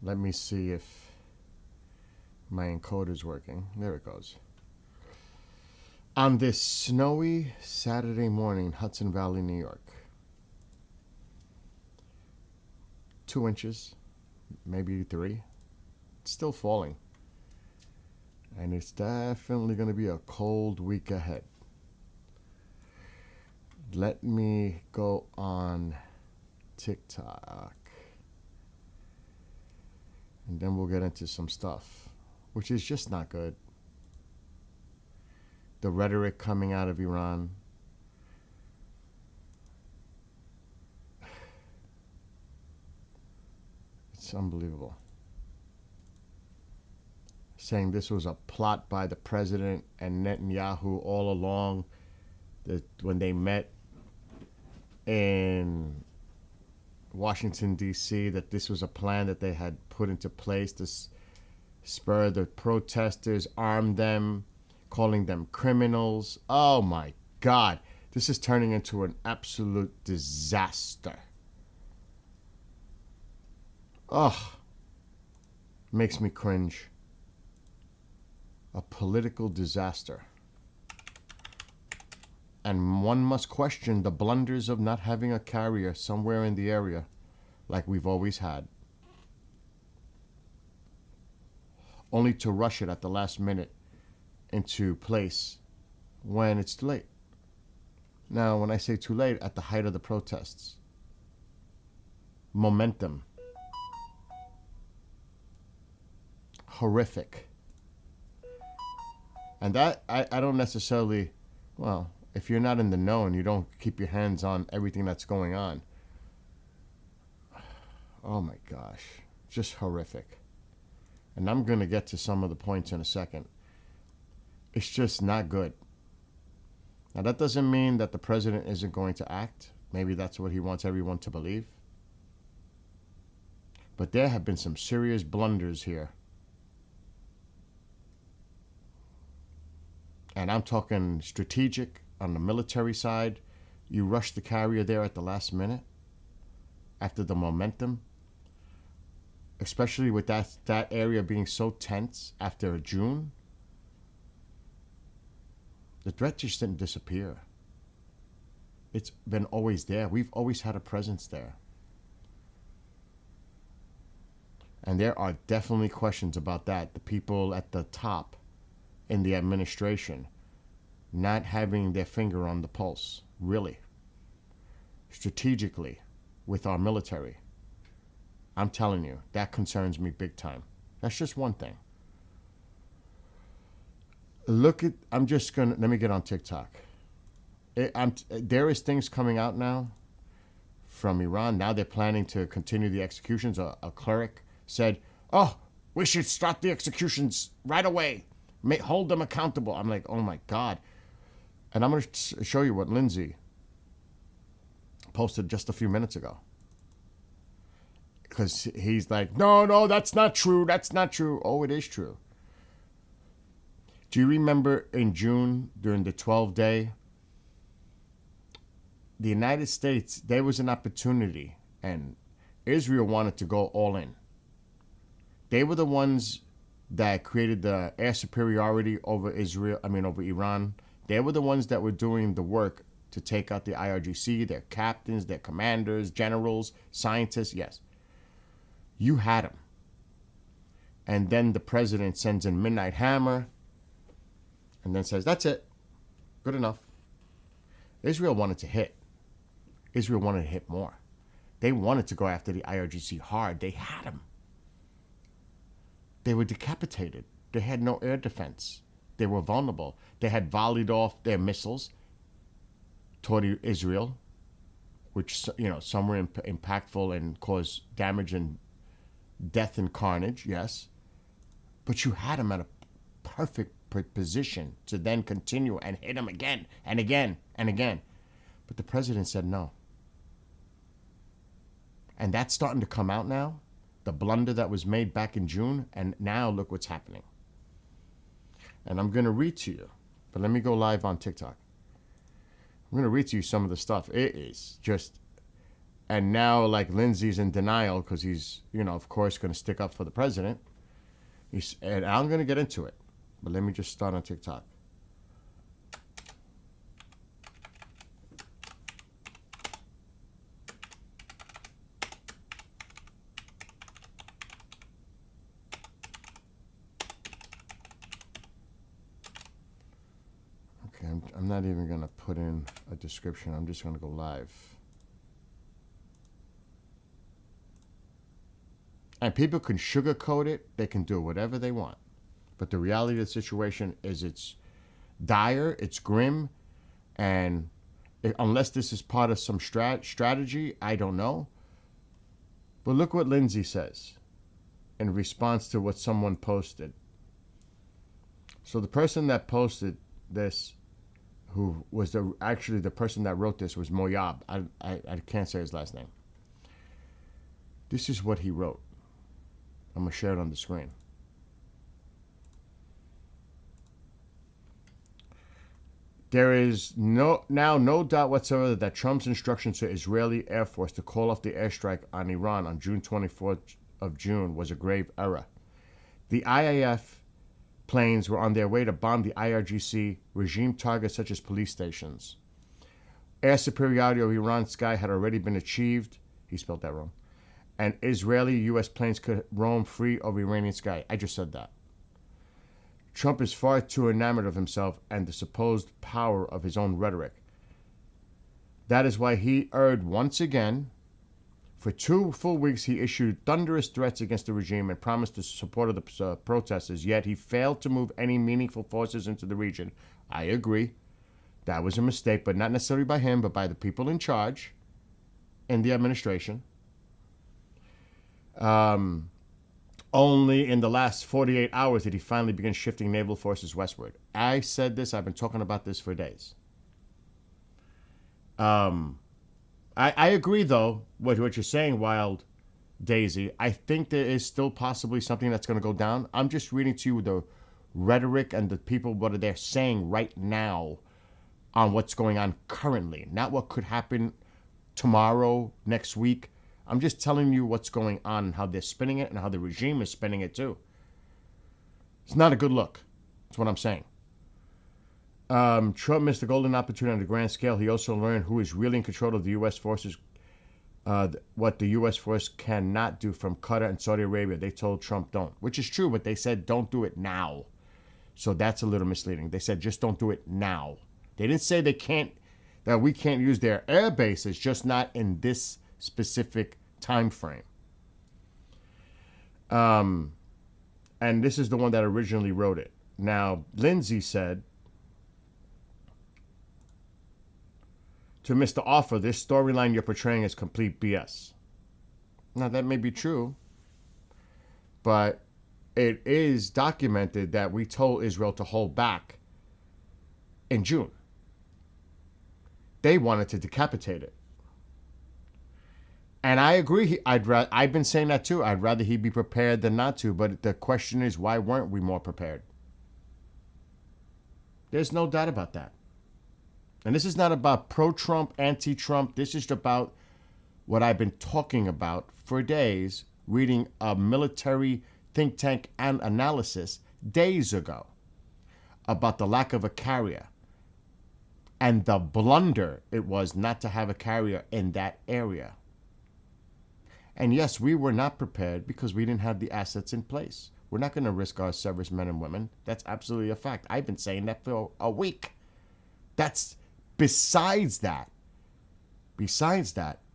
Let me see if my encoder's working. There it goes. On this snowy Saturday morning in Hudson Valley, New York, 2 inches, maybe 3. It's still falling. And it's definitely going to be a cold week ahead. Let me go on TikTok. And then we'll get into some stuff, which is just not good. The rhetoric coming out of Iran. It's unbelievable. Saying this was a plot by the president and Netanyahu all along, that when they met in Washington, D.C., that this was a plan that they had put into place to spur the protesters, arm them, calling them criminals. Oh my God. This is turning into an absolute disaster. Oh, makes me cringe. A political disaster. And one must question the blunders of not having a carrier somewhere in the area like we've always had. Only to rush it at the last minute into place when it's too late. Now, when I say too late, at the height of the protests. Momentum. Horrific. And that, I don't necessarily, well, if you're not in the know and you don't keep your hands on everything that's going on. Oh my gosh. Just horrific. And I'm going to get to some of the points in a second. It's just not good. Now, that doesn't mean that the president isn't going to act. Maybe that's what he wants everyone to believe. But there have been some serious blunders here. And I'm talking strategic on the military side. You rush the carrier there at the last minute after the momentum, especially with that area being so tense after June. The threat just didn't disappear. It's been always there. We've always had a presence there. And there are definitely questions about that. The people at the top in the administration not having their finger on the pulse, really, strategically, with our military. I'm telling you, that concerns me big time. That's just one thing. Let me get on TikTok. There is things coming out now from Iran. Now they're planning to continue the executions. A cleric said, oh, we should start the executions right away. Hold them accountable. I'm like, oh my God. And I'm going to show you what Lindsay posted just a few minutes ago. Because he's like, no, that's not true. That's not true. Oh, it is true. Do you remember in June, during the 12-day, the United States, there was an opportunity, and Israel wanted to go all in. They were the ones that created the air superiority over over Iran. They were the ones that were doing the work to take out the IRGC, their captains, their commanders, generals, scientists. Yes. You had them. And then the president sends in Midnight Hammer and then says, that's it. Good enough. Israel wanted to hit. Israel wanted to hit more. They wanted to go after the IRGC hard. They had them. They were decapitated. They had no air defense. They were vulnerable. They had volleyed off their missiles toward Israel, which, some were impactful and caused damage and death and carnage, yes. But you had them at a perfect position to then continue and hit them again and again and again. But the president said no. And that's starting to come out now. The blunder that was made back in June, and now look what's happening. And I'm going to read to you, but let me go live on TikTok. I'm going to read to you some of the stuff. It is just And now, like, Lindsey's in denial because he's, of course, going to stick up for the president. And I'm going to get into it. But let me just start on TikTok. Okay, I'm not even going to put in a description. I'm just going to go live. And people can sugarcoat it. They can do whatever they want. But the reality of the situation is it's dire, it's grim, and unless this is part of some strategy, I don't know. But look what Lindsey says in response to what someone posted. So the person that posted this, who was actually the person that wrote this, was Moyab. I can't say his last name. This is what he wrote. I'm going to share it on the screen. There is no doubt whatsoever that Trump's instructions to Israeli Air Force to call off the airstrike on Iran on June 24th of June was a grave error. The IAF planes were on their way to bomb the IRGC regime targets such as police stations. Air superiority over Iran's sky had already been achieved. He spelled that wrong. And Israeli U.S. planes could roam free over Iranian sky. I just said that. Trump is far too enamored of himself and the supposed power of his own rhetoric. That is why he erred once again. For 2 full weeks, he issued thunderous threats against the regime and promised the support of the protesters, yet he failed to move any meaningful forces into the region. I agree. That was a mistake, but not necessarily by him, but by the people in charge in the administration. Only in the last 48 hours did he finally begin shifting naval forces westward. I said this. I've been talking about this for days. I agree, though, with what you're saying, Wild Daisy. I think there is still possibly something that's going to go down. I'm just reading to you the rhetoric and the people, what they're saying right now on what's going on currently, not what could happen tomorrow, next week. I'm just telling you what's going on and how they're spinning it and how the regime is spinning it too. It's not a good look. That's what I'm saying. Trump missed the golden opportunity on the grand scale. He also learned who is really in control of the U.S. forces, what the U.S. force cannot do from Qatar and Saudi Arabia. They told Trump don't, which is true, but they said don't do it now. So that's a little misleading. They said just don't do it now. They didn't say that we can't use their air bases, just not in this specific time frame. And this is the one that originally wrote it. Now, Lindsey said, to Mr. Offer, this storyline you're portraying is complete BS. Now, that may be true, but it is documented that we told Israel to hold back in June. They wanted to decapitate it. And I agree. I've been saying that too. I'd rather he be prepared than not to. But the question is, why weren't we more prepared? There's no doubt about that. And this is not about pro-Trump, anti-Trump. This is about what I've been talking about for days, reading a military think tank and analysis days ago about the lack of a carrier and the blunder it was not to have a carrier in that area. And yes, we were not prepared because we didn't have the assets in place. We're not going to risk our servicemen and women. That's absolutely a fact. I've been saying that for a week. That's besides that,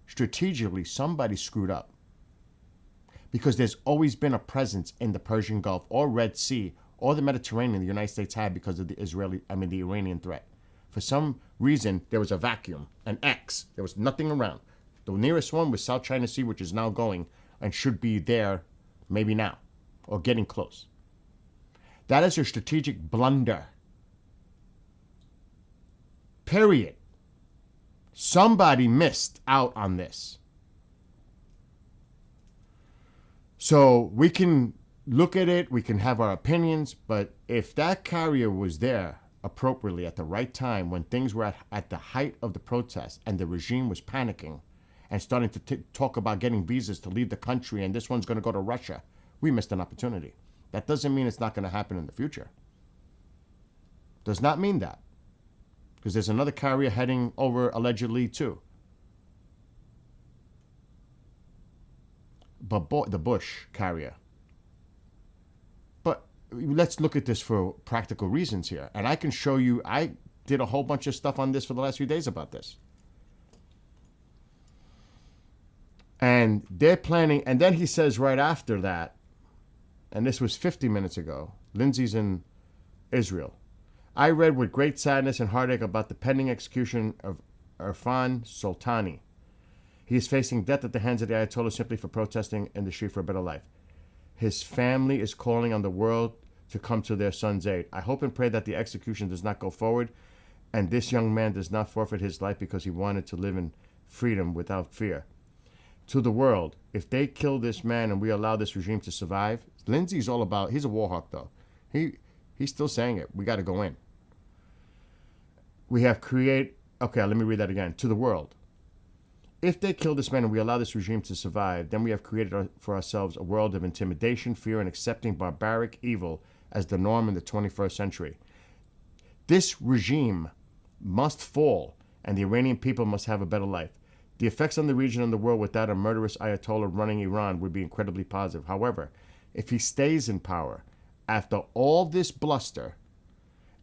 strategically, somebody screwed up. Because there's always been a presence in the Persian Gulf or Red Sea or the Mediterranean the United States had because of the Iranian threat. For some reason, there was a vacuum, an X. There was nothing around. The nearest one was South China Sea, which is now going and should be there maybe now or getting close. That is a strategic blunder. Period. Somebody missed out on this. So we can look at it, we can have our opinions, but if that carrier was there appropriately at the right time when things were at the height of the protest and the regime was panicking, and starting to talk about getting visas to leave the country, and this one's going to go to Russia. We missed an opportunity. That doesn't mean it's not going to happen in the future. Does not mean that. Because there's another carrier heading over allegedly too. But the Bush carrier. But let's look at this for practical reasons here. And I can show you, I did a whole bunch of stuff on this for the last few days about this. And they're planning, and then he says right after that, and this was 50 minutes ago, Lindsay's in Israel. I read with great sadness and heartache about the pending execution of Irfan Soltani. He is facing death at the hands of the Ayatollah simply for protesting in the street for a better life. His family is calling on the world to come to their son's aid. I hope and pray that the execution does not go forward and this young man does not forfeit his life because he wanted to live in freedom without fear. To the world, if they kill this man and we allow this regime to survive, Lindsay's all about, he's a war hawk though. He's still saying it. We got to go in. We have okay, let me read that again. To the world. If they kill this man and we allow this regime to survive, then we have created for ourselves a world of intimidation, fear, and accepting barbaric evil as the norm in the 21st century. This regime must fall, and the Iranian people must have a better life. The effects on the region and the world without a murderous Ayatollah running Iran would be incredibly positive. However, if he stays in power, after all this bluster,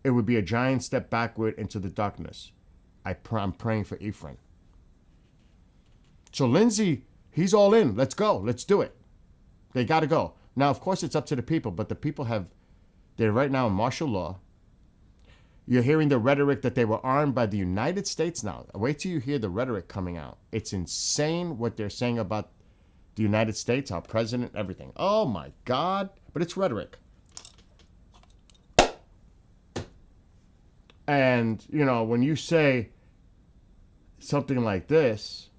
it would be a giant step backward into the darkness. I'm praying for Ephraim. So Lindsay, he's all in. Let's go. Let's do it. They got to go. Now, of course, it's up to the people, but the people they're right now in martial law. You're hearing the rhetoric that they were armed by the United States now. Wait till you hear the rhetoric coming out. It's insane what they're saying about the United States, our president, everything. Oh, my God. But it's rhetoric. And, when you say something like this,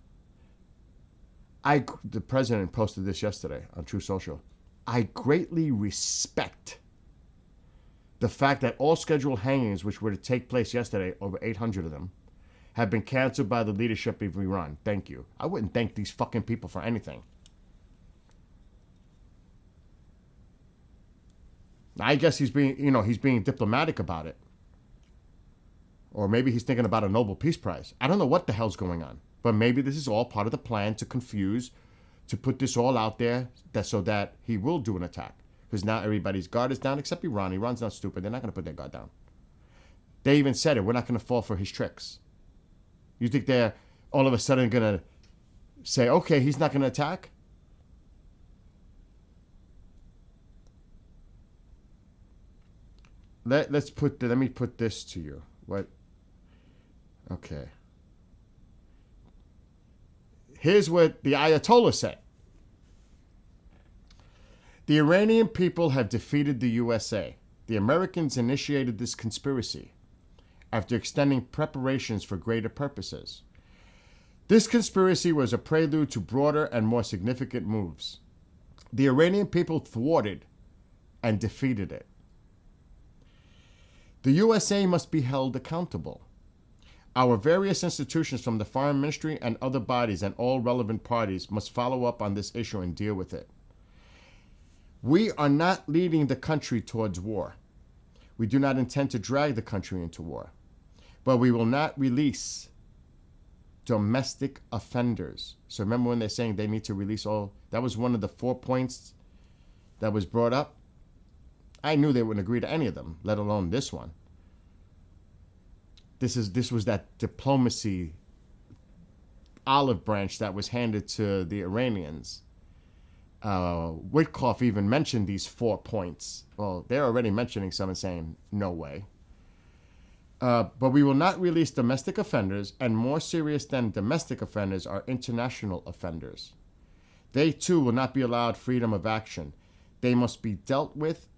the president posted this yesterday on True Social. I greatly respect the fact that all scheduled hangings, which were to take place yesterday, over 800 of them, have been canceled by the leadership of Iran. Thank you. I wouldn't thank these fucking people for anything. I guess he's being diplomatic about it. Or maybe he's thinking about a Nobel Peace Prize. I don't know what the hell's going on. But maybe this is all part of the plan to confuse, to put this all out there so that he will do an attack. Because now everybody's guard is down except Iran. Iran's not stupid. They're not going to put their guard down. They even said it. We're not going to fall for his tricks. You think they're all of a sudden going to say, okay, he's not going to attack? Let me put this to you. What? Okay. Here's what the Ayatollah said. The Iranian people have defeated the USA. The Americans initiated this conspiracy after extending preparations for greater purposes. This conspiracy was a prelude to broader and more significant moves. The Iranian people thwarted and defeated it. The USA must be held accountable. Our various institutions from the Foreign Ministry and other bodies and all relevant parties must follow up on this issue and deal with it. We are not leading the country towards war. We do not intend to drag the country into war. But we will not release domestic offenders. So remember when they're saying they need to release all, that was one of the 4 points that was brought up. I knew they wouldn't agree to any of them, let alone this one. This was that diplomacy olive branch that was handed to the Iranians. Witkoff even mentioned these 4 points. Well, they're already mentioning some and saying, no way. But we will not release domestic offenders, and more serious than domestic offenders are international offenders. They too will not be allowed freedom of action. They must be dealt with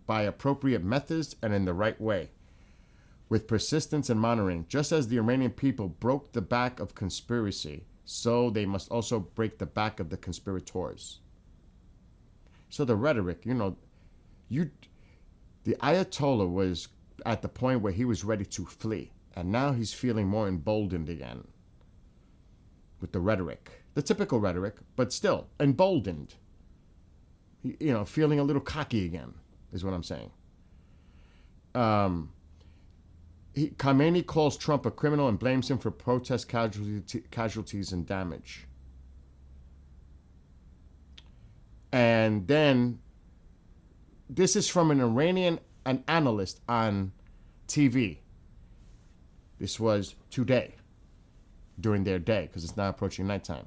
by appropriate methods and in the right way, with persistence and monitoring. Just as the Iranian people broke the back of conspiracy, so they must also break the back of the conspirators. So the rhetoric, the Ayatollah was at the point where he was ready to flee, and now he's feeling more emboldened again. with the rhetoric, the typical rhetoric, but still emboldened. Feeling a little cocky again is what I'm saying. Khamenei calls Trump a criminal and blames him for protest casualties and damage. And then, this is from an analyst on TV. This was today, during their day, because it's now approaching nighttime.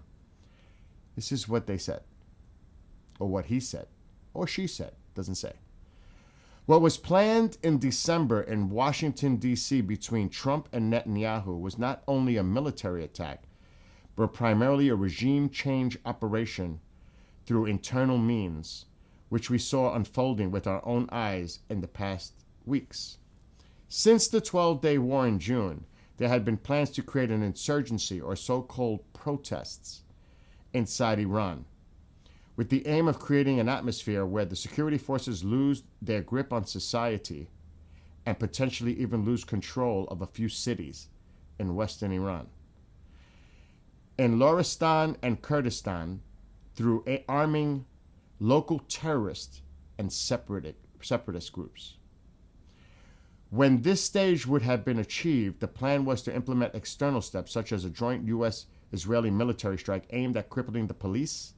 This is what they said, or what he said, or she said, doesn't say. What was planned in December in Washington, D.C. between Trump and Netanyahu was not only a military attack, but primarily a regime change operation through internal means, which we saw unfolding with our own eyes in the past weeks. Since the 12-day war in June, there had been plans to create an insurgency or so-called protests inside Iran, with the aim of creating an atmosphere where the security forces lose their grip on society and potentially even lose control of a few cities in western Iran. In Loristan and Kurdistan, through arming local terrorist and separatist groups. When this stage would have been achieved, the plan was to implement external steps such as a joint U.S.-Israeli military strike aimed at crippling the police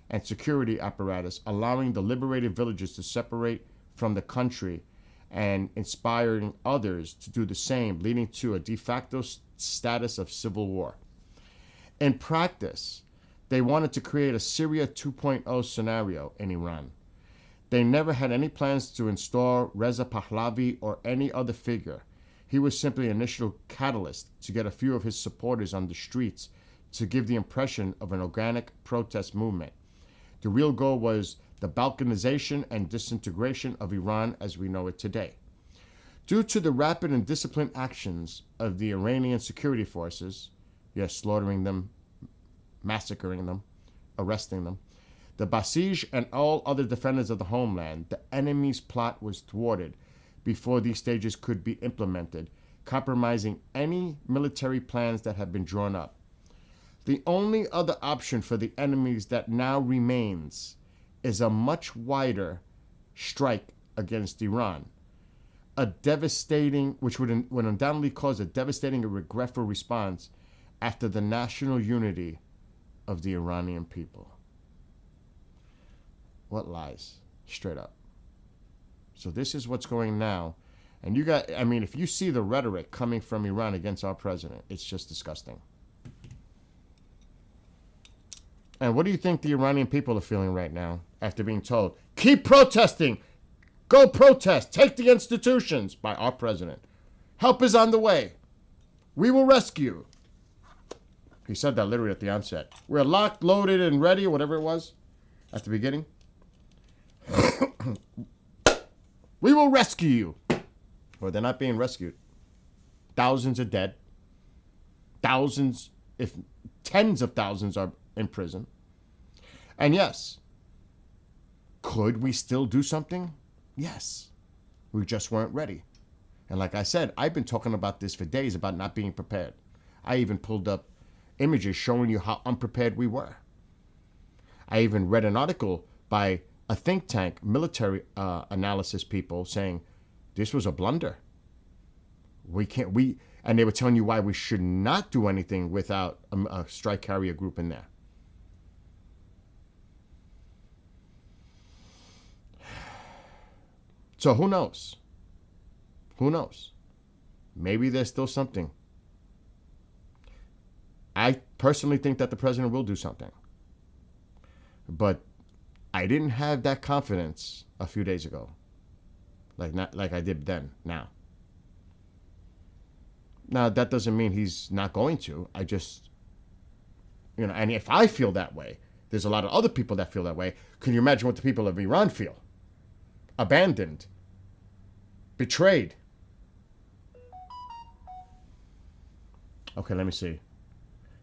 and security apparatus, allowing the liberated villages to separate from the country and inspiring others to do the same, leading to a de facto status of civil war. In practice, they wanted to create a Syria 2.0 scenario in Iran. They never had any plans to install Reza Pahlavi or any other figure. He was simply an initial catalyst to get a few of his supporters on the streets to give the impression of an organic protest movement. The real goal was the balkanization and disintegration of Iran as we know it today. Due to the rapid and disciplined actions of the Iranian security forces, yes, slaughtering them, massacring them, arresting them, the Basij and all other defenders of the homeland, the enemy's plot was thwarted before these stages could be implemented, compromising any military plans that had been drawn up. The only other option for the enemies that now remains is a much wider strike against Iran, which would undoubtedly cause a devastating and regretful response after the national unity of the Iranian people. What lies? Straight up. So this is what's going now. And if you see the rhetoric coming from Iran against our president, it's just disgusting. And what do you think the Iranian people are feeling right now after being told, keep protesting, go protest, take the institutions by our president. Help is on the way. We will rescue. He said that literally at the onset. We're locked, loaded, and ready, or whatever it was at the beginning. We will rescue you. Well, they're not being rescued. Thousands are dead. Thousands, if tens of thousands, are in prison. And yes, could we still do something? Yes. We just weren't ready. And like I said, I've been talking about this for days, about not being prepared. I even pulled up images showing you how unprepared we were. I even read an article by a think tank, military analysis people, saying this was a blunder. And they were telling you why we should not do anything without a strike carrier group in there. So who knows? Who knows? Maybe there's still something. I personally think that the president will do something. But I didn't have that confidence a few days ago. Not like I did then, now. Now, that doesn't mean he's not going to. I just, and if I feel that way, there's a lot of other people that feel that way. Can you imagine what the people of Iran feel? Abandoned. Betrayed. Okay, let me see.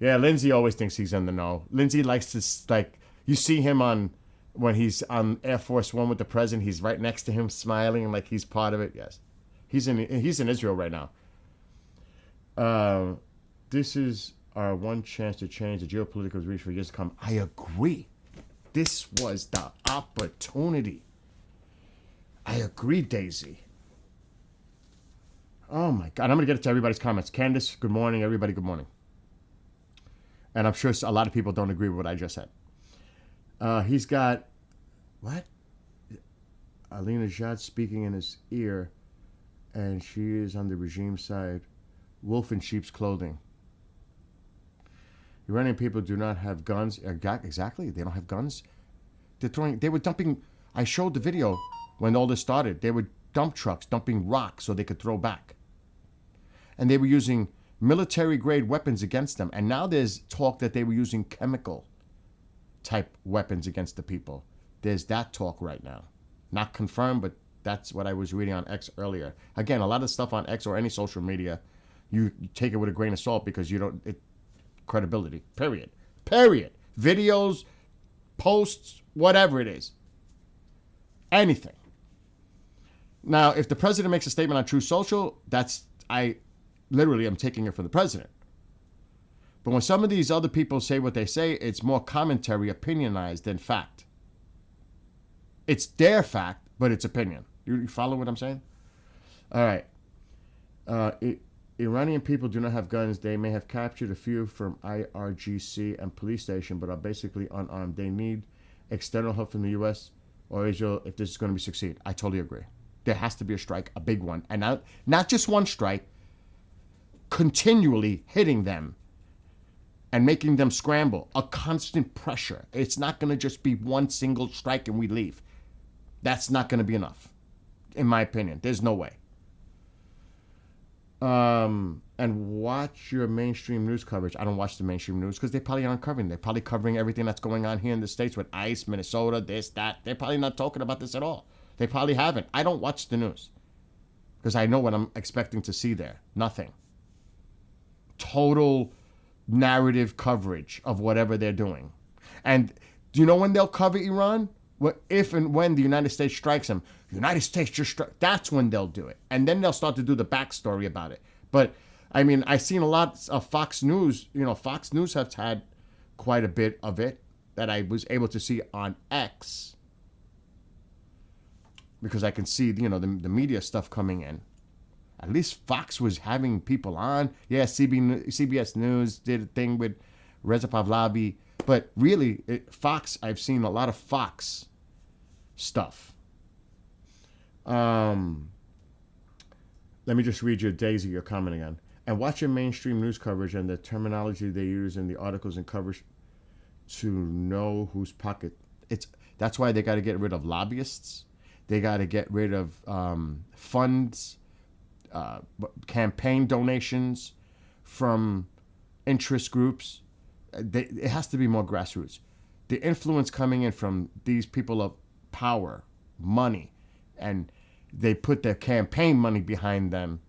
Yeah, Lindsay always thinks he's in the know. Lindsay likes to, you see him when he's on Air Force One with the president, he's right next to him smiling like he's part of it. Yes. He's in Israel right now. This is our one chance to change the geopolitical reach for years to come. I agree. This was the opportunity. I agree, Daisy. Oh my God. I'm going to get it to everybody's comments. Candace, good morning. Everybody, good morning. And I'm sure a lot of people don't agree with what I just said. He's got, what? Alina Jad speaking in his ear, and she is on the regime side. Wolf in sheep's clothing. Iranian people do not have guns. Exactly. They don't have guns. They were dumping. I showed the video when all this started. They were dump trucks dumping rocks so they could throw back. And they were using military-grade weapons against them. And now there's talk that they were using chemical-type weapons against the people. There's that talk right now. Not confirmed, but that's what I was reading on X earlier. Again, a lot of stuff on X or any social media, you take it with a grain of salt because you don't... credibility. Period. Videos, posts, whatever it is. Anything. Now, if the president makes a statement on True Social, I literally am taking it from the president. But when some of these other people say what they say, it's more commentary, opinionized than fact. It's their fact, but it's opinion. You follow what I'm saying? All right. Iranian people do not have guns. They may have captured a few from IRGC and police station, but are basically unarmed. They need external help from the U.S. or Israel if this is going to succeed. I totally agree. There has to be a strike, a big one. And not just one strike, continually hitting them and making them scramble. A constant pressure. It's not going to just be one single strike and we leave. That's not going to be enough, in my opinion. There's no way. And watch your mainstream news coverage. I don't watch the mainstream news because they probably aren't covering. They're probably covering everything that's going on here in the States with ICE, Minnesota, this, that. They're probably not talking about this at all. They probably haven't. I don't watch the news because I know what I'm expecting to see there. Nothing. Total narrative coverage of whatever they're doing. And do you know when they'll cover Iran? If and when the United States strikes them. United States just struck. That's when they'll do it. And then they'll start to do the backstory about it. But, I mean, I've seen a lot of Fox News. You know, Fox News has had quite a bit of it that I was able to see on X. Because I can see, you know, the media stuff coming in. At least Fox was having people on. Yeah, CBS News did a thing with Reza Pahlavi. But really, Fox, I've seen a lot of Fox stuff. Let me just read you, Daisy, your comment again. And watch your mainstream news coverage and the terminology they use in the articles and coverage to know whose pocket. That's why they got to get rid of lobbyists. They got to get rid of funds, campaign donations from interest groups. It has to be more grassroots. The influence coming in from these people of power, money, and they put their campaign money behind them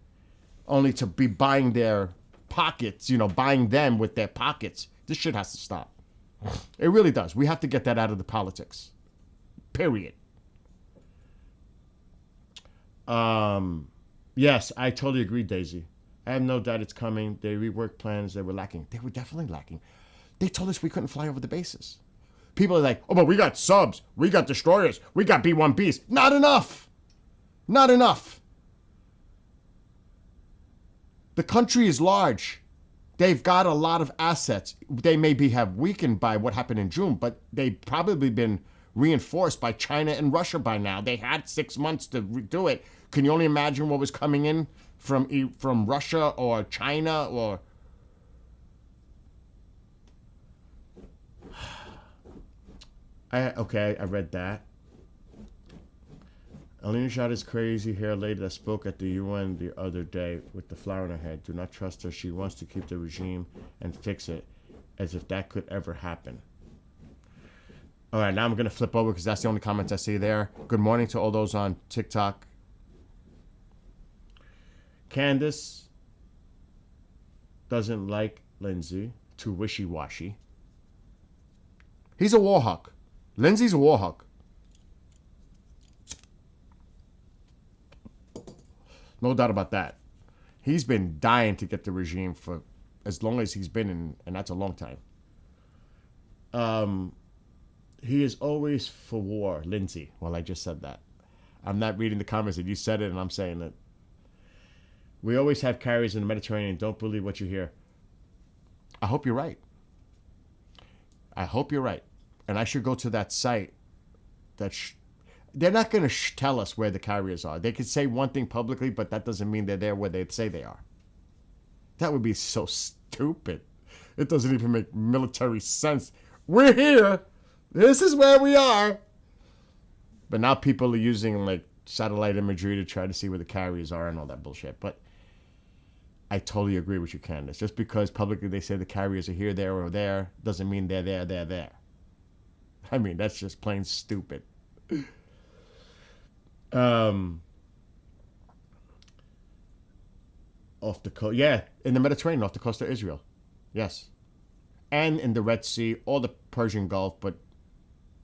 only to be buying their pockets, you know, buying them with their pockets. This shit has to stop. It really does. We have to get that out of the politics. Period. Yes, I totally agree, Daisy. I have no doubt it's coming. They reworked plans. They were lacking. They were definitely lacking. They told us we couldn't fly over the bases. People are like, oh, but we got subs. We got destroyers. We got B-1Bs. Not enough. Not enough. The country is large. They've got a lot of assets. They maybe have weakened by what happened in June, but they've probably been reinforced by China and Russia by now. They had 6 months to do it. Can you only imagine what was coming in from Russia or China or... I read that. Alina Shad is crazy hair lady that spoke at the UN the other day with the flower in her head. Do not trust her. She wants to keep the regime and fix it, as if that could ever happen. All right, now I'm going to flip over because that's the only comments I see there. Good morning to all those on TikTok. Candace doesn't like Lindsay. Too wishy-washy. He's a war hawk. Lindsay's a war hawk. No doubt about that. He's been dying to get the regime for as long as he's been in, and that's a long time. He is always for war, Lindsay. Well, I just said that. I'm not reading the comments that you said it, and I'm saying it. We always have carriers in the Mediterranean. Don't believe what you hear. I hope you're right. I hope you're right. And I should go to that site. They're not going to tell us where the carriers are. They could say one thing publicly, but that doesn't mean they're there where they say they are. That would be so stupid. It doesn't even make military sense. We're here. This is where we are. But now people are using like satellite imagery to try to see where the carriers are and all that bullshit. But I totally agree with you, Candace. Just because publicly they say the carriers are here, there, or there, doesn't mean they're there. I mean, that's just plain stupid. Off the coast, yeah, in the Mediterranean, off the coast of Israel, yes, and in the Red Sea or the Persian Gulf, but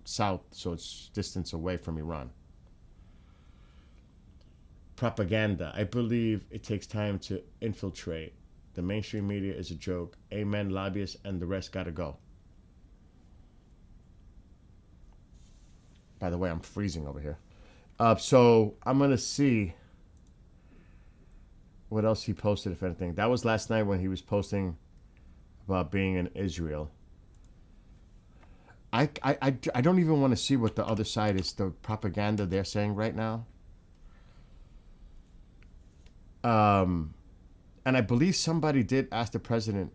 south, so it's distance away from Iran. Propaganda. I believe it takes time to infiltrate. The mainstream media is a joke. Amen, lobbyists, and the rest gotta go. By the way, I'm freezing over here. So I'm gonna see what else he posted, if anything. That was last night when he was posting about being in Israel. I don't even want to see what the other side is, the propaganda they're saying right now. And I believe somebody did ask the president,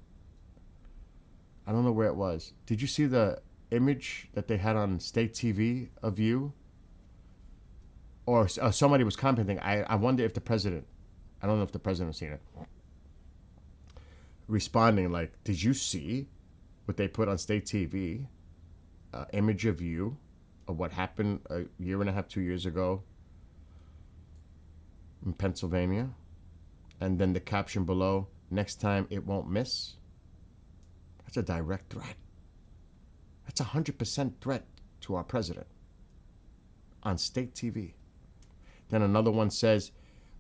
I don't know where it was. Did you see the image that they had on state TV of you? Or somebody was commenting, I wonder if the president, I don't know if the president has seen it, responding like, did you see what they put on state TV? Image of you, of what happened a year and a half, 2 years ago in Pennsylvania. And then the caption below, next time it won't miss. That's a direct threat. That's 100% threat to our president on state TV. Then another one says,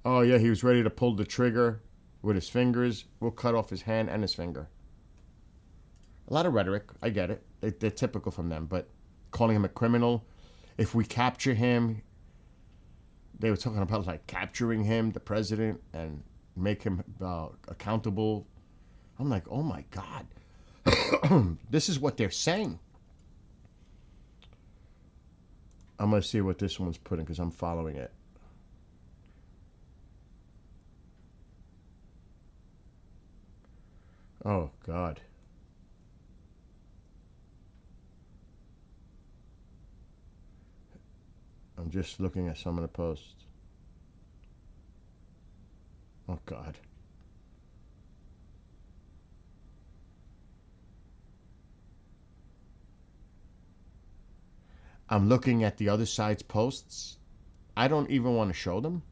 oh yeah, he was ready to pull the trigger with his fingers. We'll cut off his hand and his finger. A lot of rhetoric. I get it. They're typical from them. But calling him a criminal, if we capture him, they were talking about like capturing him, the president, and make him accountable. I'm like, oh my God. This is what they're saying. I'm going to see what this one's putting because I'm following it. Oh, God. I'm just looking at some of the posts. Oh, God. I'm looking at the other side's posts. I don't even want to show them.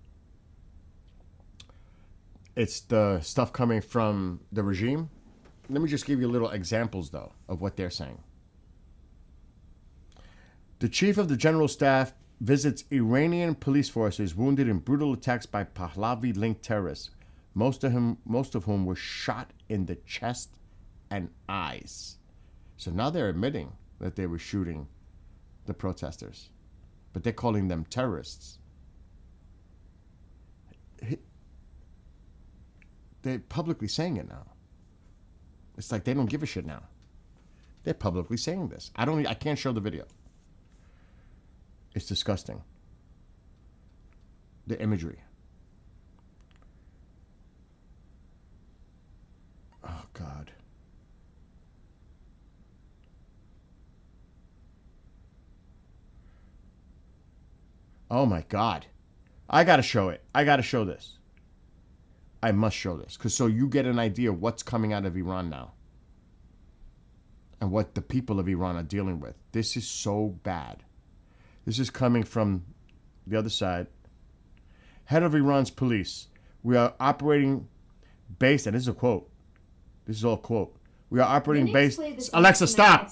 It's the stuff coming from the regime. Let me just give you little examples, though, of what they're saying. The chief of the general staff visits Iranian police forces wounded in brutal attacks by Pahlavi-linked terrorists, most of whom were shot in the chest and eyes. So now they're admitting that they were shooting the protesters, but they're calling them terrorists. They're publicly saying it now. It's like they don't give a shit now. They're publicly saying this. I can't show the video. It's disgusting. The imagery. Oh, God. Oh, my God. I got to show it. I got to show this. I must show this. Because so you get an idea of what's coming out of Iran now. And what the people of Iran are dealing with. This is so bad. This is coming from the other side. Head of Iran's police. We are operating based, and this is a quote. This is all quote. We are operating based. Alexa, stop.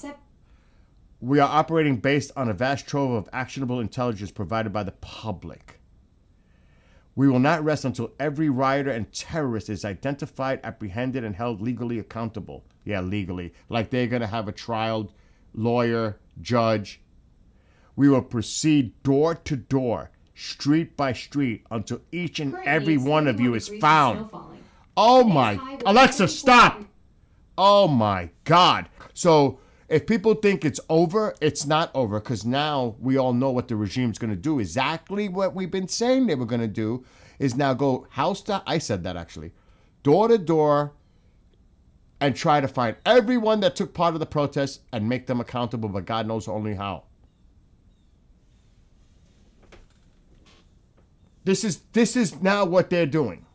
We are operating based on a vast trove of actionable intelligence provided by the public. We will not rest until every rioter and terrorist is identified, apprehended, and held legally accountable. Yeah, legally. Like they're going to have a trial, lawyer, judge. We will proceed door to door, street by street, until each and every one of you is found. Oh my, Alexa, stop. Oh my God. So if people think it's over, it's not over, because now we all know what the regime's going to do. Exactly what we've been saying they were going to do is now go house to, I said that actually, door to door, and try to find everyone that took part of the protest and make them accountable, but God knows only how. This is now what they're doing.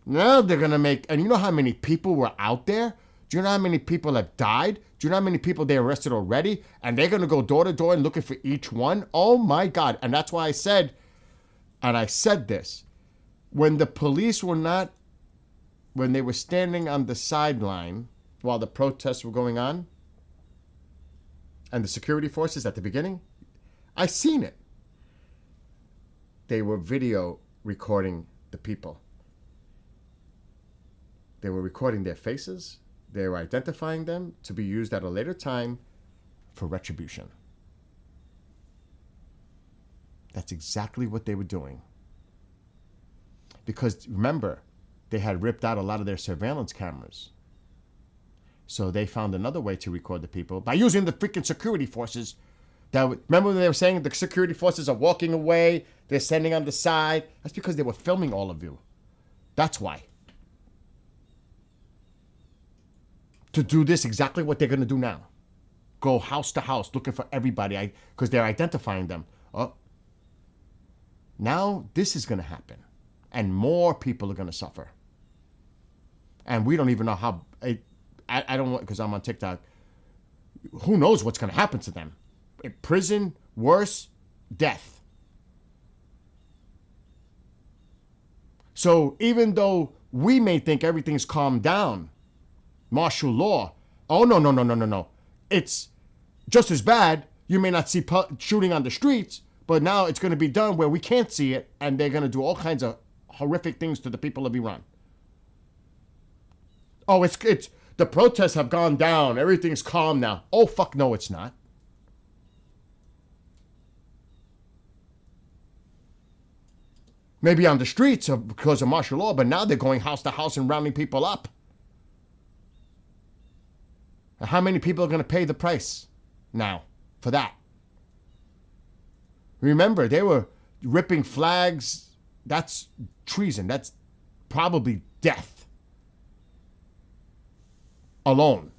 Now they're going to make, and you know how many people were out there? Do you know how many people have died? Do you know how many people they arrested already? And they're going to go door to door and looking for each one? Oh my God. And that's why I said, and I said this, when the police were not, when they were standing on the sideline while the protests were going on, and the security forces at the beginning, I seen it. They were video recording the people. They were recording their faces. They were identifying them to be used at a later time for retribution. That's exactly what they were doing. Because remember, they had ripped out a lot of their surveillance cameras. So they found another way to record the people by using the freaking security forces. Remember when they were saying the security forces are walking away, they're standing on the side? That's because they were filming all of you. That's why. To do this, exactly what they're going to do now. Go house to house looking for everybody because they're identifying them. Oh, now this is going to happen. And more people are going to suffer. And we don't even know how. I don't want, because I'm on TikTok. Who knows what's going to happen to them? In prison, worse, death. So even though we may think everything's calmed down, martial law, oh, no. It's just as bad. You may not see shooting on the streets, but now it's going to be done where we can't see it, and they're going to do all kinds of horrific things to the people of Iran. Oh, it's the protests have gone down. Everything's calm now. Oh, fuck no, it's not. Maybe on the streets because of martial law, but now they're going house to house and rounding people up. And how many people are going to pay the price now for that? Remember, they were ripping flags. That's treason. That's probably death. Alone.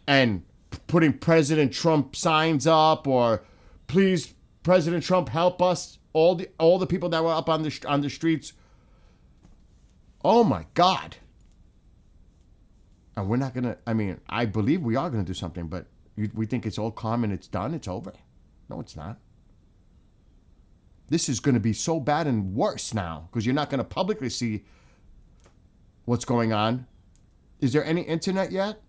And putting President Trump signs up, or please, President Trump, help us. All the people that were up on the streets. Oh my God. And we're not going to, I believe we are going to do something, but we think it's all calm and it's done, it's over. No, it's not. This is going to be so bad and worse now, because you're not going to publicly see what's going on. Is there any internet yet?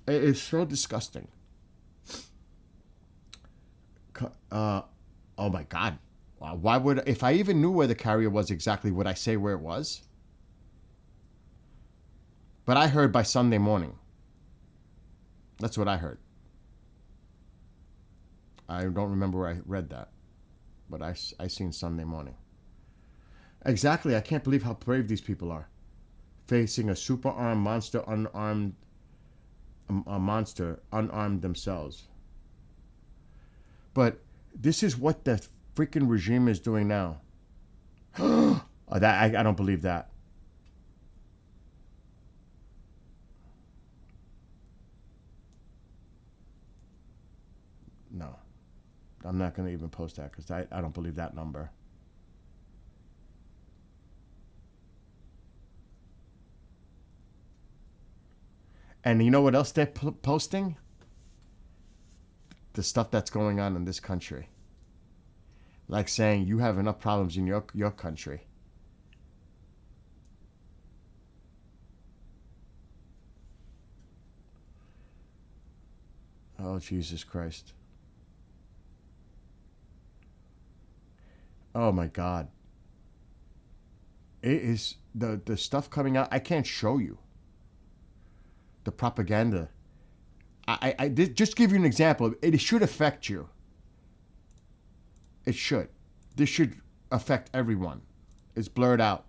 It is so disgusting. Oh my God. Why would, if I even knew where the carrier was exactly, would I say where it was? But I heard by Sunday morning. That's what I heard. I don't remember where I read that, but I seen Sunday morning. Exactly. I can't believe how brave these people are. Facing a super armed monster, unarmed, a monster, unarmed themselves. But this is what the freaking regime is doing now. I don't believe that. No. I'm not going to even post that because I don't believe that number. And you know what else they're posting? The stuff that's going on in this country. Like saying you have enough problems in your country. Oh, Jesus Christ. Oh, my God. It is the stuff coming out. I can't show you. The propaganda. I just give you an example. It should affect you. It should. This should affect everyone. It's blurred out.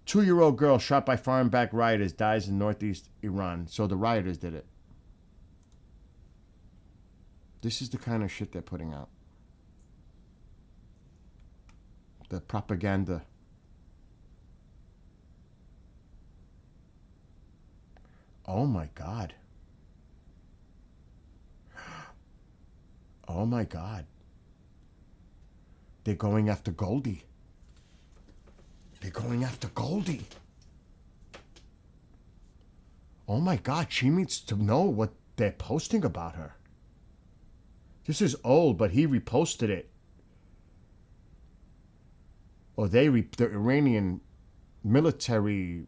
2-year-old girl shot by foreign-backed rioters dies in northeast Iran. So the rioters did it. This is the kind of shit they're putting out. The propaganda. Oh my God. Oh my God. They're going after Goldie. They're going after Goldie. Oh my God, she needs to know what they're posting about her. This is old, but he reposted it. Or the Iranian military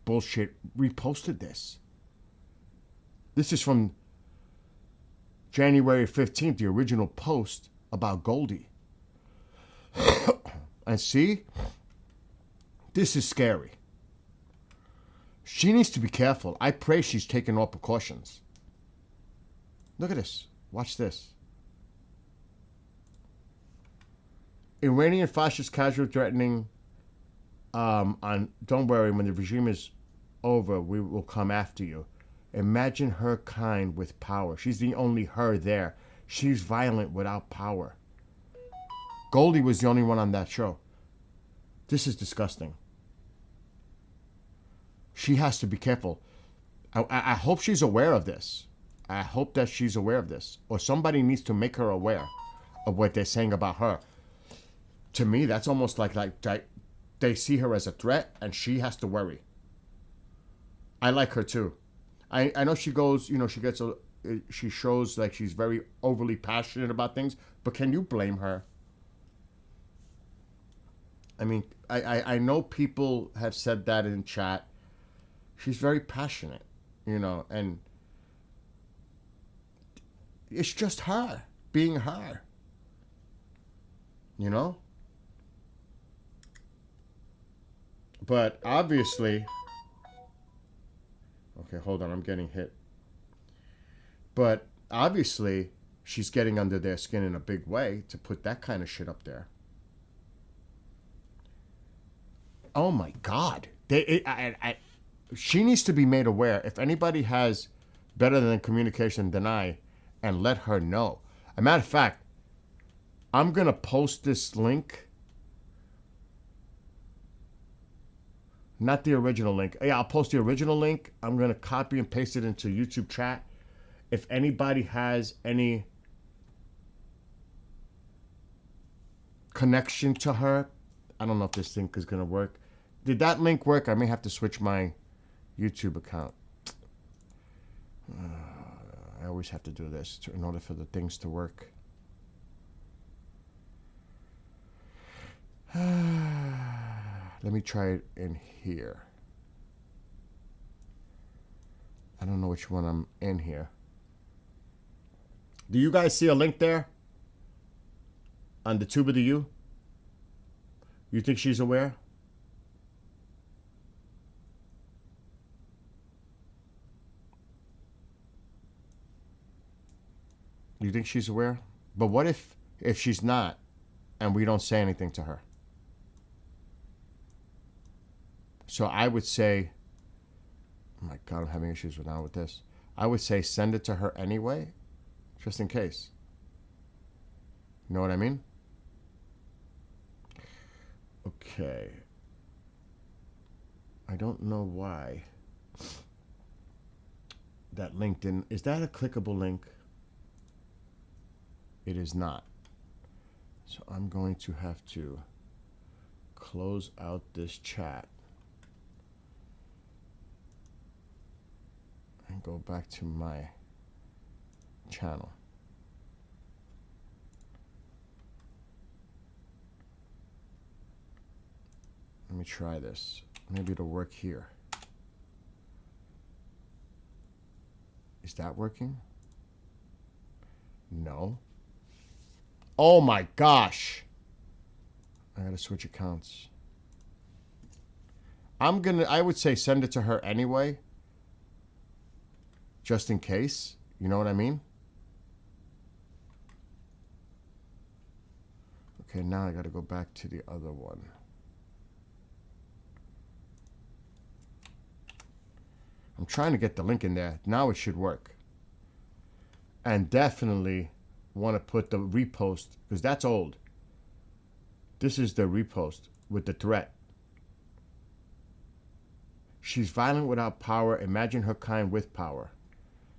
bullshit reposted this. This is from January 15th, the original post about Goldie. And see, this is scary. She needs to be careful. I pray she's taking all precautions. Look at this. Watch this. Iranian fascist casual threatening on, don't worry, when the regime is over, we will come after you. Imagine her kind with power. She's the only her there. She's violent without power. Goldie was the only one on that show. This is disgusting. She has to be careful. I hope she's aware of this. I hope that she's aware of this. Or somebody needs to make her aware of what they're saying about her. To me, that's almost like they see her as a threat and she has to worry. I like her too. I know she goes, she shows like she's very overly passionate about things, but can you blame her? I mean, I know people have said that in chat. She's very passionate, and it's just her being her, But obviously, okay, hold on, I'm getting hit. But obviously, she's getting under their skin in a big way to put that kind of shit up there. Oh my God. She needs to be made aware. If anybody has better than communication than I, and let her know. As a matter of fact, I'm going to post this link. Not the original link. Yeah, I'll post the original link. I'm going to copy and paste it into YouTube chat. If anybody has any connection to her, I don't know if this link is going to work. Did that link work? I may have to switch my YouTube account. I always have to do this in order for the things to work. Let me try it in here. I don't know which one I'm in here. Do you guys see a link there? On the tube of the U? You think she's aware? You think she's aware? But what if she's not and we don't say anything to her? So I would say, oh my God, I'm having issues now with this. I would say send it to her anyway, just in case. You know what I mean? Okay. I don't know why that link didn't. Is that a clickable link? It is not. So I'm going to have to close out this chat and go back to my channel. Let me try this. Maybe it'll work here. Is that working? No. Oh my gosh. I gotta switch accounts. I would say send it to her anyway. Just in case. You know what I mean? Okay, now I gotta go back to the other one. I'm trying to get the link in there. Now it should work. And definitely want to put the repost, because that's old. This is the repost with the threat. She's violent without power. Imagine her kind with power.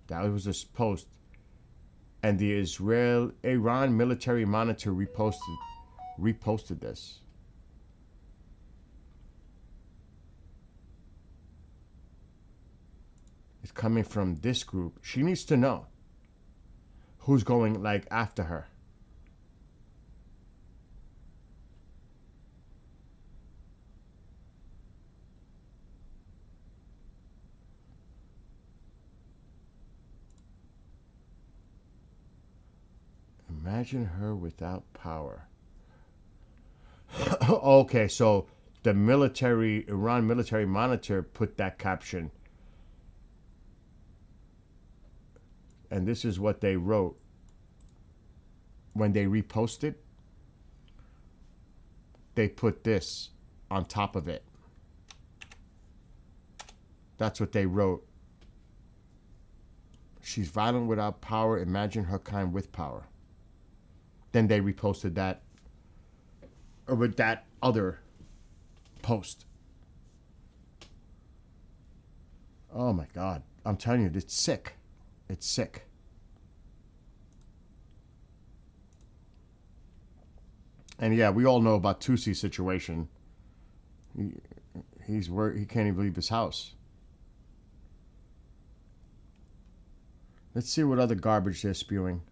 That was this post. And the Iran military monitor reposted this. It's coming from this group. She needs to know who's going like after her. Imagine her without power. Okay, so the Iran military monitor put that caption. And this is what they wrote when they reposted. They put this on top of it. That's what they wrote. She's violent without power. Imagine her kind with power. Then they reposted that, or with that other post. Oh my God. I'm telling you, it's sick. It's sick. And yeah, we all know about Tusi's situation. He can't even leave his house. Let's see what other garbage they're spewing.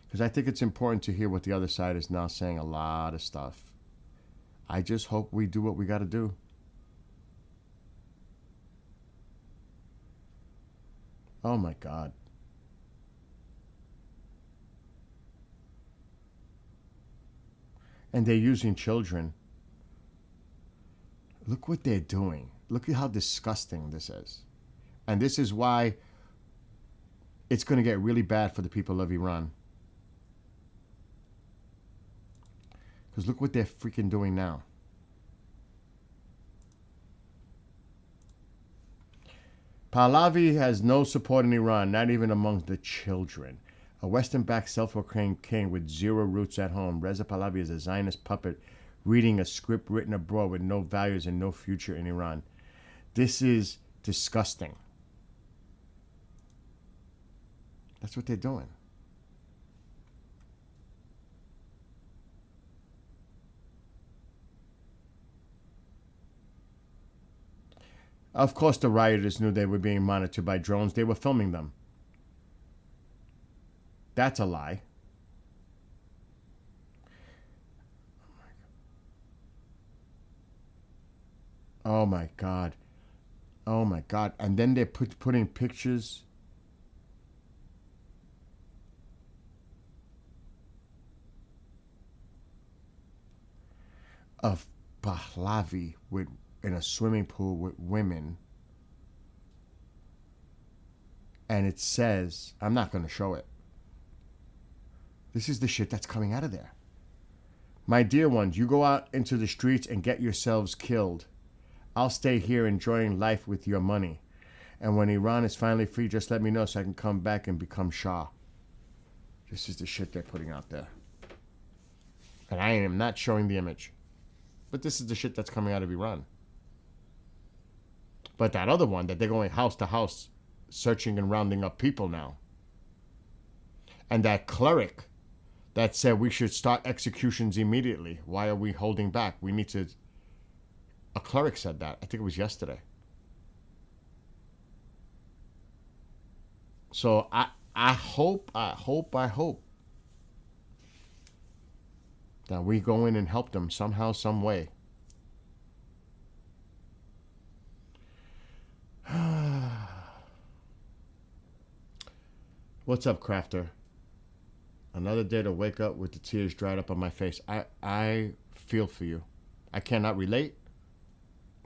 Because I think it's important to hear what the other side is now saying. A lot of stuff. I just hope we do what we got to do. Oh my God. And they're using children. Look what they're doing. Look at how disgusting this is. And this is why it's going to get really bad for the people of Iran. Because look what they're freaking doing now. Pahlavi has no support in Iran, not even among the children. A Western-backed self-proclaimed king with zero roots at home, Reza Pahlavi is a Zionist puppet reading a script written abroad with no values and no future in Iran. This is disgusting. That's what they're doing. Of course, the rioters knew they were being monitored by drones. They were filming them. That's a lie. Oh my God. Oh my God. And then they're putting pictures. Of Pahlavi in a swimming pool with women. And it says, I'm not going to show it. This is the shit that's coming out of there. My dear ones, you go out into the streets and get yourselves killed. I'll stay here enjoying life with your money. And when Iran is finally free, just let me know so I can come back and become Shah. This is the shit they're putting out there. And I am not showing the image. But this is the shit that's coming out of Iran. But that other one, that they're going house to house, searching and rounding up people now. And that cleric that said we should start executions immediately. Why are we holding back? We need to... A cleric said that. I think it was yesterday. So I hope that we go in and help them somehow, some way. What's up, Crafter? Another day to wake up with the tears dried up on my face. I feel for you. I cannot relate,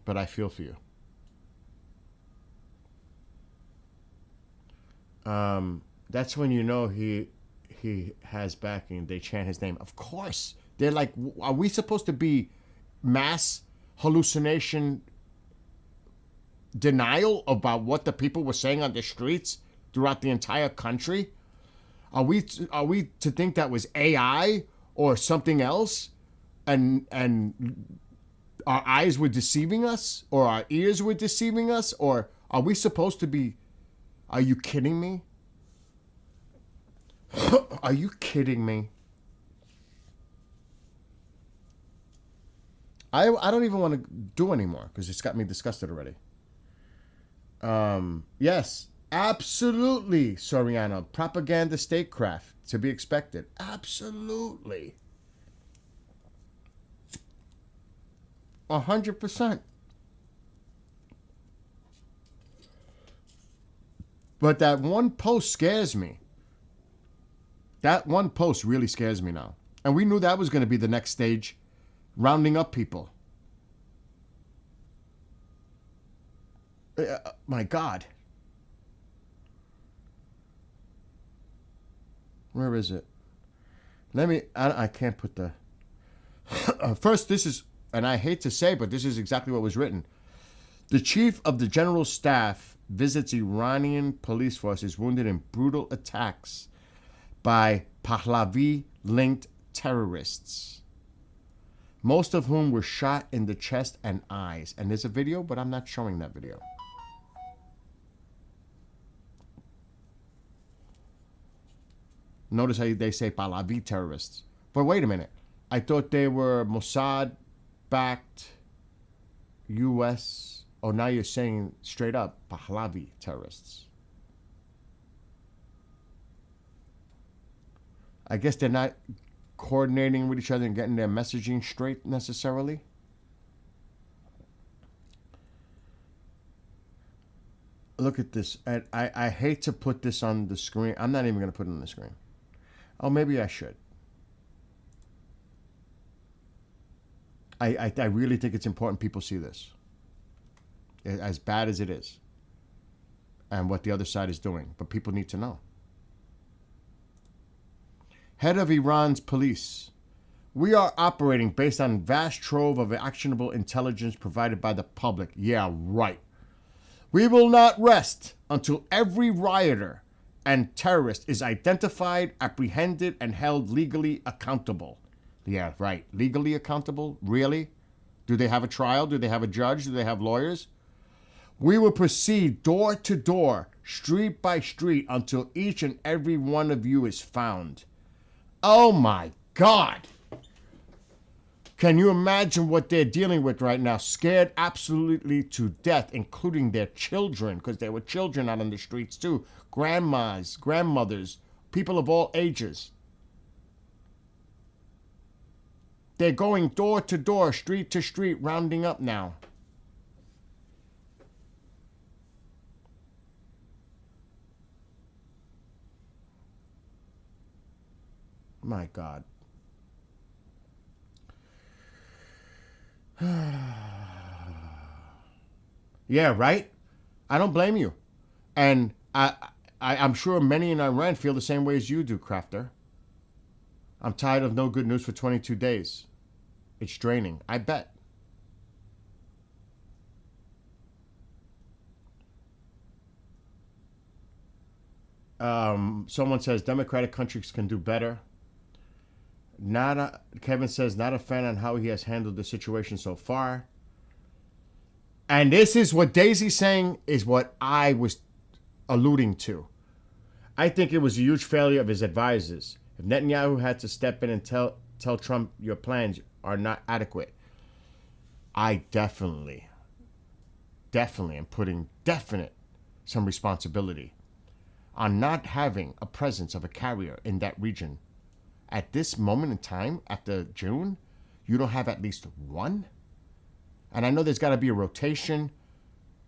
but I feel for you. That's when you know he has backing. They chant his name. Of course. They're like, are we supposed to be mass hallucination denial about what the people were saying on the streets throughout the entire country? Are we to think that was AI or something else, and our eyes were deceiving us, or our ears were deceiving us, or are we supposed to be? Are you kidding me? Are you kidding me? I don't even want to do anymore because it's got me disgusted already. Yes, absolutely, Soriano. Propaganda statecraft to be expected. Absolutely. 100%. But that one post scares me. That one post really scares me now. And we knew that was going to be the next stage, rounding up people. My God. Where is it? I can't put the... First, this is, and I hate to say, but this is exactly what was written. The chief of the general staff visits Iranian police forces wounded in brutal attacks by Pahlavi-linked terrorists, most of whom were shot in the chest and eyes. And there's a video, but I'm not showing that video. Notice how they say Pahlavi terrorists. But wait a minute. I thought they were Mossad-backed U.S. Oh, now you're saying straight up Pahlavi terrorists. I guess they're not coordinating with each other and getting their messaging straight necessarily. Look at this. I hate to put this on the screen. I'm not even going to put it on the screen. Oh, maybe I should. I really think it's important people see this. As bad as it is. And what the other side is doing. But people need to know. Head of Iran's police. We are operating based on vast trove of actionable intelligence provided by the public. Yeah, right. We will not rest until every rioter and terrorist is identified, apprehended, and held legally accountable. Yeah, right. Legally accountable? Really? Do they have a trial? Do they have a judge? Do they have lawyers? We will proceed door to door, street by street, until each and every one of you is found. Oh my God. Can you imagine what they're dealing with right now? Scared absolutely to death, including their children, because there were children out on the streets too. Grandmas, grandmothers, people of all ages. They're going door to door, street to street, rounding up now. My God. Yeah, right? I don't blame you. And I'm sure many in Iran feel the same way as you do, Crafter. I'm tired of no good news for 22 days. It's draining. I bet. Someone says democratic countries can do better. Kevin says not a fan on how he has handled the situation so far. And this is what Daisy's saying is what I was alluding to. I think it was a huge failure of his advisors. If Netanyahu had to step in and tell Trump your plans are not adequate, I definitely am putting some responsibility on not having a presence of a carrier in that region. At this moment in time, after June, you don't have at least one? And I know there's got to be a rotation.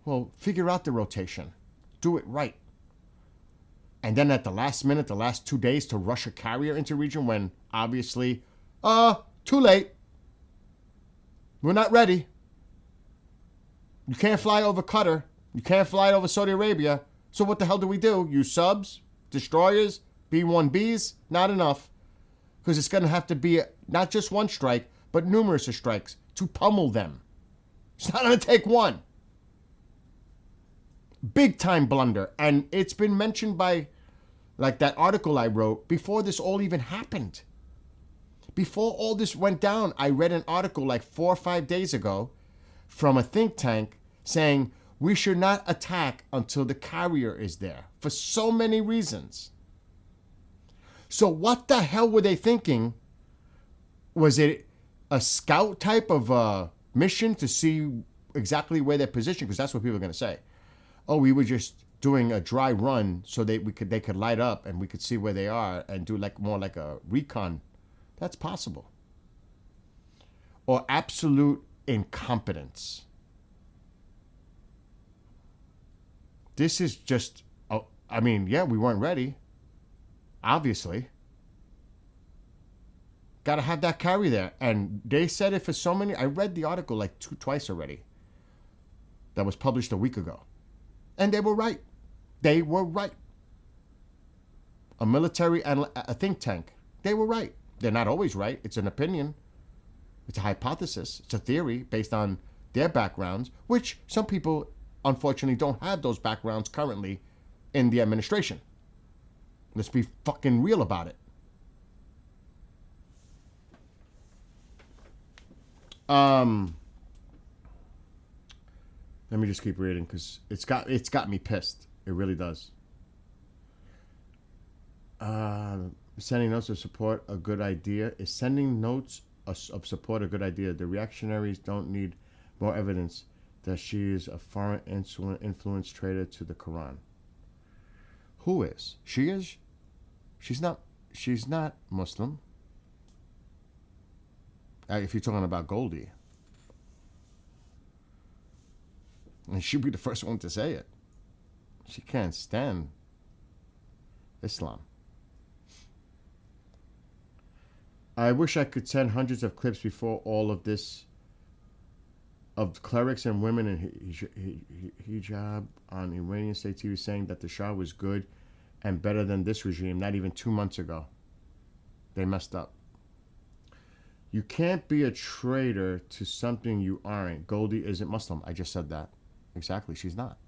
Well, figure out the rotation. Do it right. And then at the last minute, the last 2 days, to rush a carrier into region when obviously, too late. We're not ready. You can't fly over Qatar. You can't fly over Saudi Arabia. So what the hell do we do? Use subs, destroyers, B-1Bs? Not enough. Because it's going to have to be not just one strike, but numerous strikes to pummel them. It's not going to take one. Big time blunder. And it's been mentioned by, like that article I wrote, before this all even happened. Before all this went down, I read an article like 4 or 5 days ago from a think tank saying we should not attack until the carrier is there for so many reasons. So what the hell were they thinking? Was it a scout type of mission to see exactly where they're positioned? Because that's what people are going to say. Oh, we were just doing a dry run so they could light up and we could see where they are and do like more like a recon. That's possible. Or absolute incompetence. This is just, yeah, we weren't ready. Obviously. Got to have that carry there. And they said it for so many. I read the article like twice already. That was published a week ago. And they were right. They were right. A military and a think tank. They were right. They're not always right. It's an opinion. It's a hypothesis. It's a theory based on their backgrounds, which some people, unfortunately, don't have those backgrounds currently in the administration. Let's be fucking real about it. Let me just keep reading because it's got me pissed. It really does. Sending notes of support a good idea? Is sending notes of support a good idea? The reactionaries don't need more evidence that she is a foreign influence trader to the Quran. Who is? She is? She's not Muslim. If you're talking about Goldie. And she'd be the first one to say it. She can't stand Islam. I wish I could send hundreds of clips before all of this of clerics and women in hijab on Iranian state TV saying that the Shah was good and better than this regime not even 2 months ago. They messed up. You can't be a traitor to something you aren't. Goldie isn't Muslim. I just said that. Exactly, she's not.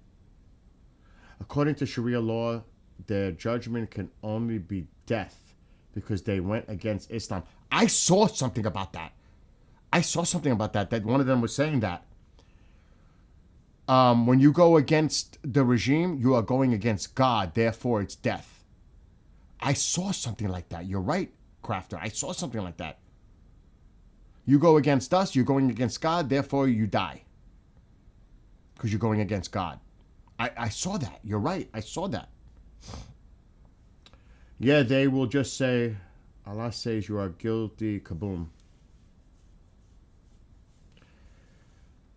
According to Sharia law, their judgment can only be death because they went against Islam. I saw something about that. That one of them was saying that. When you go against the regime, you are going against God. Therefore, it's death. I saw something like that. You're right, Crafter. I saw something like that. You go against us, you're going against God. Therefore, you die. Because you're going against God. I saw that. You're right. I saw that. Yeah, they will just say, Allah says you are guilty, kaboom.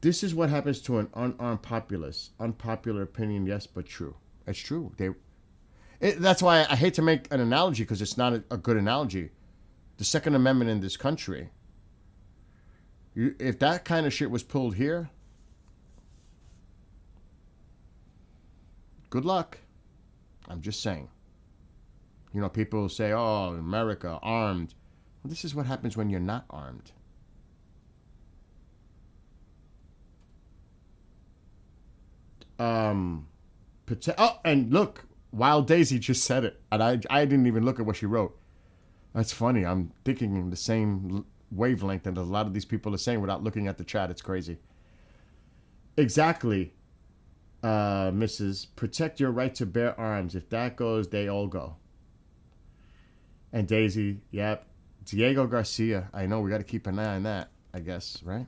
This is what happens to an unarmed populace. Unpopular opinion, yes, but true. It's true. That's why I hate to make an analogy because it's not a good analogy. The Second Amendment in this country, if that kind of shit was pulled here, good luck. I'm just saying. You know, people say, oh, America, armed. Well, this is what happens when you're not armed. And look, Wild Daisy just said it. And I didn't even look at what she wrote. That's funny. I'm thinking in the same wavelength that a lot of these people are saying without looking at the chat. It's crazy. Exactly. Mrs. Protect your right to bear arms. If that goes, they all go. And Daisy, yep. Diego Garcia. I know we got to keep an eye on that, I guess, right?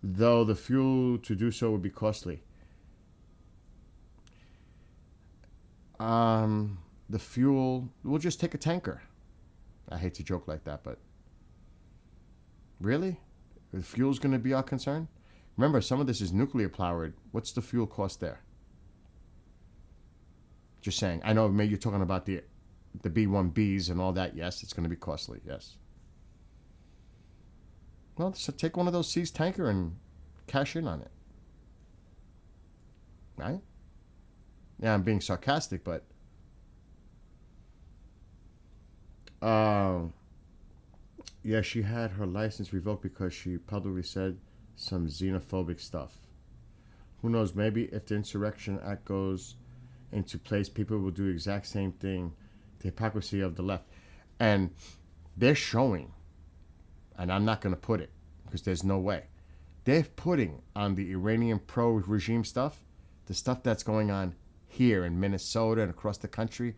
Though the fuel to do so would be costly. The fuel, we'll just take a tanker. I hate to joke like that, but really? The fuel's going to be our concern? Remember, some of this is nuclear powered. What's the fuel cost there? Just saying. I know maybe you're talking about the B-1Bs and all that. Yes, it's going to be costly. Yes. Well, so take one of those Seas tanker and cash in on it. Right? Yeah, I'm being sarcastic, but yeah, she had her license revoked because she publicly said some xenophobic stuff. Who knows? Maybe if the Insurrection Act goes into place, people will do the exact same thing. The hypocrisy of the left, and they're showing. And I'm not going to put it because there's no way. They're putting on the Iranian pro-regime stuff, the stuff that's going on here in Minnesota and across the country,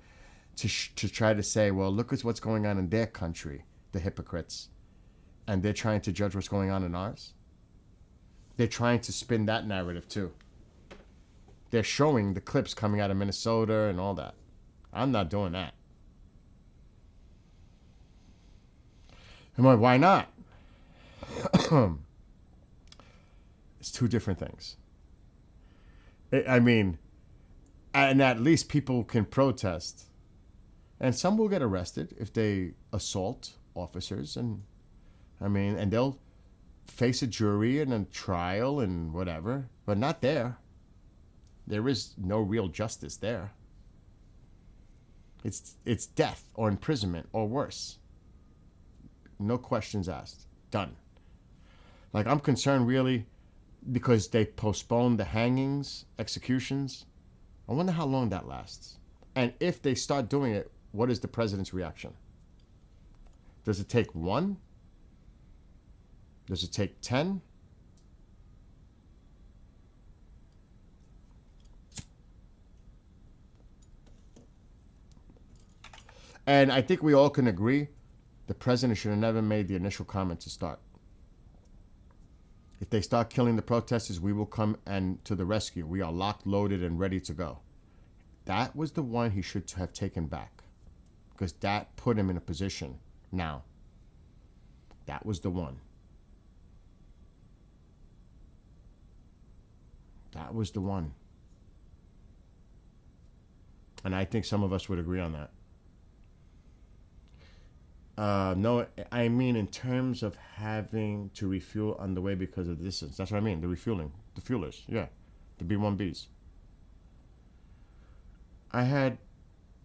to try to say, well, look at what's going on in their country, the hypocrites. And they're trying to judge what's going on in ours. They're trying to spin that narrative too. They're showing the clips coming out of Minnesota and all that. I'm not doing that. I'm like, why not? It's two different things. I mean, and at least people can protest. And some will get arrested if they assault officers. And and they'll face a jury and a trial and whatever. But not there. There is no real justice there. It's death or imprisonment or worse. No questions asked. Done. Like, I'm concerned really because they postponed the hangings, executions. I wonder how long that lasts. And if they start doing it, what is the president's reaction? Does it take one? Does it take 10? And I think we all can agree the president should have never made the initial comment to start. If they start killing the protesters, we will come and to the rescue. We are locked, loaded, and ready to go. That was the one he should have taken back, because that put him in a position now. That was the one. That was the one. And I think some of us would agree on that. No, I mean in terms of having to refuel on the way because of the distance. That's what I mean, the refueling. The fuelers, yeah. The B-1Bs. I had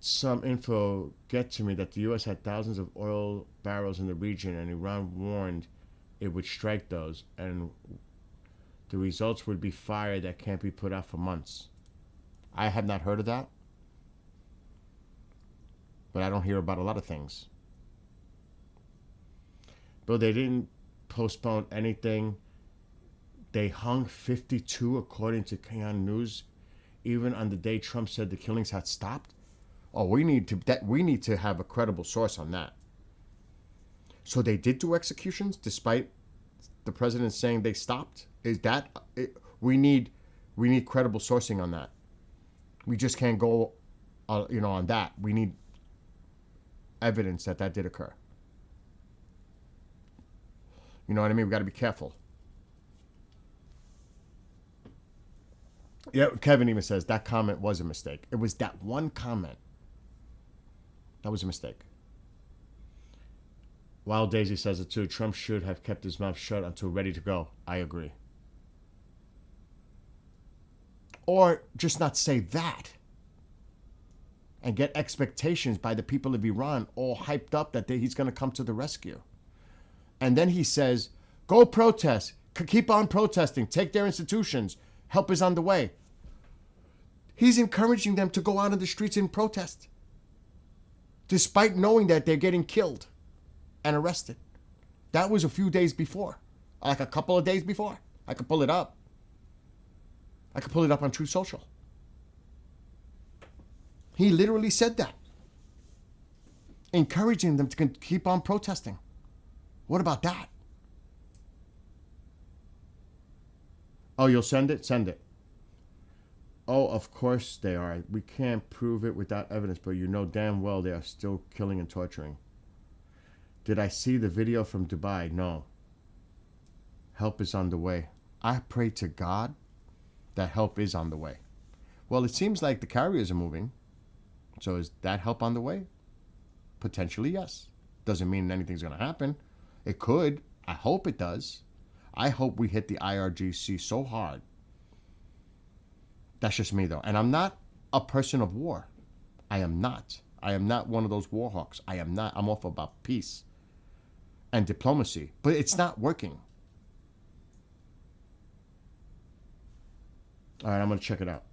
some info get to me that the U.S. had thousands of oil barrels in the region, and Iran warned it would strike those, and the results would be fire that can't be put out for months. I have not heard of that, but I don't hear about a lot of things. But they didn't postpone anything. They hung 52, according to KN News, even on the day Trump said the killings had stopped. Oh, we need to have a credible source on that. So they did do executions despite the president saying they stopped. Is that we need credible sourcing on that. We just can't go, on that. We need evidence that did occur. You know what I mean? We got to be careful. Yeah, Kevin even says that comment was a mistake. It was that one comment. That was a mistake. Wild Daisy says it too. Trump should have kept his mouth shut until ready to go. I agree. Or just not say that. And get expectations by the people of Iran all hyped up that he's going to come to the rescue. And then he says, go protest. Keep on protesting. Take their institutions. Help is on the way. He's encouraging them to go out in the streets and protest, despite knowing that they're getting killed and arrested. That was a few days before, like a couple of days before. I could pull it up. I could pull it up on Truth Social. He literally said that, encouraging them to keep on protesting. What about that? Oh, you'll send it? Send it. Oh, of course they are. We can't prove it without evidence, but you know damn well they are still killing and torturing. Did I see the video from Dubai? No. Help is on the way. I pray to God that help is on the way. Well, it seems like the carriers are moving. So is that help on the way? Potentially, yes. Doesn't mean anything's going to happen. It could. I hope it does. I hope we hit the IRGC so hard. That's just me, though. And I'm not a person of war. I am not. I am not one of those war hawks. I am not. I'm all about peace and diplomacy. But it's not working. All right, I'm going to check it out.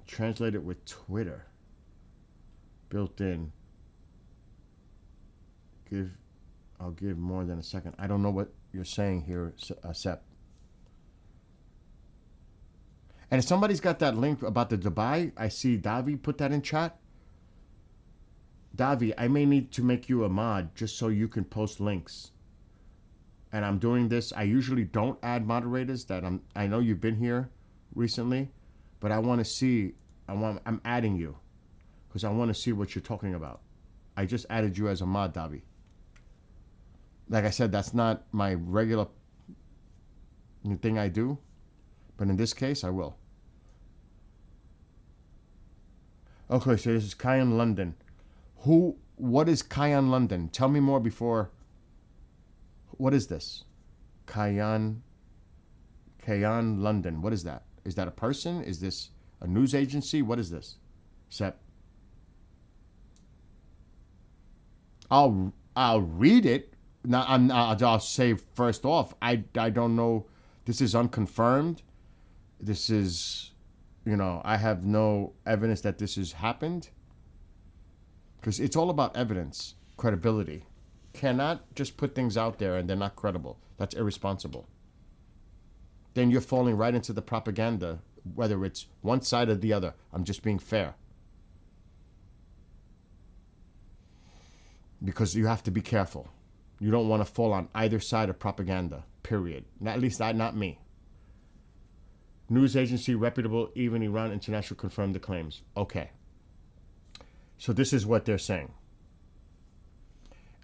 Translate it with Twitter. Built in. I'll give more than a second. I don't know what you're saying here, Sep. And if somebody's got that link about the Dubai, I see Davi put that in chat. Davi, I may need to make you a mod just so you can post links. And I'm doing this. I usually don't add moderators I know you've been here recently, but I want to see. I'm adding you because I want to see what you're talking about. I just added you as a mod, Davi. Like I said, that's not my regular thing I do, but in this case, I will. Okay, so this is Kion London. What is Kion London? Tell me more before. What is this? Kion London. What is that? Is that a person? Is this a news agency? What is this? Sep. I'll read it. Now I'll say first off, I don't know. This is unconfirmed. This is, I have no evidence that this has happened. Because it's all about evidence, credibility. Cannot just put things out there and they're not credible. That's irresponsible. Then you're falling right into the propaganda, whether it's one side or the other. I'm just being fair. Because you have to be careful. You don't want to fall on either side of propaganda, period. At least not me. News agency, reputable, even Iran International confirmed the claims. Okay. So this is what they're saying.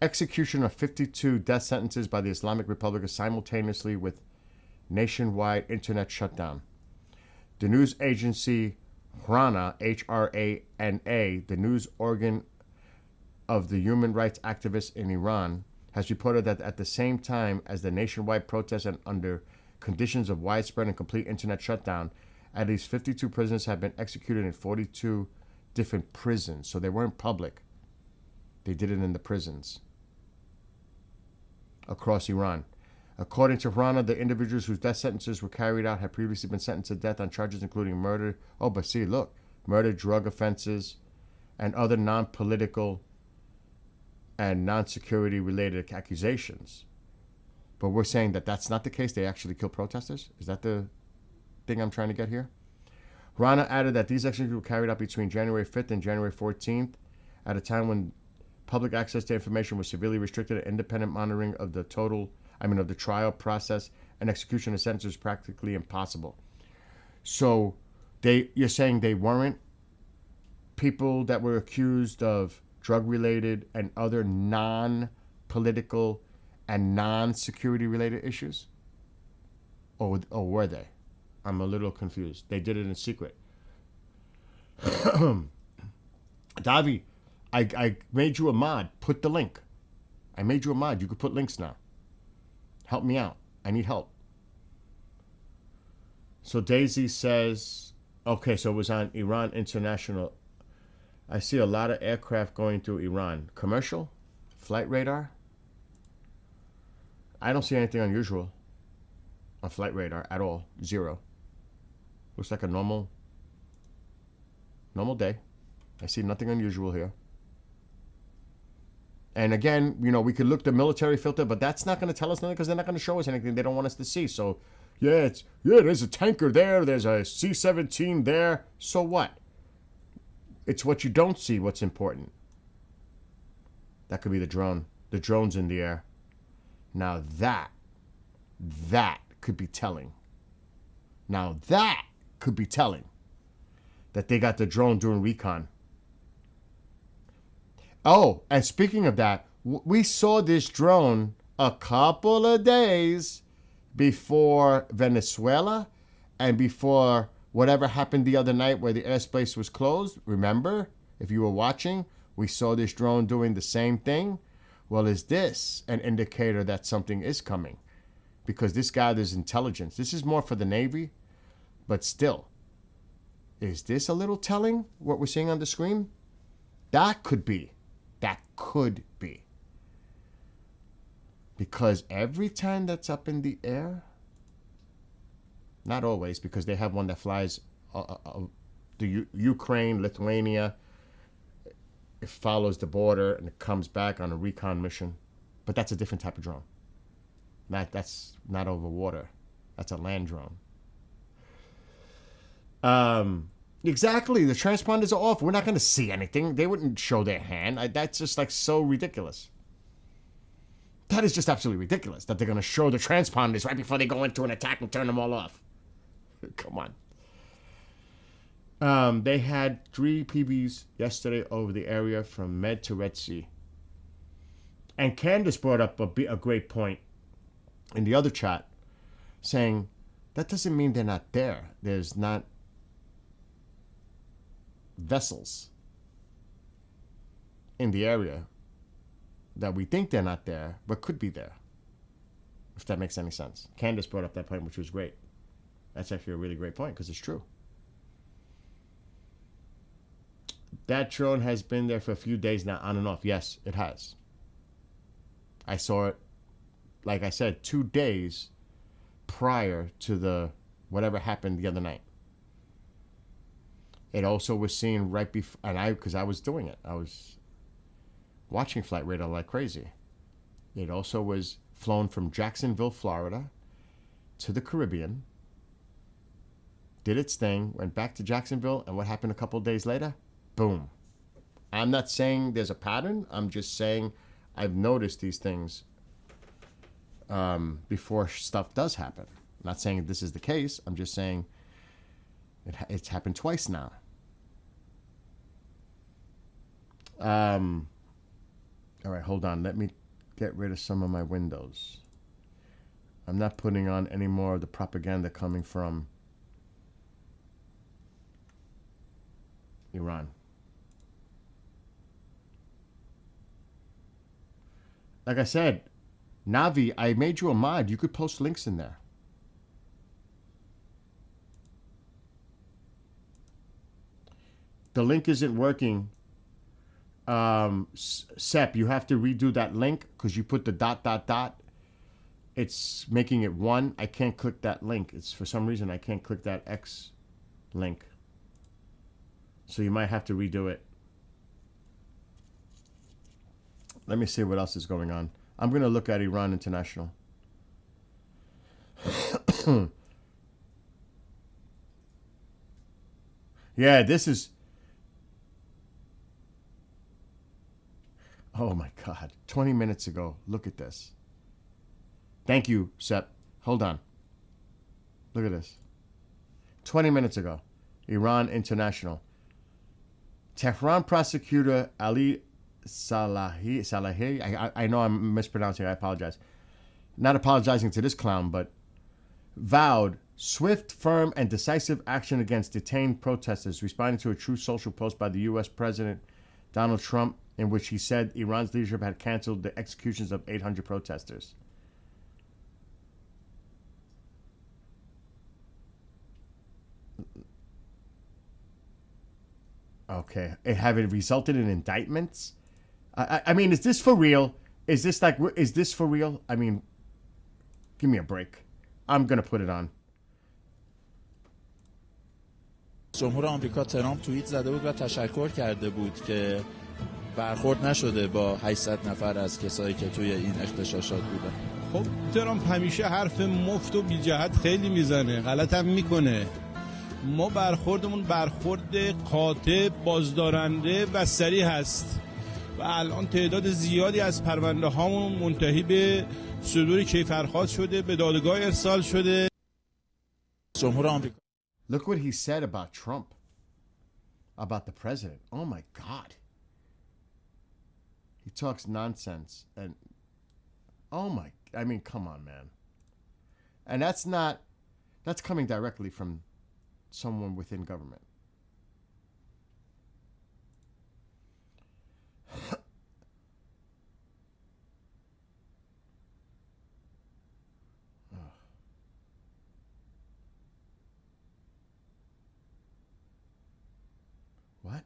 Execution of 52 death sentences by the Islamic Republic simultaneously with nationwide internet shutdown. The news agency HRANA, H-R-A-N-A, the news organ of the human rights activists in Iran, has reported that at the same time as the nationwide protests and under conditions of widespread and complete internet shutdown, at least 52 prisoners have been executed in 42 different prisons. So they weren't public. They did it in the prisons across Iran. According to Rana, the individuals whose death sentences were carried out had previously been sentenced to death on charges including murder. Oh, but see, look, murder, drug offenses, and other non-political and non-security related accusations. But we're saying that that's not the case. They actually kill protesters. Is that the thing I'm trying to get here? Rana added that these executions were carried out between January 5th and January 14th at a time when public access to information was severely restricted and independent monitoring of the trial process and execution of sentences was practically impossible. So you're saying they weren't people that were accused of drug-related and other non-political and non-security related issues? Or were they? I'm a little confused. They did it in secret. Davi, I made you a mod. Put the link. I made you a mod. You could put links now. Help me out. I need help. So Daisy says, okay, so it was on Iran International. I see a lot of aircraft going through Iran. Commercial? Flight radar? I don't see anything unusual on flight radar at all. Zero. Looks like a normal day. I see nothing unusual here. And again, we could look the military filter, but that's not going to tell us nothing because they're not going to show us anything they don't want us to see. So, there's a tanker there. There's a C-17 there. So what? It's what you don't see what's important. That could be the drone. The drone's in the air. Now that could be telling. Now that could be telling that they got the drone doing recon. Oh, and speaking of that, we saw this drone a couple of days before Venezuela and before whatever happened the other night where the airspace was closed, remember, if you were watching, we saw this drone doing the same thing. Well, is this an indicator that something is coming? Because this gathers intelligence. This is more for the Navy, but still, is this a little telling, what we're seeing on the screen? That could be. That could be. Because every time that's up in the air, not always, because they have one that flies the Ukraine, Lithuania. It follows the border and it comes back on a recon mission. But that's a different type of drone. That's not over water. That's a land drone. Exactly. The transponders are off. We're not going to see anything. They wouldn't show their hand. That's just like so ridiculous. That is just absolutely ridiculous that they're going to show the transponders right before they go into an attack and turn them all off. Come on. They had 3 PBs yesterday over the area from Med to Red Sea. And Candace brought up a great point in the other chat, saying that doesn't mean they're not there. There's not vessels in the area that we think they're not there, but could be there. If that makes any sense. Candace brought up that point, which was great. That's actually a really great point, because it's true. That drone has been there for a few days now, on and off. Yes, it has. I saw it, like I said, 2 days prior to the whatever happened the other night. It also was seen right before, and because I was doing it. I was watching Flight Radar like crazy. It also was flown from Jacksonville, Florida, to the Caribbean, did its thing, went back to Jacksonville, and what happened a couple days later? Boom. I'm not saying there's a pattern. I'm just saying I've noticed these things before stuff does happen. I'm not saying this is the case. I'm just saying it's happened twice now. All right, hold on. Let me get rid of some of my windows. I'm not putting on any more of the propaganda coming from Iran. Like I said, Navi, I made you a mod. You could post links in there. The link isn't working. Sep, you have to redo that link because you put the ... It's making it 1. I can't click that link. It's for some reason I can't click that X link. So you might have to redo it. Let me see what else is going on. I'm going to look at Iran International. Yeah, this is... Oh my God. 20 minutes ago. Look at this. Thank you, Sep. Hold on. Look at this. 20 minutes ago. Iran International. Tehran prosecutor Ali Salahi, I know I'm mispronouncing, I apologize. Not apologizing to this clown, but vowed swift, firm, and decisive action against detained protesters, responding to a Truth Social post by the U.S. President Donald Trump, in which he said Iran's leadership had canceled the executions of 800 protesters. Okay. Have it resulted in indictments? I mean, is this for real? Is this for real? I mean, give me a break. I'm going to put it on. جمهور آمریکا ترامپ توییت زده بود و تشکر کرده بود که برخورد نشده با 800 نفر از کسایی که توی این اغتشاشات بودن. خب ترامپ همیشه حرف مفت و بی جهت خیلی میزنه، غلط هم میکنه. ما برخوردمون برخورد قاطع، بازدارنده و سریع هست و الان تعداد زیادی از پرونده هامون منتهی به صدور کیفرخواست شده، به دادگاه ارسال شده. جمهور آمریکا Look what he said about Trump, about the president. Oh my God. He talks nonsense and I mean, come on, man. And that's coming directly from someone within government. What?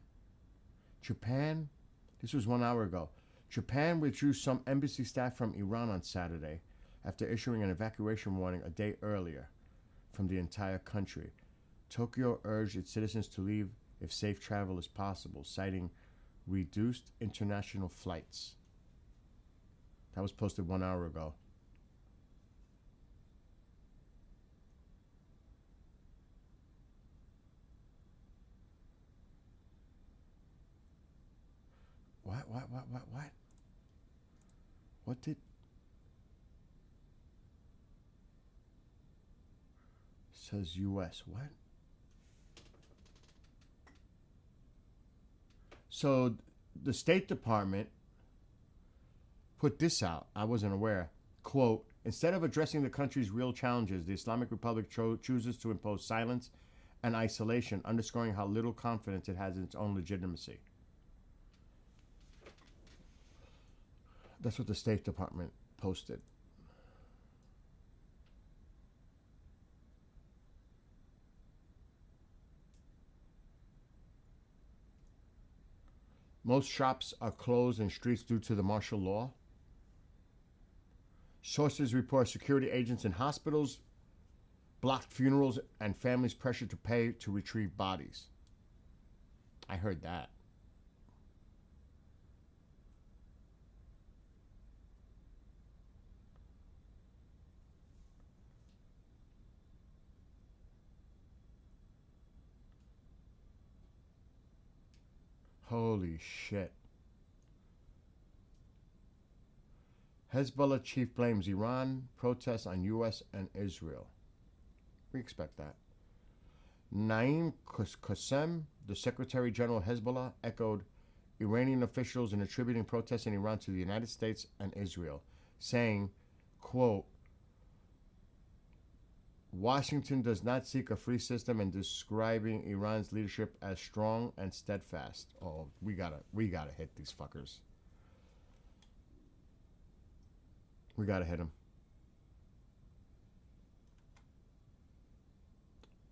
Japan? This was 1 hour ago. Japan withdrew some embassy staff from Iran on Saturday after issuing an evacuation warning a day earlier from the entire country. Tokyo urged its citizens to leave if safe travel is possible, citing reduced international flights. That was posted 1 hour ago. What? What did... Says U.S. What? So the State Department put this out. I wasn't aware. Quote, instead of addressing the country's real challenges, the Islamic Republic chooses to impose silence and isolation, underscoring how little confidence it has in its own legitimacy. That's what the State Department posted. Most shops are closed in streets due to the martial law. Sources report security agents in hospitals blocked funerals and families pressured to pay to retrieve bodies. I heard that. Holy shit. Hezbollah chief blames Iran protests on U.S. and Israel. We expect that. Naim Qassem, the Secretary General of Hezbollah, echoed Iranian officials in attributing protests in Iran to the United States and Israel, saying, quote, Washington does not seek a free system and describing Iran's leadership as strong and steadfast. Oh, we gotta hit these fuckers. We gotta hit them.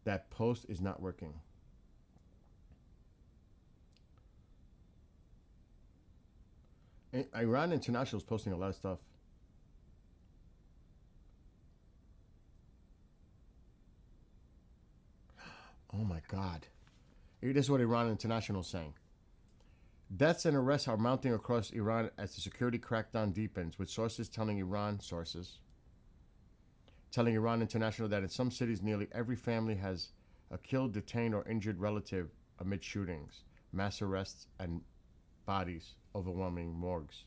That post is not working. Iran International is posting a lot of stuff. Oh my God. This is what Iran International is saying. Deaths and arrests are mounting across Iran as the security crackdown deepens, with sources telling Iran International that in some cities nearly every family has a killed, detained, or injured relative amid shootings, mass arrests, and bodies overwhelming morgues.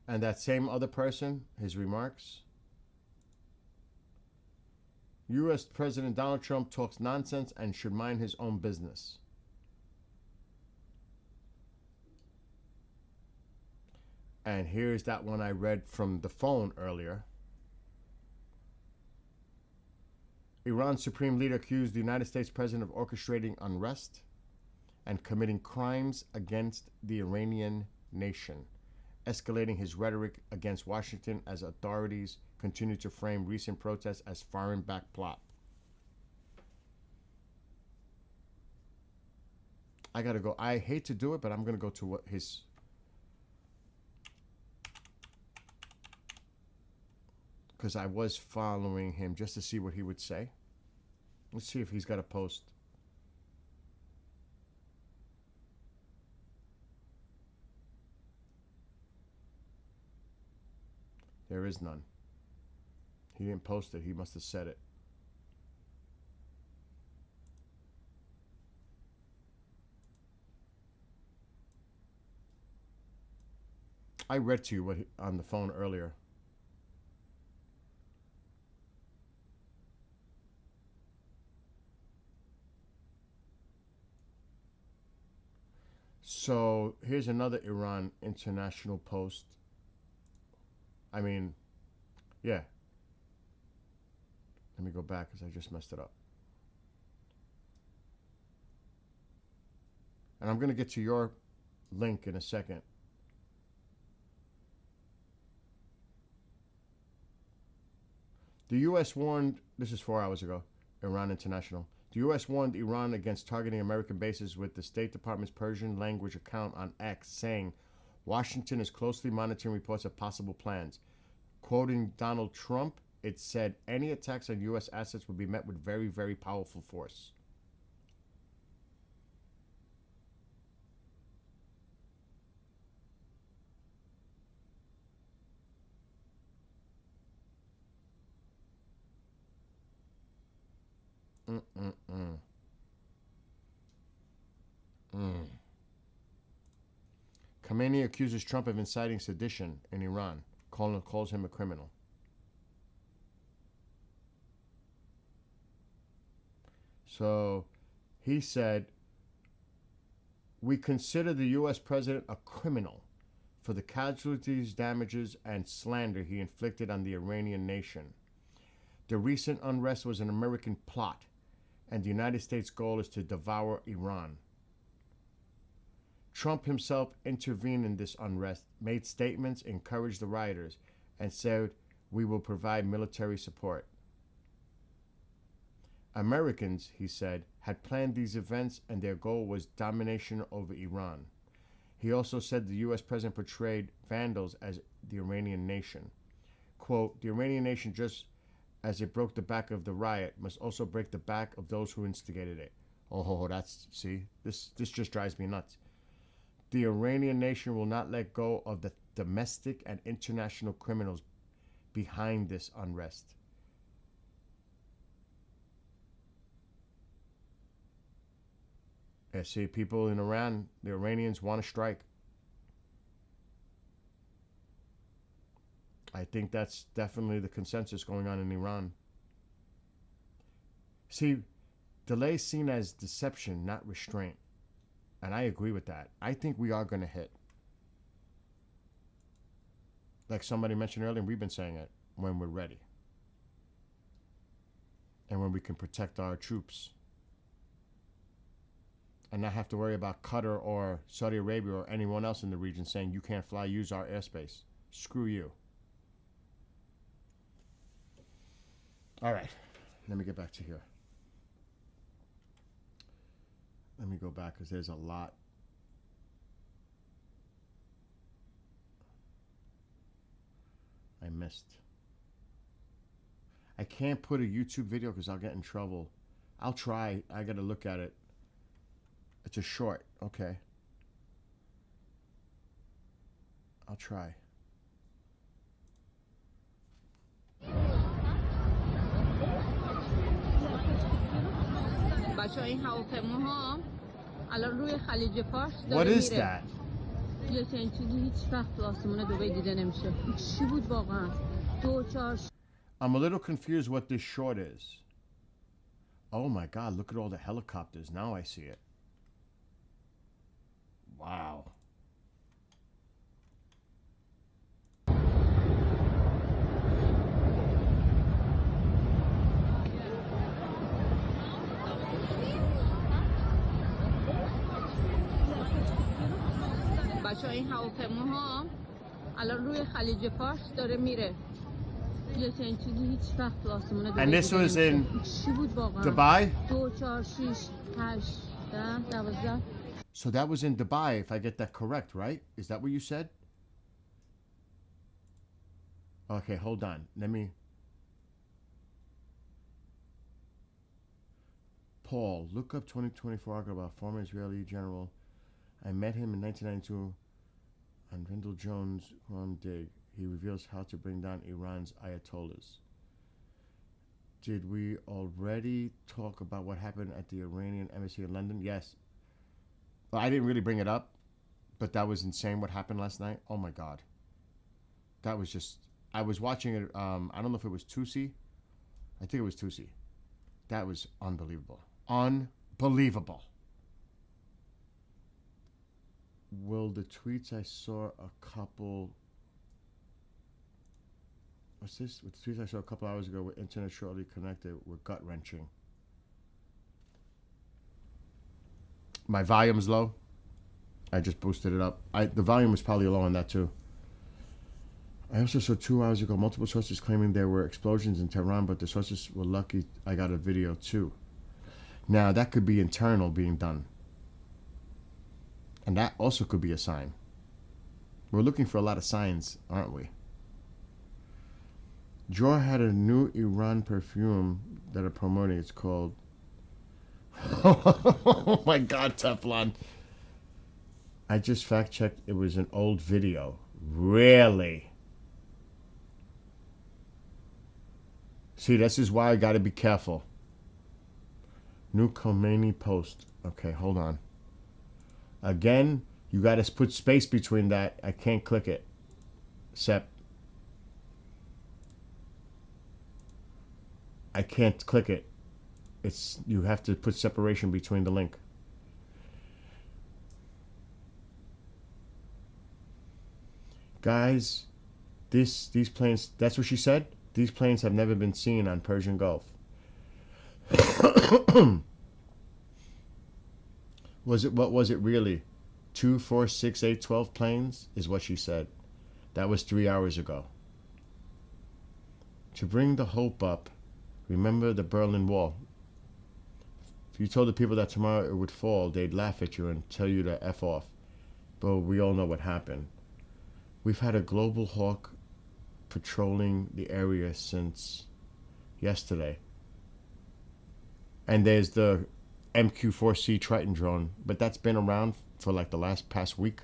And that same other person, his remarks. U.S. President Donald Trump talks nonsense and should mind his own business. And here's that one I read from the phone earlier. Iran's supreme leader accused the United States president of orchestrating unrest and committing crimes against the Iranian nation, escalating his rhetoric against Washington as authorities continue to frame recent protests as foreign-backed plot. I gotta go. I hate to do it, but I'm gonna go to what his... Because I was following him just to see what he would say. Let's see if he's got a post. There is none. He didn't post it. He must have said it. I read to you what on the phone earlier. So here's another Iran International post. I mean, yeah. Let me go back because I just messed it up. And I'm going to get to your link in a second. The U.S. warned, this is 4 hours ago, Iran International. The U.S. warned Iran against targeting American bases with the State Department's Persian language account on X, saying Washington is closely monitoring reports of possible plans. Quoting Donald Trump, it said any attacks on U.S. assets would be met with very, very powerful force. Khamenei accuses Trump of inciting sedition in Iran, calls him a criminal. So he said, we consider the U.S. president a criminal for the casualties, damages, and slander he inflicted on the Iranian nation. The recent unrest was an American plot, and the United States' goal is to devour Iran. Trump himself intervened in this unrest, made statements, encouraged the rioters, and said, we will provide military support. Americans, he said, had planned these events and their goal was domination over Iran. He also said the U.S. president portrayed vandals as the Iranian nation. Quote, the Iranian nation, just as it broke the back of the riot, must also break the back of those who instigated it. Oh, that's, see, this just drives me nuts. The Iranian nation will not let go of the domestic and international criminals behind this unrest. I see people in Iran, the Iranians want to strike. I think that's definitely the consensus going on in Iran. See, delay is seen as deception, not restraint. And I agree with that. I think we are going to hit. Like somebody mentioned earlier, we've been saying it, when we're ready. And when we can protect our troops. And not have to worry about Qatar or Saudi Arabia or anyone else in the region saying you can't fly, use our airspace. Screw you. All right, let me get back to here. Let me go back because there's a lot. I missed. I can't put a YouTube video because I'll get in trouble. I'll try. I got to look at it. It's a short. Okay. I'll try. بچه‌ها این هواپیماها الان روی خلیج فارس What داره is میره. that? یه چنین چیزی هیچ وقت تو آسمون دبی دیده نمیشه. چی بود واقعا؟ 2 4 I'm a little confused what this short is. Oh my God, look at all the helicopters. Now I see it. Wow. بچه‌ها این هواپیماها الان روی خلیج فارس داره میره. یه چنین چیزی هیچ وقت تو آسمون دبی And this دیده was نمیشه. in چی بود واقعا؟ Dubai? 2 4 6 8 10 12 So that was in Dubai, if I get that correct, right? Is that what you said? Okay, hold on. Let me... Paul, look up 2024 article about former Israeli general. I met him in 1992 on Rendell Jones' Quam Dig. He reveals how to bring down Iran's Ayatollahs. Did we already talk about what happened at the Iranian embassy in London? Yes. Well, I didn't really bring it up, but that was insane what happened last night. Oh my God. That was just... I was watching it, I don't know if it was Tusi. I think it was Tusi. That was unbelievable. Unbelievable. Will the tweets I saw a couple... What's this? With the tweets I saw a couple hours ago with internet shortly connected were gut-wrenching. My volume's low. I just boosted it up. The volume was probably low on that too. I also saw 2 hours ago multiple sources claiming there were explosions in Tehran, but the sources were lucky I got a video too. Now, that could be internal being done. And that also could be a sign. We're looking for a lot of signs, aren't we? Dior had a new Iran perfume that are promoting. It's called... Oh my God, Teflon. I just fact-checked. It was an old video. Really? See, this is why I got to be careful. New Khomeini post. Okay, hold on. Again, you got to put space between that. I can't click it. Sep. I can't click it. You have to put separation between the link. Guys, these planes, that's what she said? These planes have never been seen on Persian Gulf. What was it really? 2, 4, 6, 8, 12 planes is what she said. That was 3 hours ago. To bring the hope up, remember the Berlin Wall. If you told the people that tomorrow it would fall, they'd laugh at you and tell you to F off. But we all know what happened. We've had a global hawk patrolling the area since yesterday. And there's the MQ-4C Triton drone, but that's been around for like the past week.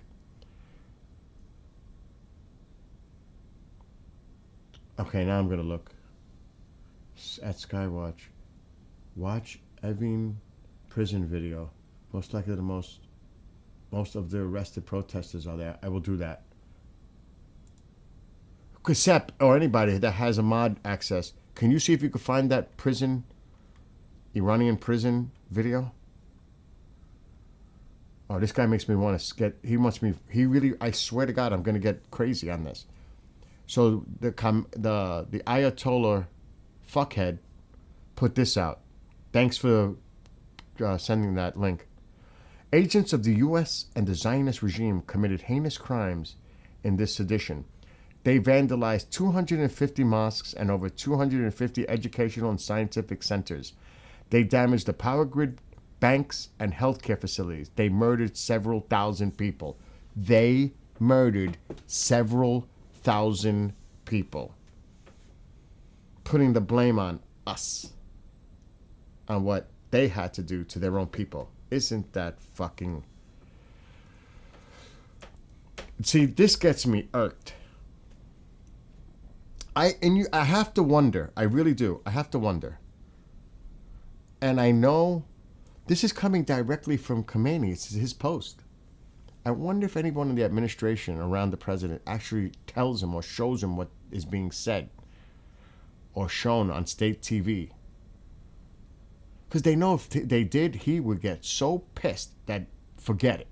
Okay, now I'm going to look at Skywatch. Watch Evin prison video. Most likely most of the arrested protesters are there. I will do that. Sep, or anybody that has a mod access, can you see if you can find that Iranian prison video? Oh, this guy makes me want to get, he really, I swear to God, I'm going to get crazy on this. So the Ayatollah fuckhead put this out. Thanks for sending that link. Agents of the U.S. and the Zionist regime committed heinous crimes in this sedition. They vandalized 250 mosques and over 250 educational and scientific centers. They damaged the power grid, banks, and healthcare facilities. They murdered several thousand people. They murdered several thousand people. Putting the blame on us. On what they had to do to their own people. Isn't that fucking... See, this gets me irked. I have to wonder. I really do. I have to wonder. And I know this is coming directly from Khomeini. It's his post. I wonder if anyone in the administration around the president actually tells him or shows him what is being said or shown on state TV. Because they know if they did, he would get so pissed that forget it.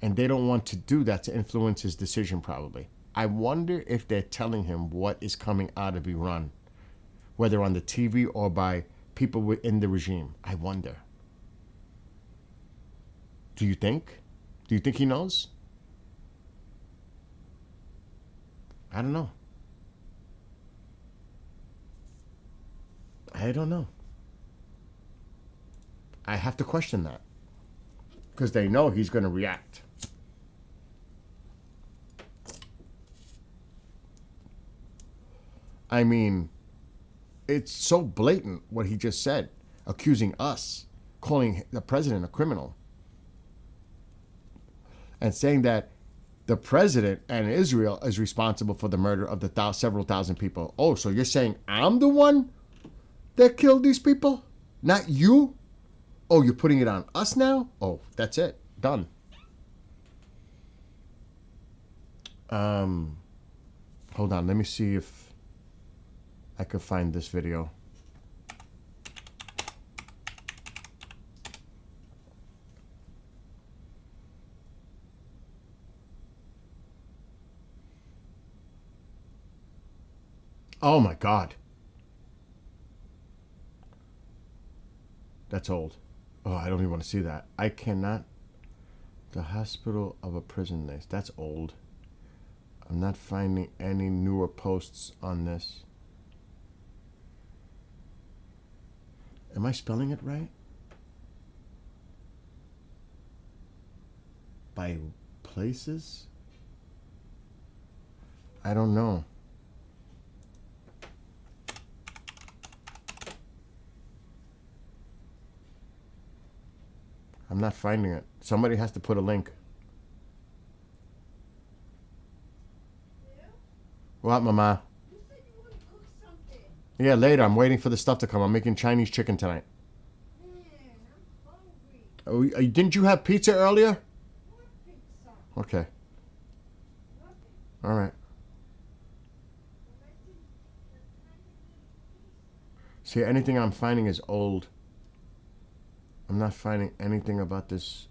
And they don't want to do that to influence his decision probably. I wonder if they're telling him what is coming out of Iran, whether on the TV or by people within the regime. I wonder. Do you think? Do you think he knows? I don't know. I don't know. I have to question that. Because they know he's going to react. I mean, it's so blatant what he just said, accusing us, calling the president a criminal, and saying that the president and Israel is responsible for the murder of the several thousand people. Oh, so you're saying I'm the one that killed these people? Not you? Oh, you're putting it on us now? Oh, that's it. Done. Hold on. Let me see if I could find this video. Oh my God. That's old. Oh, I don't even want to see that. I cannot. The hospital of a prison list. That's old. I'm not finding any newer posts on this. Am I spelling it right? By places? I don't know. I'm not finding it. Somebody has to put a link. What, Mama? You said you were gonna cook something. Yeah, later. I'm waiting for the stuff to come. I'm making Chinese chicken tonight. Man, I'm hungry. Oh, didn't you have pizza earlier? What pizza? Okay. Nothing. All right. See, anything I'm finding is old. I'm not finding anything about this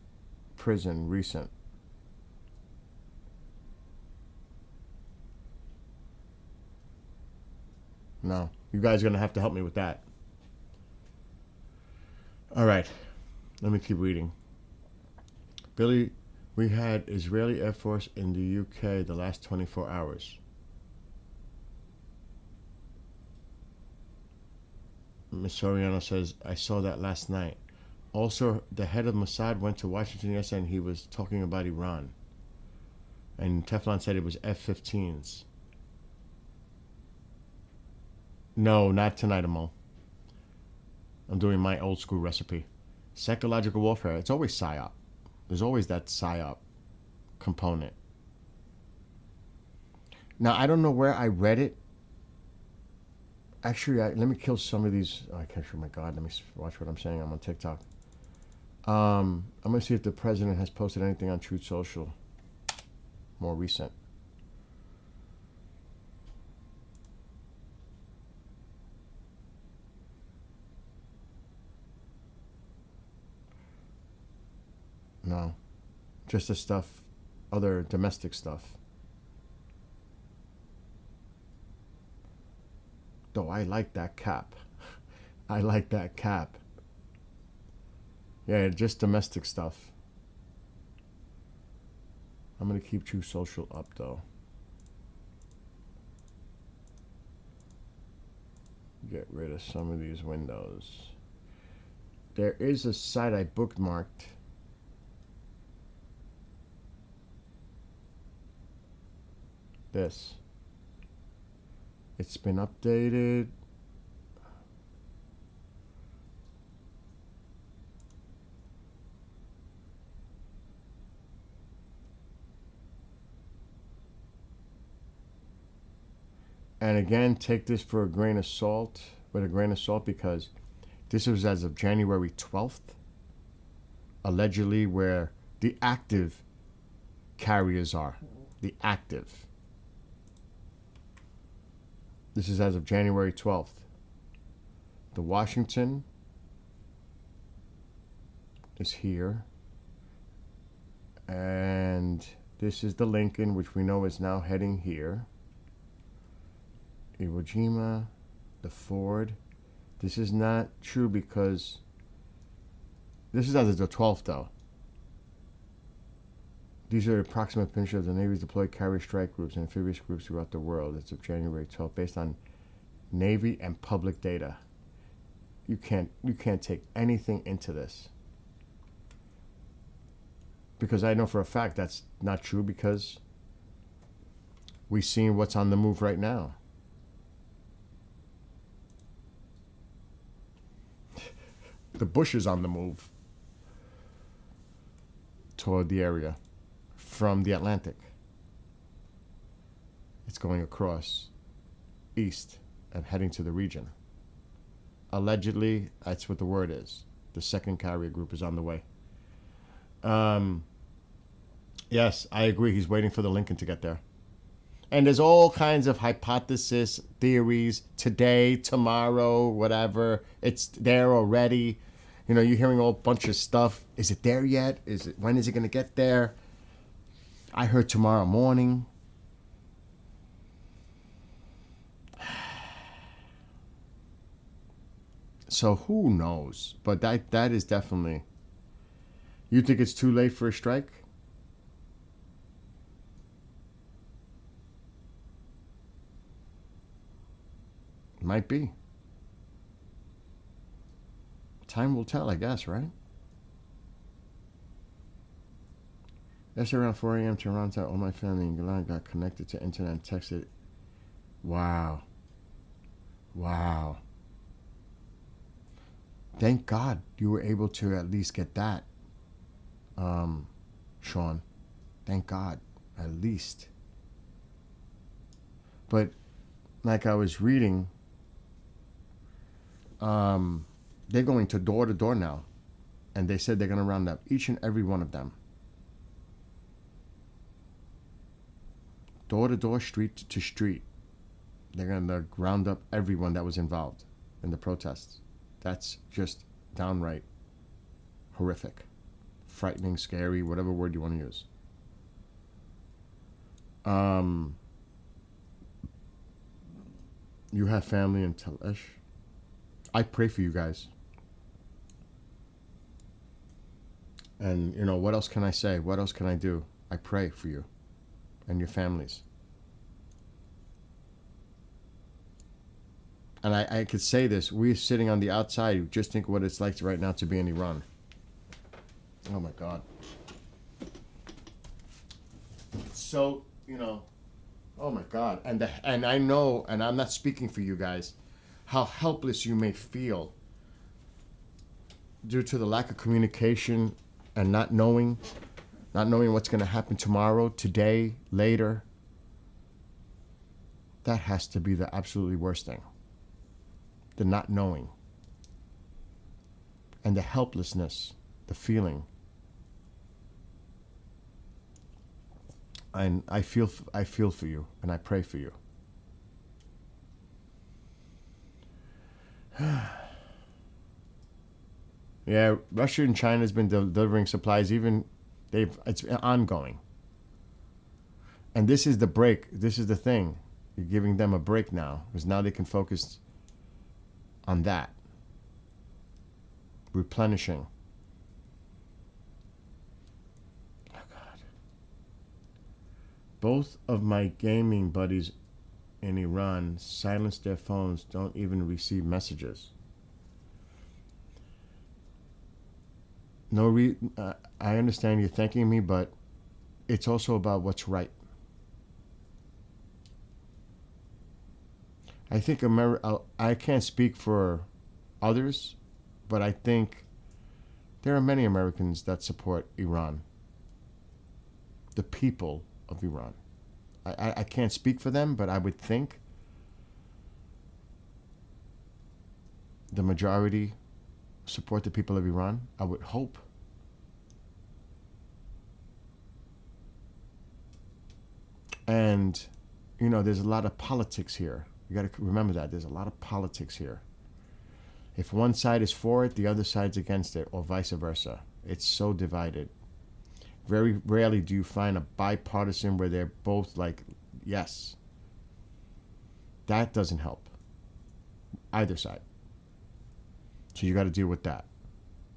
prison recent. No. You guys are going to have to help me with that. All right. Let me keep reading. Billy, we had Israeli Air Force in the UK the last 24 hours. Ms. Soriano says, I saw that last night. Also, the head of Mossad went to Washington yesterday and he was talking about Iran. And Teflon said it was F-15s. No, not tonight, Amal. I'm doing my old school recipe. Psychological warfare. It's always PSYOP. There's always that PSYOP component. Now, I don't know where I read it. Actually, let me kill some of these. Oh, I can't. Oh my God. Let me watch what I'm saying. I'm on TikTok. I'm going to see if the president has posted anything on Truth Social. More recent. No. Just the stuff, other domestic stuff. Though I like that cap. I like that cap. Yeah, just domestic stuff. I'm going to keep True Social up, though. Get rid of some of these windows. There is a site I bookmarked. This. It's been updated. And again, take this for a grain of salt, because this was as of January 12th, allegedly where the active carriers are. The active. This is as of January 12th. The Washington is here. And this is the Lincoln, which we know is now heading here. Iwo Jima, the Ford. This is not true because this is as of the 12th, though. These are approximate pictures of the Navy's deployed carrier strike groups and amphibious groups throughout the world. It's of January 12th, based on Navy and public data. You can't take anything into this, because I know for a fact that's not true, because we've seen what's on the move right now. The Bush is on the move toward the area from the Atlantic. It's going across east and heading to the region. Allegedly, that's what the word is. The second carrier group is on the way. Yes, I agree. He's waiting for the Lincoln to get there. And there's all kinds of hypothesis, theories, today, tomorrow, whatever. It's there already. You know, you're hearing a whole bunch of stuff. Is it there yet? When is it going to get there? I heard tomorrow morning. So who knows? But that is definitely. You think it's too late for a strike? Might be. Time will tell, I guess, right? That's around 4 a.m. Toronto. All my family in Guyana got connected to internet and texted. Wow. Wow. Thank God you were able to at least get that, Sean. Thank God, at least. But like I was reading, they're going to door now, and they said they're going to round up each and every one of them. Door to door, street to street. They're going to round up everyone that was involved in the protests. That's just downright horrific, frightening, scary, whatever word you want to use. You have family in Telesh. I pray for you guys. And, you know, what else can I say? What else can I do? I pray for you and your families. And I could say this. We're sitting on the outside. Just think what it's like right now to be in Iran. Oh, my God. It's so, you know, oh, my God. And I know, and I'm not speaking for you guys, how helpless you may feel due to the lack of communication and not knowing what's going to happen tomorrow, today, later. That has to be the absolutely worst thing. The not knowing. And the helplessness, the feeling. And I feel for you, and I pray for you. Yeah, Russia and China has been delivering supplies. It's ongoing. And this is the break. This is the thing. You're giving them a break now, because now they can focus on that. Replenishing. Oh, God. Both of my gaming buddies in Iran silenced their phones, don't even receive messages. I understand you're thanking me, but it's also about what's right. I think I can't speak for others, but I think there are many Americans that support Iran. The people of Iran. I can't speak for them, but I would think the majority support the people of Iran. I would hope. And, you know, there's a lot of politics here. You got to remember that. There's a lot of politics here. If one side is for it, the other side's against it, or vice versa. It's so divided. Very rarely do you find a bipartisan where they're both like, yes. That doesn't help. Either side. So you got to deal with that.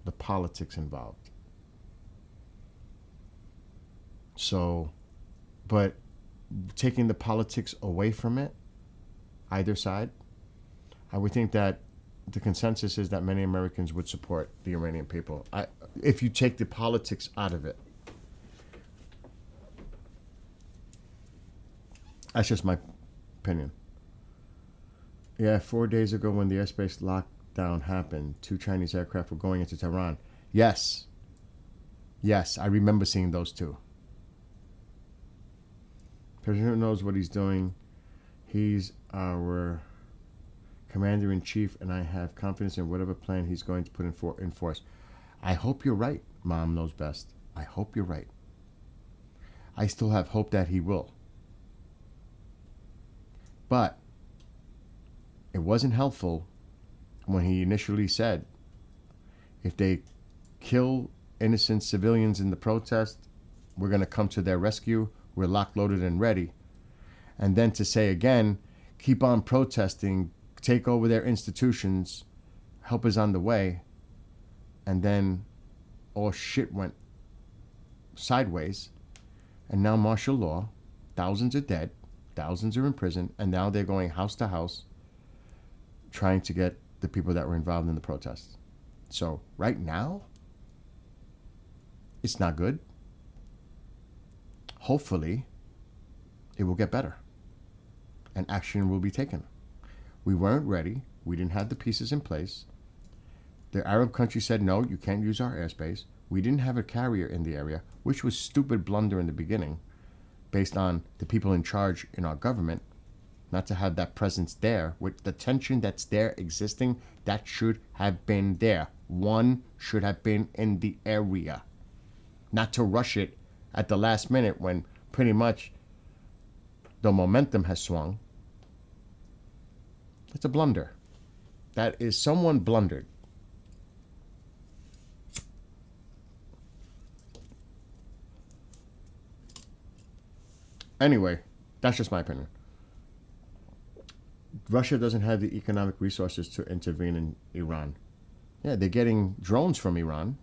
The politics involved. So, but taking the politics away from it, either side, I would think that the consensus is that many Americans would support the Iranian people. If you take the politics out of it. That's just my opinion. Yeah, 4 days ago when the airspace lockdown happened, 2 Chinese aircraft were going into Tehran. Yes. Yes, I remember seeing those two. President knows what he's doing. He's our commander-in-chief, and I have confidence in whatever plan he's going to put in force. I hope you're right. Mom knows best. I hope you're right. I still have hope that he will. But it wasn't helpful when he initially said, if they kill innocent civilians in the protest, we're going to come to their rescue. We're locked, loaded, and ready. And then to say again, keep on protesting, take over their institutions, help is on the way, and then all shit went sideways, and now martial law, thousands are dead, thousands are in prison, and now they're going house to house trying to get the people that were involved in the protests. So right now, it's not good. Hopefully, it will get better and action will be taken. We weren't ready. We didn't have the pieces in place. The Arab country said, no, you can't use our airspace. We didn't have a carrier in the area, which was stupid blunder in the beginning based on the people in charge in our government, not to have that presence there. With the tension that's there existing, that should have been there. One should have been in the area. Not to rush it at the last minute when pretty much the momentum has swung. It's a blunder. That is, someone blundered. Anyway, that's just my opinion. Russia doesn't have the economic resources to intervene in Iran. Yeah, they're getting drones from Iran.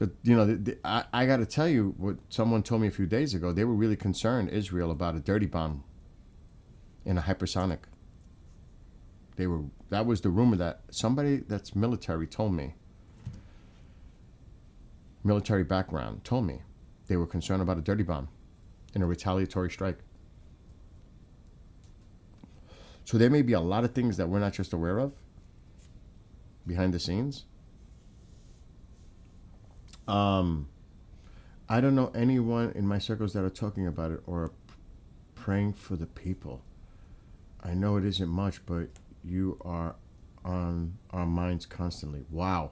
But, you know, I got to tell you what someone told me a few days ago. They were really concerned, Israel, about a dirty bomb in a hypersonic. That was the rumor that somebody that's military told me. Military background told me they were concerned about a dirty bomb in a retaliatory strike. So there may be a lot of things that we're not just aware of behind the scenes. I don't know anyone in my circles that are talking about it or praying for the people. I know it isn't much, but you are on our minds constantly. Wow.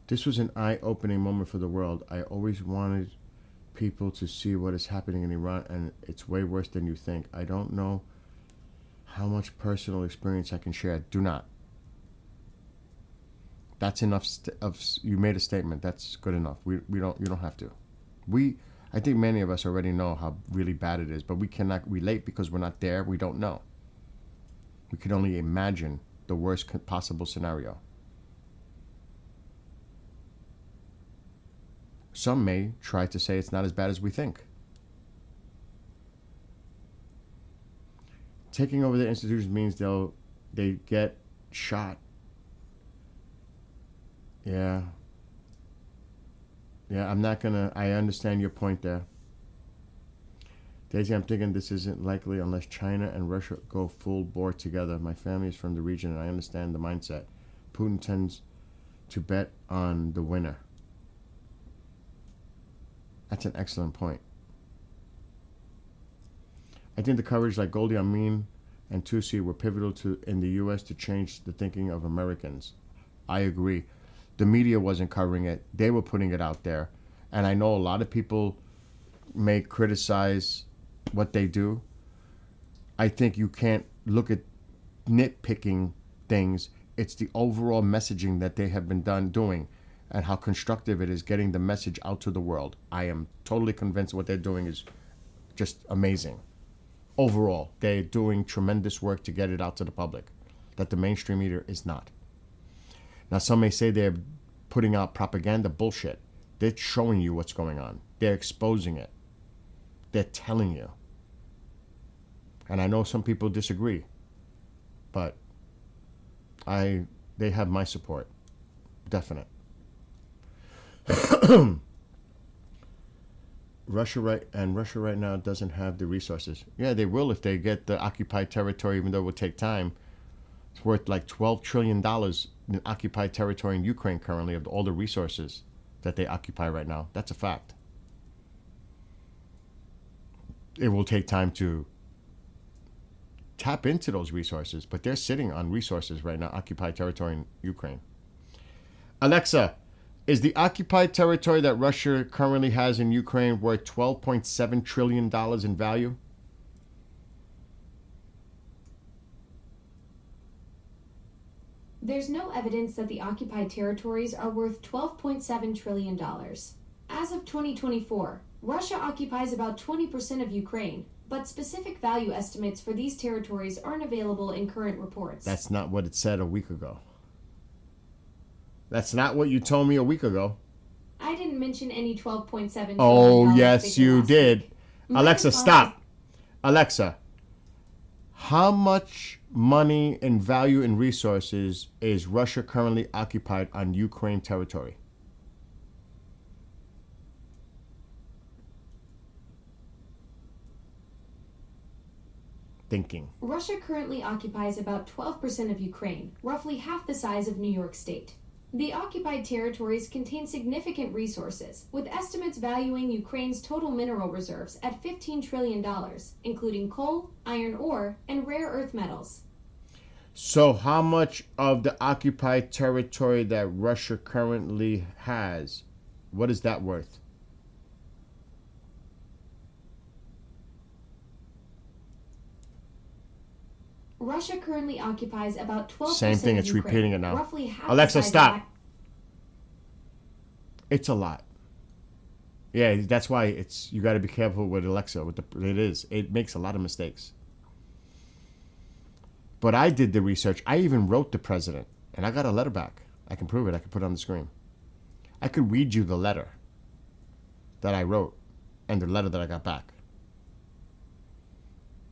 This was an eye-opening moment for the world. I always wanted people to see what is happening in Iran, and it's way worse than you think. I don't know how much personal experience I can share. Do not. That's enough. You made a statement. That's good enough. You don't have to. I think many of us already know how really bad it is, but we cannot relate because we're not there. We don't know. We can only imagine the worst possible scenario. Some may try to say it's not as bad as we think. Taking over the institutions means they get shot. Yeah, I understand your point there. Daisy, I'm thinking this isn't likely unless China and Russia go full bore together. My family is from the region and I understand the mindset. Putin tends to bet on the winner. That's an excellent point. I think the coverage like Goldie Amin and Tusi were pivotal in the U.S. to change the thinking of Americans. I agree. The media wasn't covering it. They were putting it out there. And I know a lot of people may criticize what they do. I think you can't look at nitpicking things. It's the overall messaging that they have been doing and how constructive it is getting the message out to the world. I am totally convinced what they're doing is just amazing. Overall, they're doing tremendous work to get it out to the public that the mainstream media is not. Now, some may say they're putting out propaganda bullshit. They're showing you what's going on. They're exposing it. They're telling you. And I know some people disagree, but they have my support. Definite. Russia right now doesn't have the resources. Yeah, they will if they get the occupied territory, even though it will take time. It's worth like $12 trillion in occupied territory in Ukraine currently of all the resources that they occupy right now. That's a fact. It will take time to tap into those resources, but they're sitting on resources right now, occupied territory in Ukraine. Alexa, is the occupied territory that Russia currently has in Ukraine worth $12.7 trillion in value? There's no evidence that the occupied territories are worth $12.7 trillion. As of 2024, Russia occupies about 20% of Ukraine, but specific value estimates for these territories aren't available in current reports. That's not what it said a week ago. That's not what you told me a week ago. I didn't mention any $12.7 trillion. Oh, yes, figure you last did. week. My Alexa, response stop. Alexa, how much money and value and resources is Russia currently occupied on Ukraine territory? Thinking. Russia currently occupies about 12% of Ukraine, roughly half the size of New York State. The occupied territories contain significant resources, with estimates valuing Ukraine's total mineral reserves at $15 trillion, including coal, iron ore, and rare earth metals. So how much of the occupied territory that Russia currently has, what is that worth? Russia currently occupies about 12% Same thing, of it's Ukraine, repeating it now. roughly half Alexa, the size stop. of It's a lot. Yeah, that's why it's you got to be careful with Alexa. It makes a lot of mistakes. But I did the research. I even wrote the president, and I got a letter back. I can prove it. I can put it on the screen. I could read you the letter that I wrote and the letter that I got back.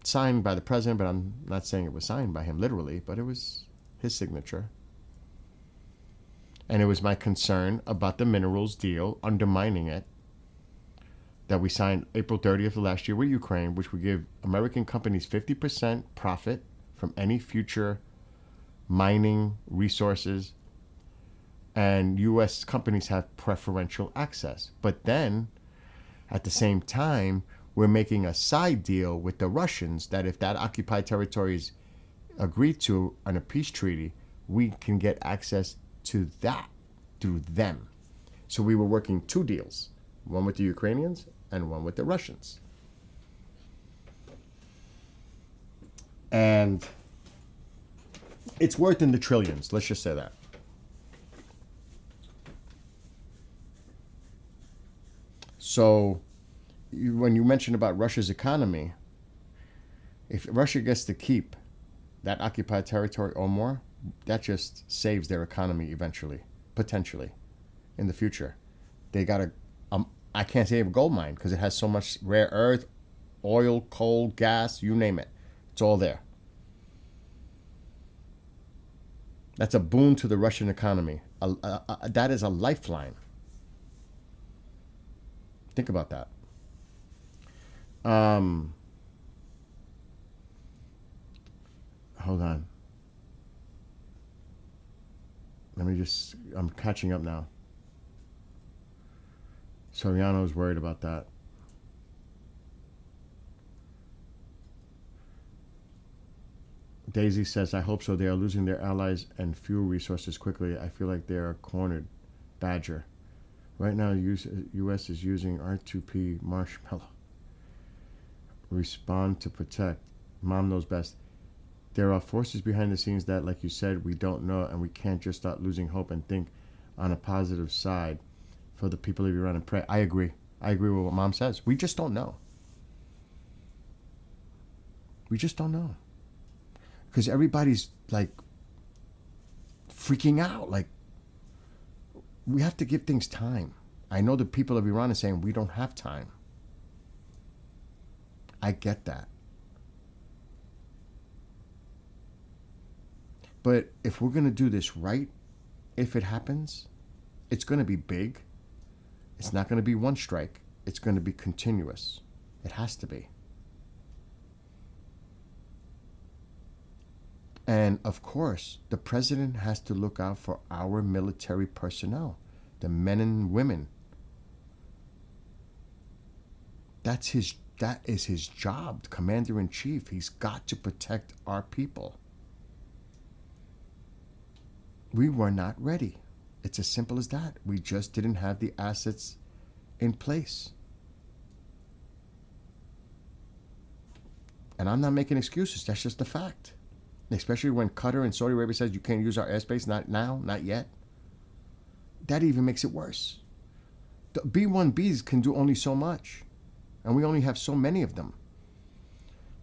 Signed by the president, but I'm not saying it was signed by him literally, but it was his signature. And it was my concern about the minerals deal, undermining it, that we signed April 30th of last year with Ukraine, which would give American companies 50% profit from any future mining resources, and U.S. companies have preferential access. But then, at the same time, we're making a side deal with the Russians that if that occupied territory is agreed to on a peace treaty, we can get access to that through them. So we were working two deals, one with the Ukrainians and one with the Russians. And it's worth in the trillions, let's just say that. So when you mentioned about Russia's economy, if Russia gets to keep that occupied territory or more, that just saves their economy eventually, potentially, in the future. They got I can't say a gold mine because it has so much rare earth, oil, coal, gas, you name it. It's all there. That's a boon to the Russian economy. That is a lifeline. Think about that. Hold on. I'm catching up now. Soriano's worried about that. Daisy says, I hope so. They are losing their allies and fuel resources quickly. I feel like they are cornered. Badger. Right now, U.S. is using R2P marshmallow. Respond to protect. Mom knows best. There are forces behind the scenes that, like you said, we don't know, and we can't just start losing hope and think on a positive side for the people of Iran and pray. I agree. I agree with what Mom says. We just don't know. We just don't know. Because everybody's like freaking out. Like, we have to give things time. I know the people of Iran are saying we don't have time. I get that. But if we're going to do this right, if it happens, it's going to be big. It's not going to be one strike. It's going to be continuous. It has to be. And of course, the president has to look out for our military personnel, the men and women. That is his job, commander-in-chief. He's got to protect our people. We were not ready. It's as simple as that. We just didn't have the assets in place. And I'm not making excuses. That's just a fact. Especially when Qatar and Saudi Arabia says you can't use our airspace, not now, not yet. That even makes it worse. The B-1Bs can do only so much. And we only have so many of them.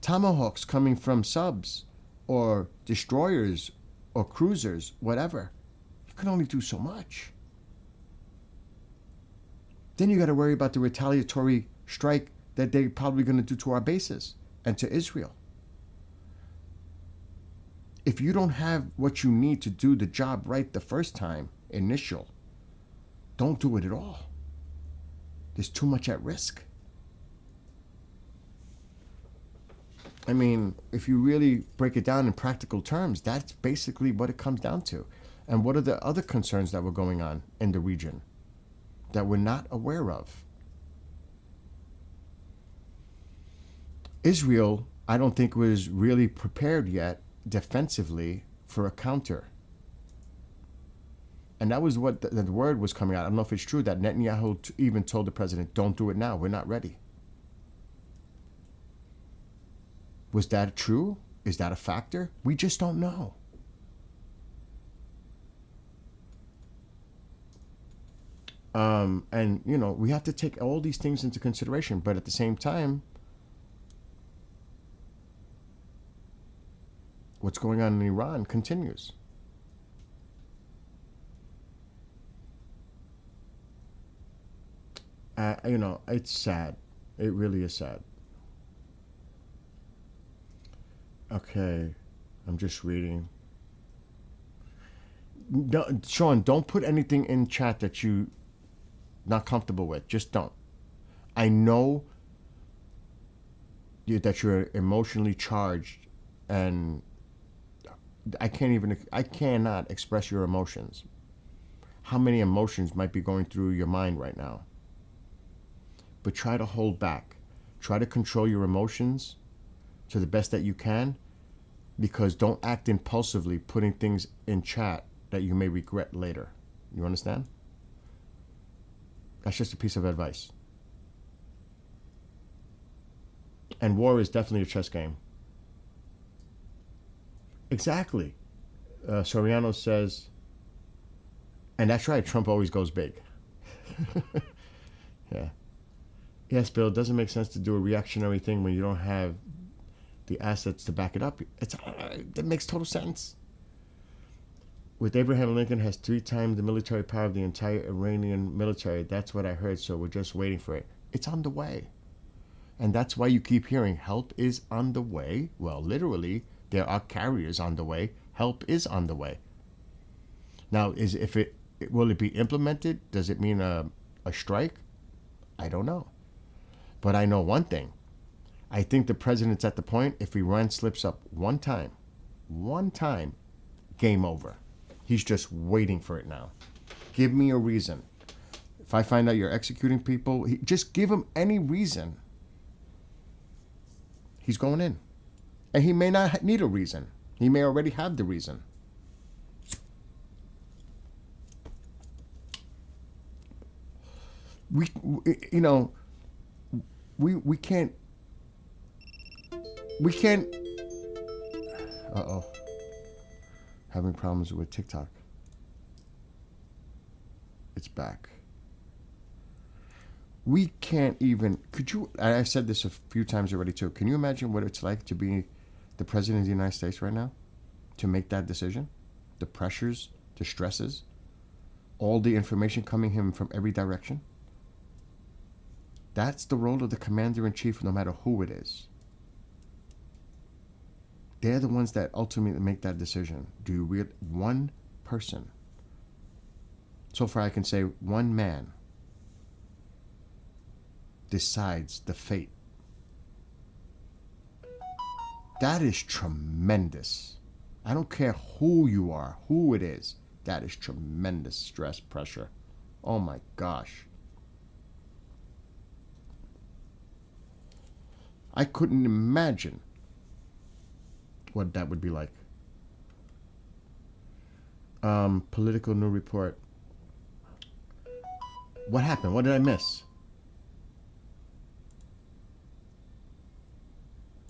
tomahawks coming from subs or destroyers or cruisers, whatever. You can only do so much. Then you got to worry about the retaliatory strike that they're probably going to do to our bases and to Israel. If you don't have what you need to do the job right the first time, initial, don't do it at all. There's too much at risk. I mean, if you really break it down in practical terms, that's basically what it comes down to. And what are the other concerns that were going on in the region that we're not aware of? Israel, I don't think, was really prepared yet defensively for a counter. And that was what the word was coming out. I don't know if it's true that Netanyahu even told the president, don't do it now, we're not ready. Was that true? Is that a factor? We just don't know. And, you know, we have to take all these things into consideration. But at the same time, what's going on in Iran continues. You know, it's sad. It really is sad. Okay, I'm just reading. Sean, don't put anything in chat that you not comfortable with. Just don't. I know that you're emotionally charged, and I cannot express your emotions. How many emotions might be going through your mind right now? But try to hold back. Try to control your emotions to the best that you can, because don't act impulsively putting things in chat that you may regret later. You understand? That's just a piece of advice. And war is definitely a chess game. Exactly. Soriano says, and that's right, Trump always goes big. Yeah. Yes, Bill, it doesn't make sense to do a reactionary thing when you don't have the assets to back it up. That makes total sense. With Abraham Lincoln has 3 times the military power of the entire Iranian military. That's what I heard, so we're just waiting for it. It's on the way. And that's why you keep hearing help is on the way. Well, literally, there are carriers on the way. Help is on the way. Now, will it be implemented? Does it mean a strike? I don't know. But I know one thing. I think the president's at the point, if Iran slips up one time, game over. He's just waiting for it now. Give me a reason. If I find out you're executing people, just give him any reason. He's going in. And he may not need a reason. He may already have the reason. We can't. Uh-oh. Having problems with TikTok. It's back. We can't even, I've said this a few times already too. Can you imagine what it's like to be the president of the United States right now? To make that decision? The pressures, the stresses, all the information coming him from every direction? That's the role of the commander-in-chief, no matter who it is. They're the ones that ultimately make that decision. Do you really, one person? So far I can say one man decides the fate. That is tremendous. I don't care who you are, who it is. That is tremendous stress, pressure. Oh my gosh. I couldn't imagine what that would be like. Political new report. What happened? What did I miss?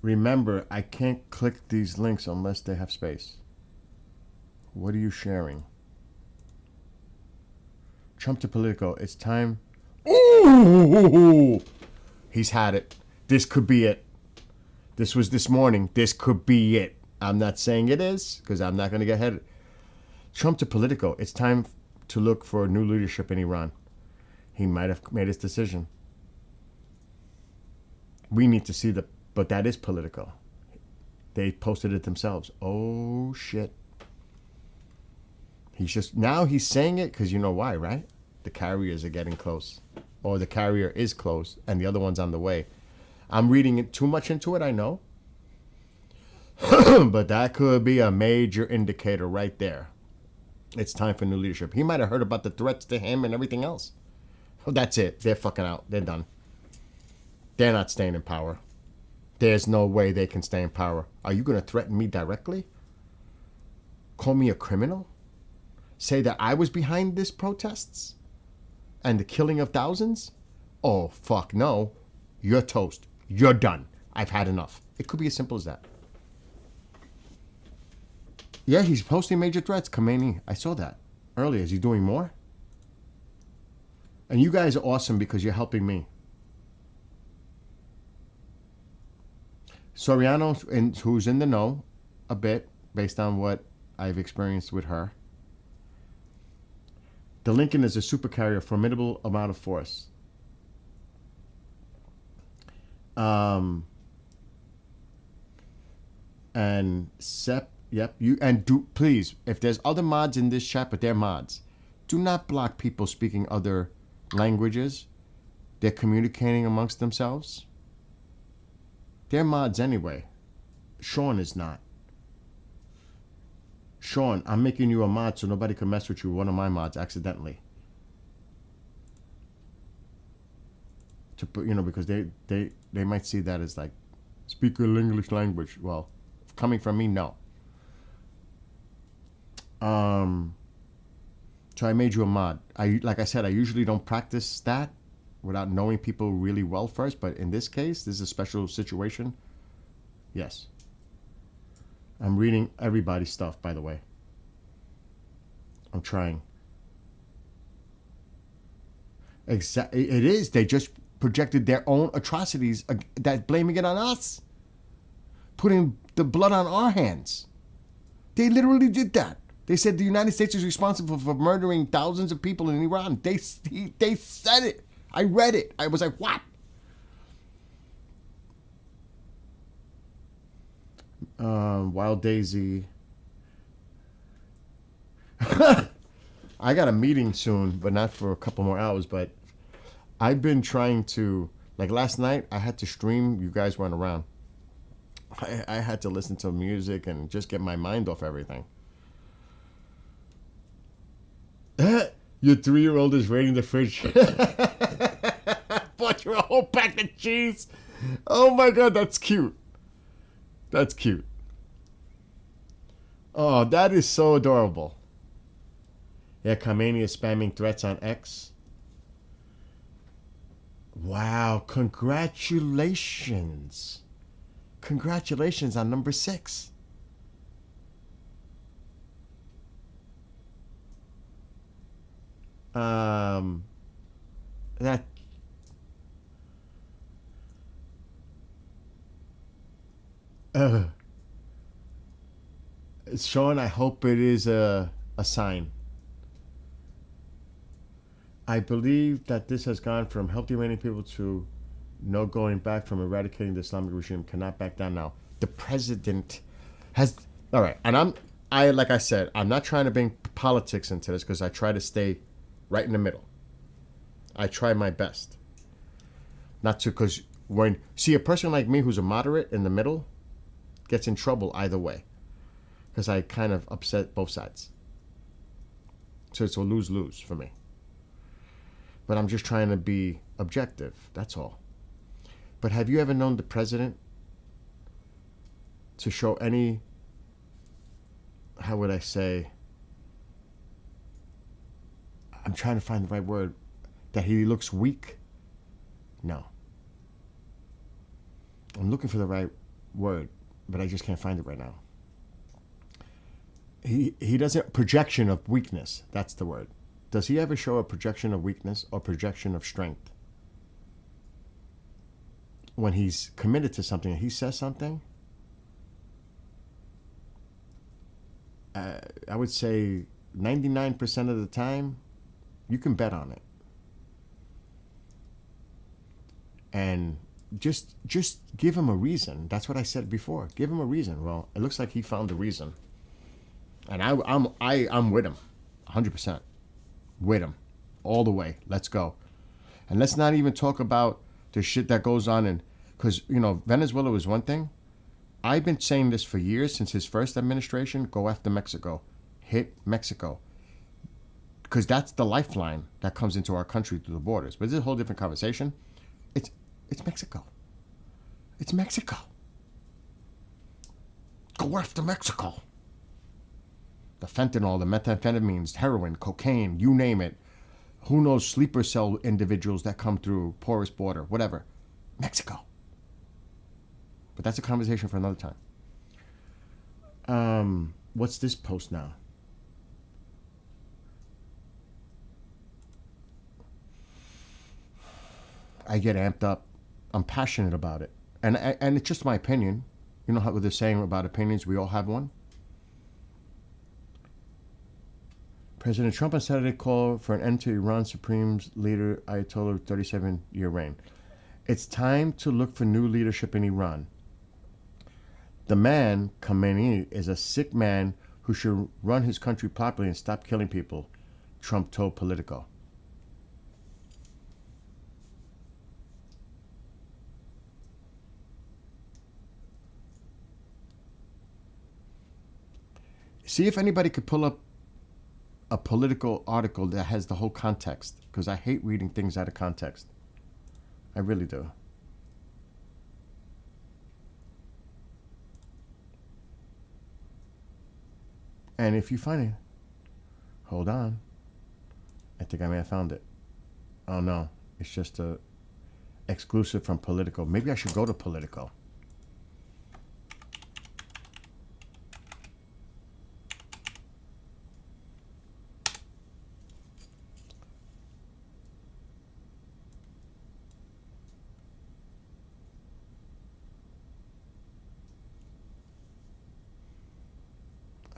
Remember, I can't click these links unless they have space. What are you sharing? Trump to Politico. It's time. Ooh! He's had it. This could be it. This was this morning. This could be it. I'm not saying it is, because I'm not going to get ahead. Trump to Politico. It's time to look for new leadership in Iran. He might have made his decision. We need to see but that is Politico. They posted it themselves. Oh, shit. Now he's saying it because you know why, right? The carriers are getting close. Or the carrier is close and the other one's on the way. I'm reading it too much into it, I know. But that could be a major indicator right there. It's time for new leadership. He might have heard about the threats to him and everything else. Oh, that's it. They're fucking out. They're done. They're not staying in power. There's no way they can stay in power. Are you going to threaten me directly? Call me a criminal? Say that I was behind these protests? And the killing of thousands? Oh, fuck no. You're toast. You're done. I've had enough. It could be as simple as that. Yeah, he's posting major threats. Khomeini. I saw that earlier. Is he doing more? And you guys are awesome because you're helping me. Soriano, who's in the know a bit based on what I've experienced with her. The Lincoln is a supercarrier, formidable amount of force. And Sep, yep, please, if there's other mods in this chat, but they're mods, do not block people speaking other languages. They're communicating amongst themselves. They're mods anyway. Sean is not. Sean, I'm making you a mod so nobody can mess with you, one of my mods, accidentally. To put, because they might see that as like, speak an English language. Well, coming from me, no. So I made you a mod. Like I said, I usually don't practice that without knowing people really well first, but in this case, this is a special situation. Yes. I'm reading everybody's stuff, by the way. I'm trying. It is. They just projected their own atrocities, that blaming it on us. Putting the blood on our hands. They literally did that. They said the United States is responsible for murdering thousands of people in Iran. They said it. I read it. I was like, what? Wild Daisy. I got a meeting soon, but not for a couple more hours. But I've been trying to, like last night, I had to stream. You guys weren't around. I had to listen to music and just get my mind off everything. Your 3-year-old is raiding the fridge. Bought you a whole pack of cheese. Oh my God, that's cute. That's cute. Oh, that is so adorable. Yeah, Khomeini is spamming threats on X. Wow, congratulations. Congratulations on number 6. That Sean, I hope it is a sign. I believe that this has gone from help the Iranian people to no going back, from eradicating the Islamic regime. Cannot back down now. The president has, all right, and like I said, I'm not trying to bring politics into this because I try to stay right in the middle. I try my best. Not to, because see, a person like me who's a moderate in the middle gets in trouble either way. Because I kind of upset both sides. So it's a lose-lose for me. But I'm just trying to be objective. That's all. But have you ever known the president to show any, how would I say, I'm trying to find the right word, that he looks weak? No. I'm looking for the right word, but I just can't find it right now. He doesn't, projection of weakness, that's the word. Does he ever show a projection of weakness or projection of strength? when he's committed to something and he says something, I would say 99% of the time, you can bet on it. And just give him a reason. That's what I said before. Give him a reason. Well, it looks like he found a reason, and I'm with him, 100%, with him, all the way. Let's go, and let's not even talk about the shit that goes on in, because Venezuela was one thing. I've been saying this for years since his first administration. Go after Mexico, hit Mexico, because that's the lifeline that comes into our country through the borders. But this is a whole different conversation. It's Mexico. It's Mexico. Go after Mexico. The fentanyl, the methamphetamines, heroin, cocaine, you name it. Who knows, sleeper cell individuals that come through, porous border, whatever. Mexico. But that's a conversation for another time. What's this post now? I get amped up. I'm passionate about it. And it's just my opinion. You know how they're saying about opinions, we all have one? President Trump on Saturday called for an end to Iran Supreme Leader Ayatollah 37-year reign. It's time to look for new leadership in Iran. The man, Khamenei, is a sick man who should run his country properly and stop killing people, Trump told Politico. See if anybody could pull up a political article that has the whole context, because I hate reading things out of context. I really do. And if you find it, hold on. I think I may have found it. Oh no, it's just a exclusive from Politico. Maybe I should go to Politico.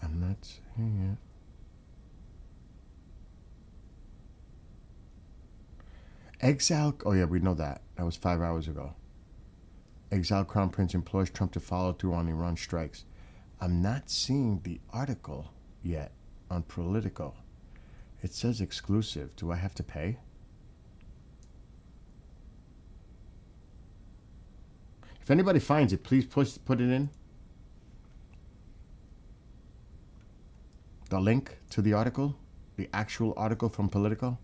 I'm not seeing it. Exile. Oh yeah, we know that. That was 5 hours ago. Exiled Crown Prince implores Trump to follow through on Iran strikes. I'm not seeing the article yet on Politico. It says exclusive. Do I have to pay? If anybody finds it, please put it in. The link to the article, the actual article from Politico.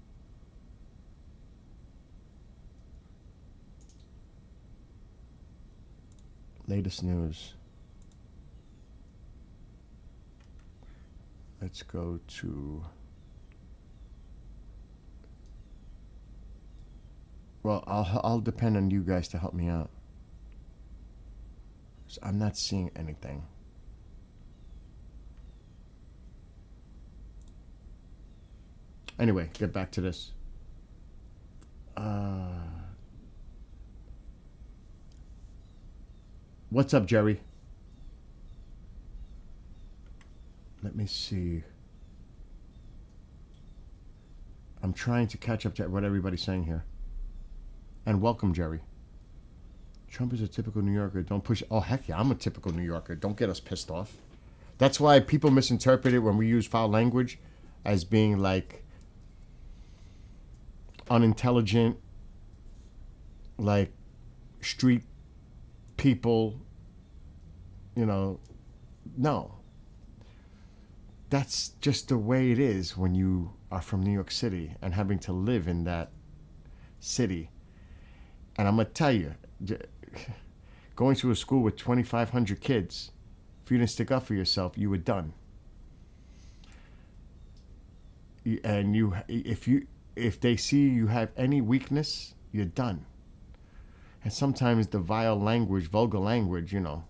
Latest news. Let's go to... Well, I'll depend on you guys to help me out. So I'm not seeing anything. Anyway, get back to this. What's up, Jerry? Let me see. I'm trying to catch up to what everybody's saying here. And welcome, Jerry. Trump is a typical New Yorker. Don't push. Oh, heck yeah, I'm a typical New Yorker. Don't get us pissed off. That's why people misinterpret it when we use foul language as being like unintelligent, like street people, no. That's just the way it is when you are from New York City and having to live in that city. And I'm going to tell you, going to a school with 2,500 kids, if you didn't stick up for yourself, you were done. And if they see you have any weakness, you're done. And sometimes the vile language, vulgar language, and I'm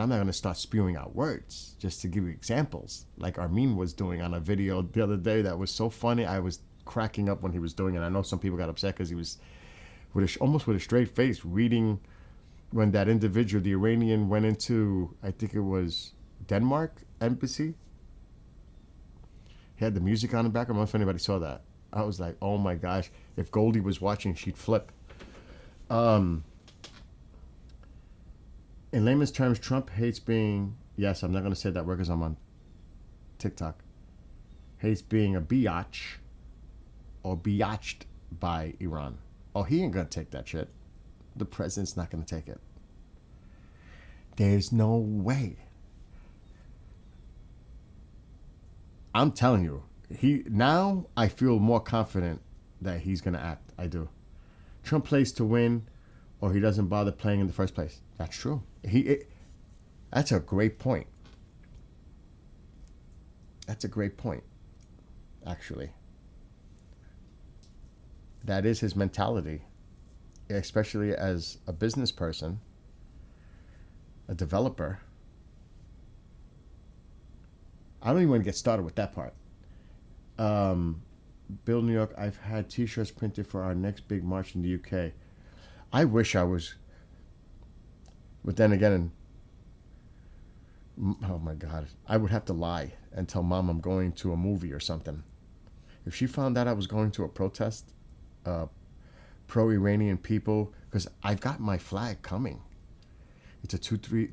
not going to start spewing out words, just to give you examples, like Armin was doing on a video the other day that was so funny. I was cracking up when he was doing it. I know some people got upset because he was almost with a straight face, reading when that individual, the Iranian, went into, I think it was Denmark embassy. He had the music on in the background. I don't know if anybody saw that. I was like, oh my gosh, if Goldie was watching, she'd flip. In layman's terms, Trump hates being, yes, I'm not going to say that word because I'm on TikTok, hates being a biatch or biatched by Iran. Oh, he ain't going to take that shit. The president's not going to take it. There's no way. I'm telling you, now I feel more confident that he's going to act. I do. Trump plays to win, or he doesn't bother playing in the first place. That's true. That's a great point. That's a great point, actually. That is his mentality, especially as a business person, a developer. I don't even want to get started with that part. Bill, New York, I've had T-shirts printed for our next big march in the UK. I wish I was, but then again, oh my God, I would have to lie and tell Mom I'm going to a movie or something. If she found out I was going to a protest, pro-Iranian people, because I've got my flag coming. It's a 2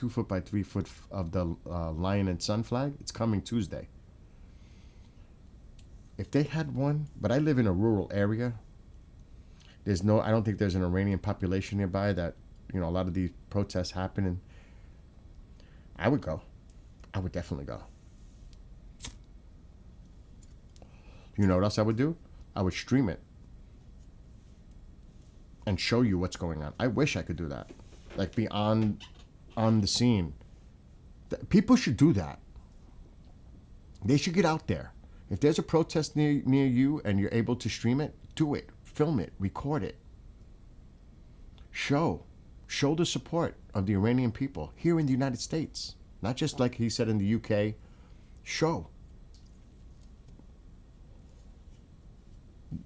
foot by 3 foot of the Lion and Sun flag. It's coming Tuesday. If they had one, but I live in a rural area. I don't think there's an Iranian population nearby that, a lot of these protests happen, and I would go. I would definitely go. You know what else I would do? I would stream it and show you what's going on. I wish I could do that. Like be on the scene. People should do that. They should get out there. If there's a protest near you and you're able to stream it, do it. Film it. Record it. Show the support of the Iranian people here in the United States. Not just like he said in the UK. Show.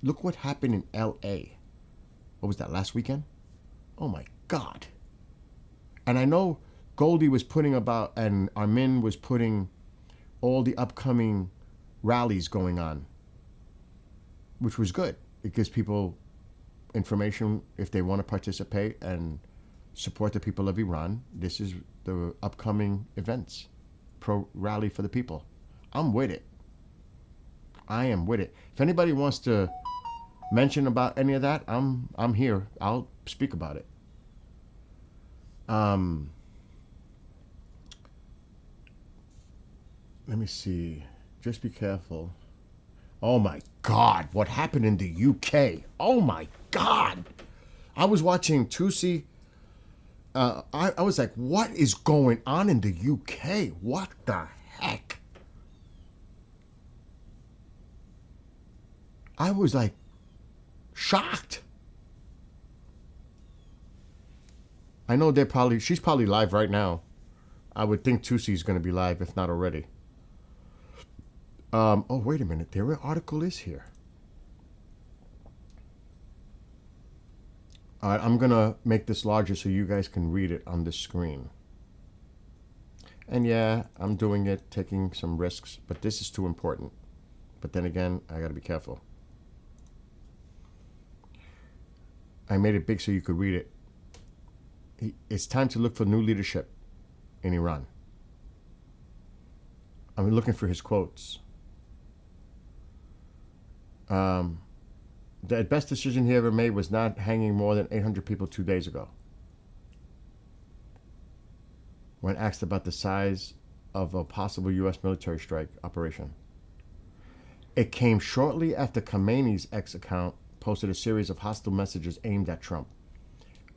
Look what happened in LA. What was that, last weekend? Oh my God. And I know Goldie was putting about, and Armin was putting all the upcoming rallies going on, which was good. It gives people information if they want to participate and support the people of Iran. This is the upcoming events. Pro rally for the people. I'm with it. I am with it. If anybody wants to mention about any of that, I'm here. I'll speak about it. Let me see. Just be careful. Oh my God, what happened in the UK? Oh my God. I was watching Tusi. I was like, what is going on in the UK? What the heck? I was like shocked. I know she's probably live right now. I would think Tusi's going to be live, if not already. Oh, wait a minute. Their article is here. All right, I'm going to make this larger so you guys can read it on the screen. And yeah, I'm doing it, taking some risks, but this is too important. But then again, I got to be careful. I made it big so you could read it. It's time to look for new leadership in Iran. I'm looking for his quotes. The best decision he ever made was not hanging more than 800 people 2 days ago. When asked about the size of a possible U.S. military strike operation. It came shortly after Khamenei's X account posted a series of hostile messages aimed at Trump,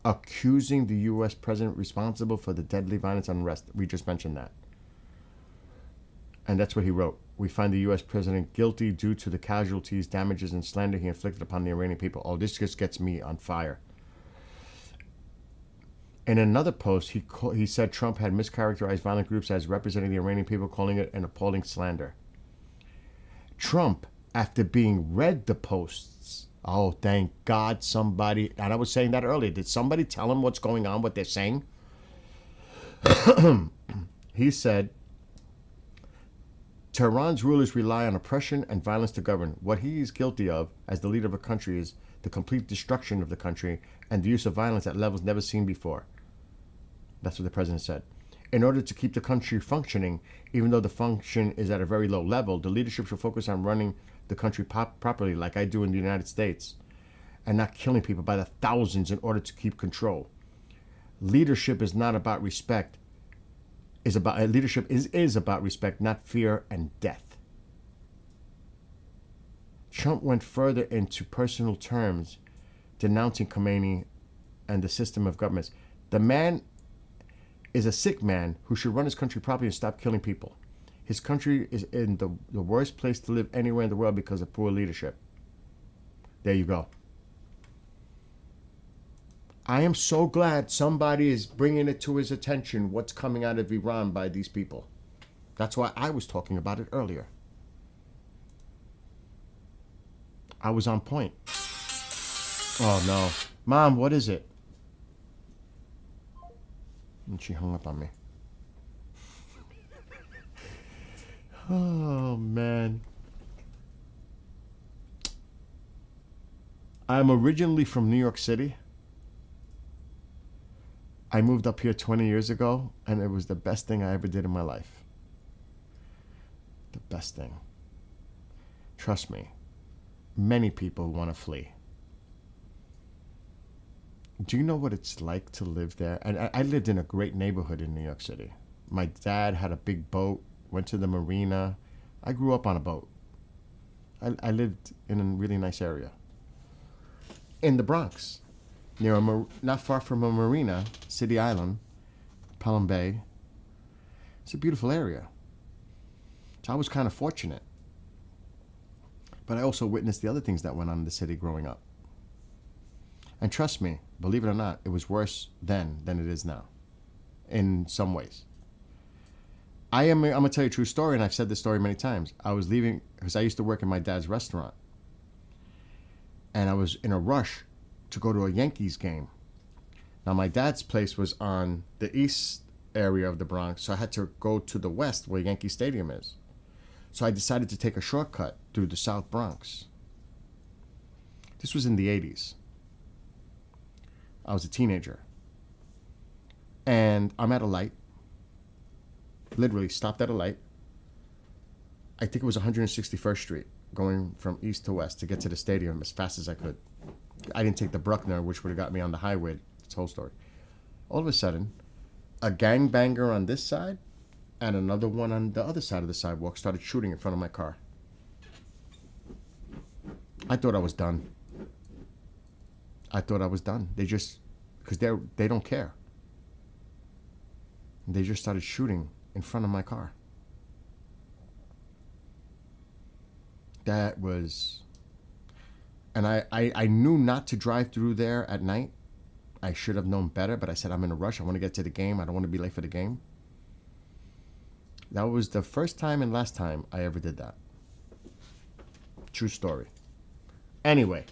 accusing the U.S. president responsible for the deadly violence and unrest. We just mentioned that. And that's what he wrote. We find the U.S. president guilty due to the casualties, damages, and slander he inflicted upon the Iranian people. Oh, this just gets me on fire. In another post, he said Trump had mischaracterized violent groups as representing the Iranian people, calling it an appalling slander. Trump, after being read the posts Oh, thank God somebody, and I was saying that earlier, did somebody tell him what's going on, what they're saying? He said, Tehran's rulers rely on oppression and violence to govern. What he is guilty of as the leader of a country is the complete destruction of the country and the use of violence at levels never seen before. That's what the president said. In order to keep the country functioning, even though the function is at a very low level, the leadership should focus on running the country properly, like I do in the United States, and not killing people by the thousands in order to keep control. Leadership is not about respect. Leadership is about respect, not fear and death. Trump went further into personal terms, denouncing Khomeini and the system of governments. The man is a sick man who should run his country properly and stop killing people. His country is in the worst place to live anywhere in the world because of poor leadership. There you go. I am so glad somebody is bringing it to his attention what's coming out of Iran by these people. That's why I was talking about it earlier. I was on point. Oh no. Mom, what is it? And she hung up on me. Oh man. I'm originally from New York City. I moved up here 20 years ago, and it was the best thing I ever did in my life. The best thing. Trust me, many people want to flee. Do you know what it's like to live there? And I lived in a great neighborhood in New York City. My dad had a big boat, went to the marina. I grew up on a boat. I lived in a really nice area. In the Bronx. Near not far from a marina, City Island, Pelham Bay. It's a beautiful area. So I was kind of fortunate. But I also witnessed the other things that went on in the city growing up. And trust me, believe it or not, it was worse then than it is now. In some ways. I'm going to tell you a true story, and I've said this story many times. I was leaving, because I used to work in my dad's restaurant. And I was in a rush to go to a Yankees game. Now, my dad's place was on the east area of the Bronx, so I had to go to the west where Yankee Stadium is. So I decided to take a shortcut through the South Bronx. This was in the 80s. I was a teenager. And I'm at a light. Literally stopped at a light. I think it was 161st Street, going from east to west to get to the stadium as fast as I could. I didn't take the Bruckner, which would have got me on the highway. It's whole story. All of a sudden, a gangbanger on this side and another one on the other side of the sidewalk started shooting in front of my car. I thought I was done. They just, because they don't care. They just started shooting in front of my car. That was... And I knew not to drive through there at night. I should have known better, but I said, I'm in a rush. I want to get to the game. I don't want to be late for the game. That was the first time and last time I ever did that. True story. Anyway.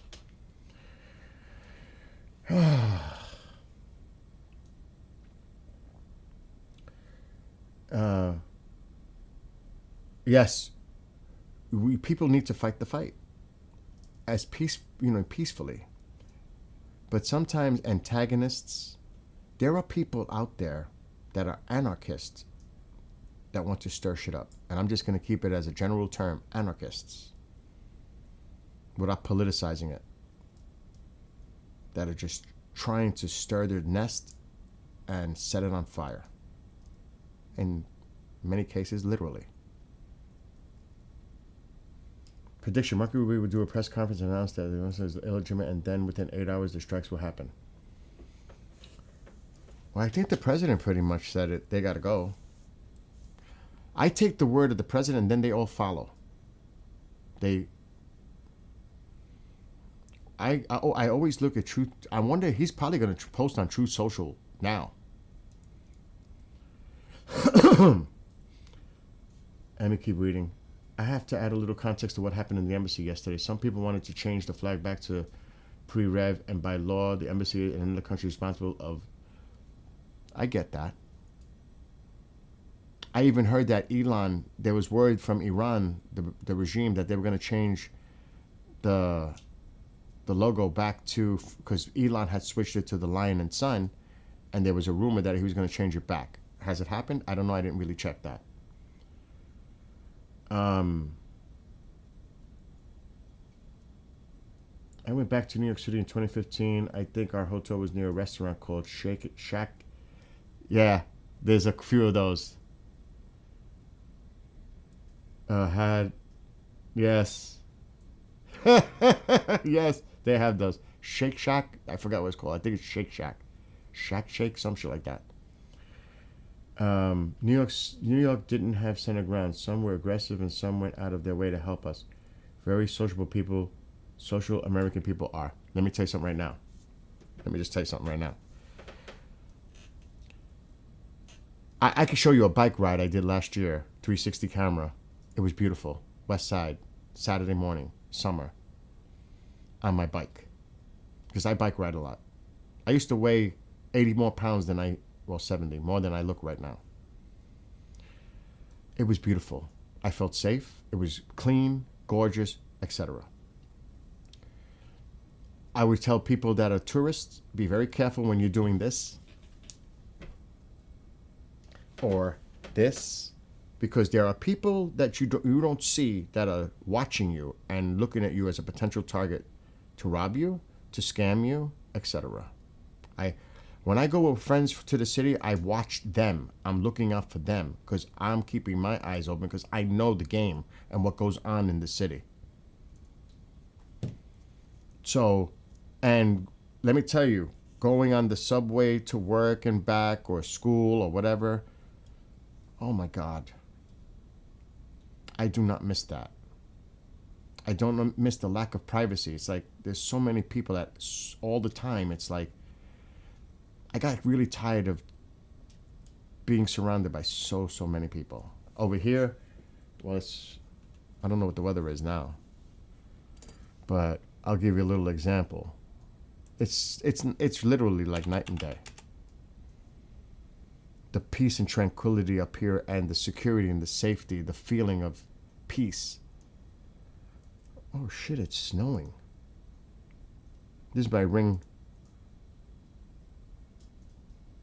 Yes. People need to fight the fight. As peacefully. But sometimes antagonists, there are people out there that are anarchists that want to stir shit up. And I'm just going to keep it as a general term, anarchists, without politicizing it. That are just trying to stir their nest and set it on fire. In many cases, literally. Prediction: Marco Rubio will do a press conference and announce that the announcement is illegitimate, and then within 8 hours the strikes will happen. Well, I think the president pretty much said it. They got to go. I take the word of the president, and then they all follow. I always look at Truth. I wonder, he's probably going to post on Truth Social now. Let me keep reading. I have to add a little context to what happened in the embassy yesterday. Some people wanted to change the flag back to pre-rev, and by law, the embassy and the country responsible of. I get that. I even heard that Elon, there was word from Iran, the regime, that they were going to change the logo back to, because Elon had switched it to the lion and sun, and there was a rumor that he was going to change it back. Has it happened? I don't know. I didn't really check that. I went back to New York City in 2015. I think our hotel was near a restaurant called Shake It Shack. Yeah, there's a few of those. Yes. Yes, they have those. Shake Shack? I forgot what it's called. I think it's Shake Shack. Shake, some shit like that. New York didn't have center ground. Some were aggressive and some went out of their way to help us. Very sociable people, social American people are. Let me tell you something right now. Let me just tell you something right now. I can show you a bike ride I did last year, 360 camera. It was beautiful. West Side, Saturday morning, summer, on my bike. Because I bike ride a lot. I used to weigh 80 more pounds than 70, more than I look right now. It was beautiful. I felt safe. It was clean, gorgeous, etc. I would tell people that are tourists, be very careful when you're doing this or this, because there are people that you don't see that are watching you and looking at you as a potential target to rob you, to scam you, etc. When I go with friends to the city, I watch them. I'm looking out for them because I'm keeping my eyes open because I know the game and what goes on in the city. So, and let me tell you, going on the subway to work and back or school or whatever, oh my God. I do not miss that. I don't miss the lack of privacy. It's like there's so many people that all the time, it's like, I got really tired of being surrounded by so many people. Over here, well, I don't know what the weather is now, but I'll give you a little example. It's literally like night and day. The peace and tranquility up here and the security and the safety, the feeling of peace. Oh shit, it's snowing. This is my ring.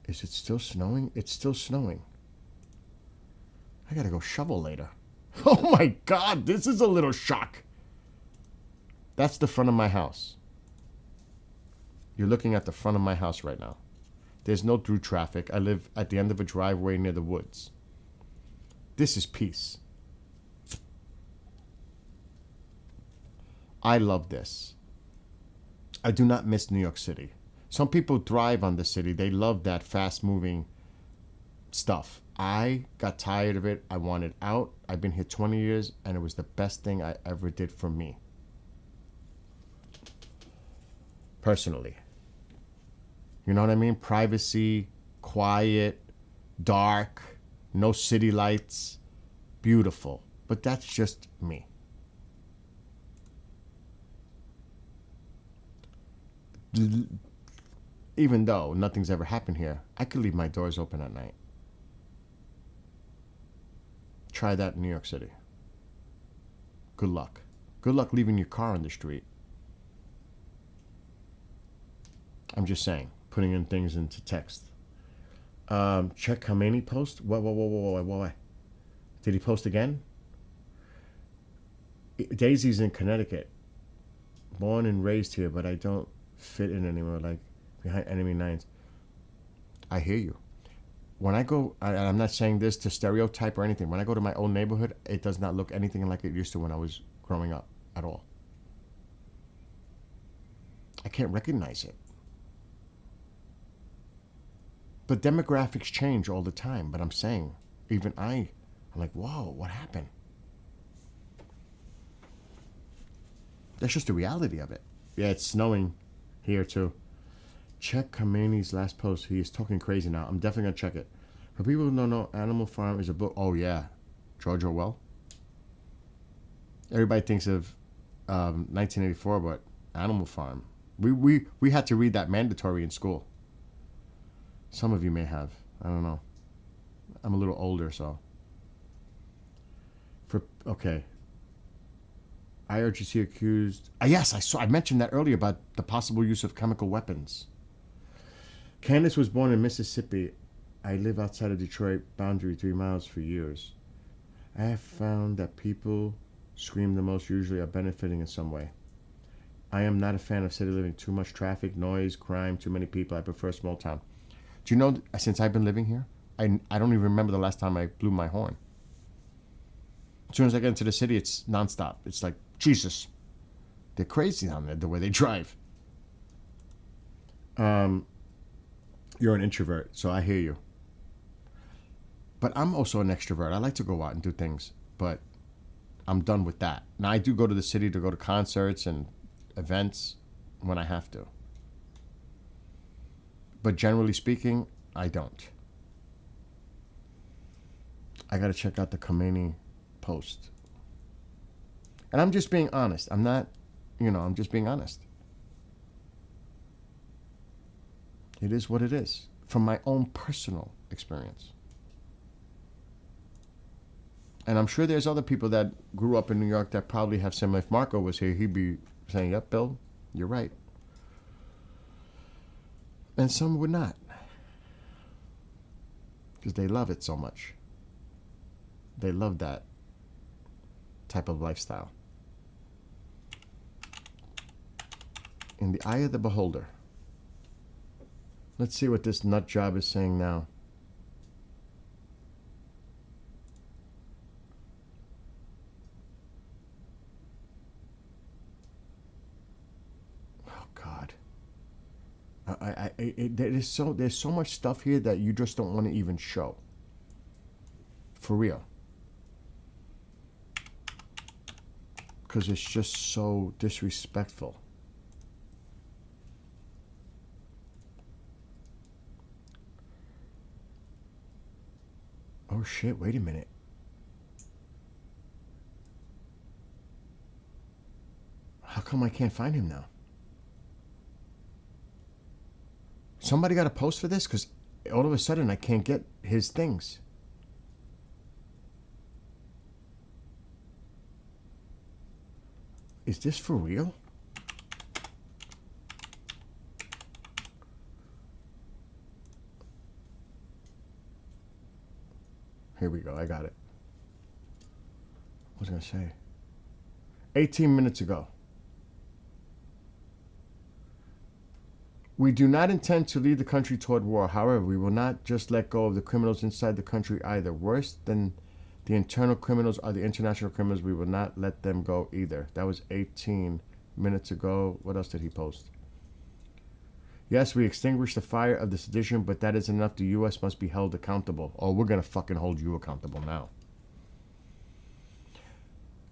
Is it still snowing? It's still snowing. I gotta go shovel later. Oh my God, this is a little shock. That's the front of my house. You're looking at the front of my house right now. There's no through traffic. I live at the end of a driveway near the woods. This is peace. I love this. I do not miss New York City. Some people thrive on the city. They love that fast-moving stuff. I got tired of it. I wanted out. I've been here 20 years, and it was the best thing I ever did for me. Personally. You know what I mean? Privacy, quiet, dark, no city lights. Beautiful. But that's just me. Even though nothing's ever happened here, I could leave my doors open at night. Try that in New York City. Good luck. Good luck leaving your car on the street. I'm just saying, putting in things into text. Check Khamenei post. Whoa. Did he post again? Daisy's in Connecticut. Born and raised here, but I don't fit in anymore, like behind enemy lines. I hear you. When I go, I'm not saying this to stereotype or anything. When I go to my own neighborhood, it does not look anything like it used to when I was growing up at all. I can't recognize it. But demographics change all the time. But I'm saying, even I'm like, whoa, what happened? That's just the reality of it. Yeah, it's snowing here too. Check Khamenei's last post. He is talking crazy now. I'm definitely going to check it. For people who don't know, Animal Farm is a book. Oh, yeah. George Orwell. Everybody thinks of 1984, but Animal Farm. We had to read that mandatory in school. Some of you may have. I don't know. I'm a little older, so. Okay. IRGC accused. Yes, I mentioned that earlier about the possible use of chemical weapons. Candace was born in Mississippi. I live outside of Detroit boundary 3 miles for years. I have found that people scream the most usually are benefiting in some way. I am not a fan of city living. Too much traffic, noise, crime, too many people. I prefer small town. Do you know, since I've been living here, I don't even remember the last time I blew my horn. As soon as I get into the city, it's nonstop. It's like, Jesus. They're crazy down there, the way they drive. You're an introvert, so I hear you. But I'm also an extrovert. I like to go out and do things, but I'm done with that. Now, I do go to the city to go to concerts and events when I have to. But generally speaking, I don't. I got to check out the Khomeini post. And I'm just being honest. I'm not, I'm just being honest. It is what it is from my own personal experience. And I'm sure there's other people that grew up in New York that probably have similar. If Marco was here, he'd be saying, yep, Bill, you're right. And some would not. Because they love it so much. They love that type of lifestyle. In the eye of the beholder. Let's see what this nut job is saying now. Oh God. There's so much stuff here that you just don't want to even show. For real. Because it's just so disrespectful. Oh shit, wait a minute. How come I can't find him now? Somebody got a post for this? Because all of a sudden I can't get his things. Is this for real? Here we go. I got it. What was I going to say? 18 minutes ago. We do not intend to lead the country toward war. However, we will not just let go of the criminals inside the country either. Worse than the internal criminals are the international criminals. We will not let them go either. That was 18 minutes ago. What else did he post? Yes, we extinguished the fire of the sedition, but that isn't enough. The U.S. must be held accountable. Oh, we're going to fucking hold you accountable now.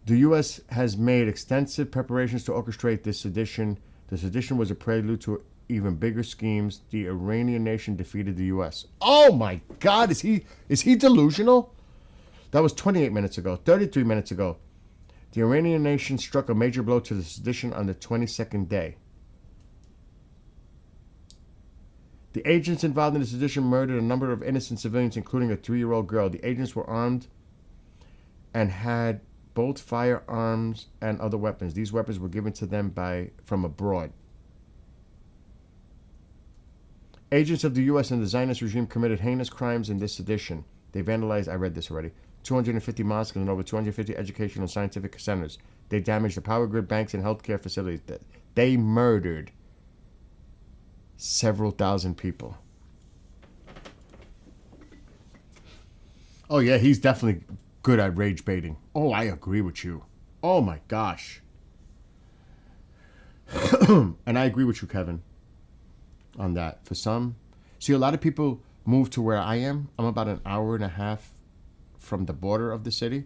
The U.S. has made extensive preparations to orchestrate this sedition. The sedition was a prelude to even bigger schemes. The Iranian nation defeated the U.S. Oh my God, is he delusional? That was 28 minutes ago, 33 minutes ago. The Iranian nation struck a major blow to the sedition on the 22nd day. The agents involved in the sedition murdered a number of innocent civilians, including a 3-year-old girl. The agents were armed and had both firearms and other weapons. These weapons were given to them from abroad. Agents of the U.S. and the Zionist regime committed heinous crimes in this sedition. They vandalized, I read this already, 250 mosques and over 250 educational and scientific centers. They damaged the power grid, banks, and healthcare facilities. They murdered several thousand people. Oh yeah, he's definitely good at rage baiting. Oh, I agree with you. Oh my gosh. And I agree with you, Kevin, on that. For some, see, a lot of people move to where I am. I'm about an hour and a half from the border of the city,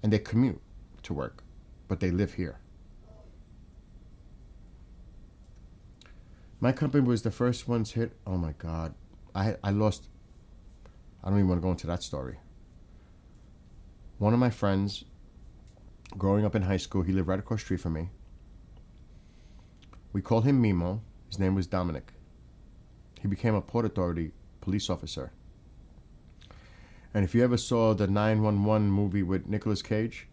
and they commute to work, but they live here. My company was the first ones hit. Oh my God. I lost. I don't even want to go into that story. One of my friends Growing up in high school, he lived right across the street from me. We called him Mimo. His name was Dominic. He became a Port Authority police officer. And if you ever saw the 911 movie with Nicolas Cage,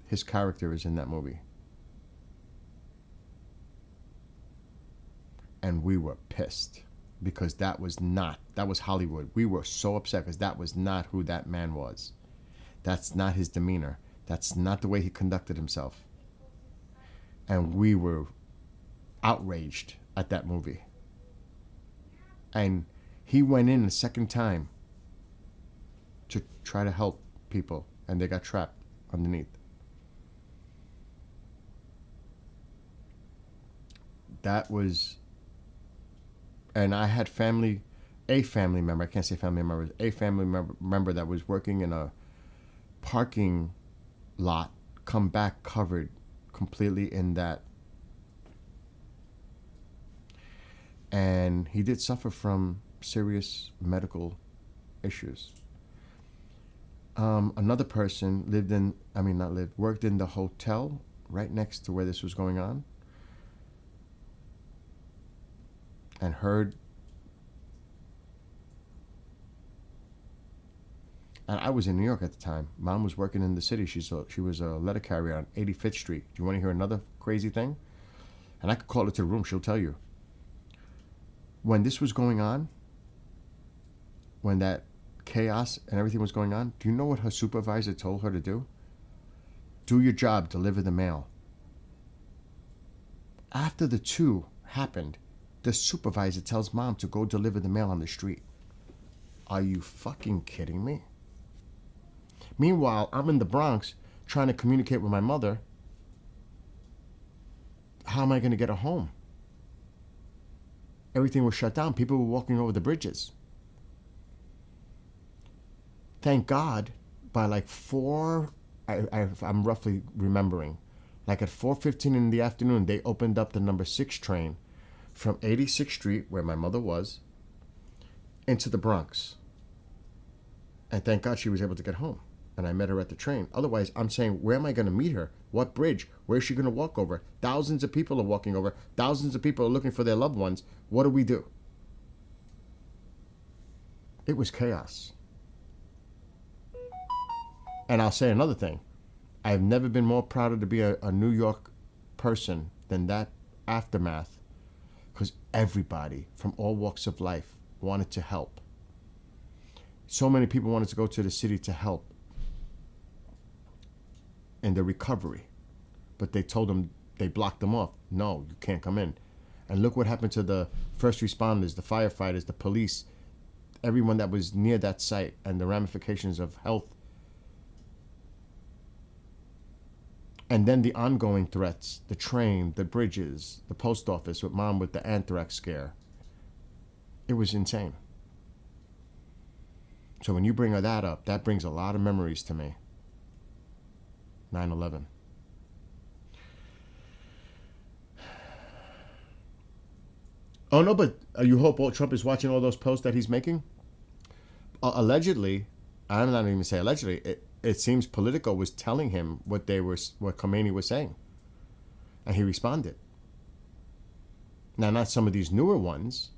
his character is in that movie. And we were pissed because that was Hollywood. We were so upset because that was not who that man was. That's not his demeanor. That's not the way he conducted himself. And we were outraged at that movie. And he went in a second time to try to help people, and they got trapped underneath. That was, and I had a family member, I can't say family member, a family member that was working in a parking lot, come back covered completely in that. And he did suffer from serious medical issues. Another person worked in the hotel right next to where this was going on, and heard. And I was in New York at the time. Mom was working in the city. She was a letter carrier on 85th Street. Do you want to hear another crazy thing? And I could call her to the room. She'll tell you. When this was going on, when that chaos and everything was going on, do you know what her supervisor told her to do? Do your job, deliver the mail. After the two happened, the supervisor tells Mom to go deliver the mail on the street. Are you fucking kidding me? Meanwhile, I'm in the Bronx trying to communicate with my mother. How am I going to get her home? Everything was shut down. People were walking over the bridges. Thank God, by like 4, I'm roughly remembering, like at 4:15 in the afternoon, they opened up the number 6 train from 86th Street, where my mother was, into the Bronx. And thank God she was able to get home. And I met her at the train. Otherwise, I'm saying, where am I going to meet her? What bridge? Where is she going to walk over? Thousands of people are walking over. Thousands of people are looking for their loved ones. What do we do? It was chaos. And I'll say another thing. I've never been more proud to be a New York person than that aftermath, because everybody from all walks of life wanted to help. So many people wanted to go to the city to help in the recovery, but they told them, they blocked them off. No, you can't come in. And look what happened to the first responders, the firefighters, the police, everyone that was near that site, and the ramifications of health. And then the ongoing threats, the train, the bridges, the post office with Mom with the anthrax scare. It was insane. So when you bring that up, that brings a lot of memories to me. 9/11. Oh no, but you hope Trump is watching all those posts that he's making? Allegedly, I'm not even saying allegedly, it seems Politico was telling him what Khomeini was saying. And he responded. Now, not some of these newer ones,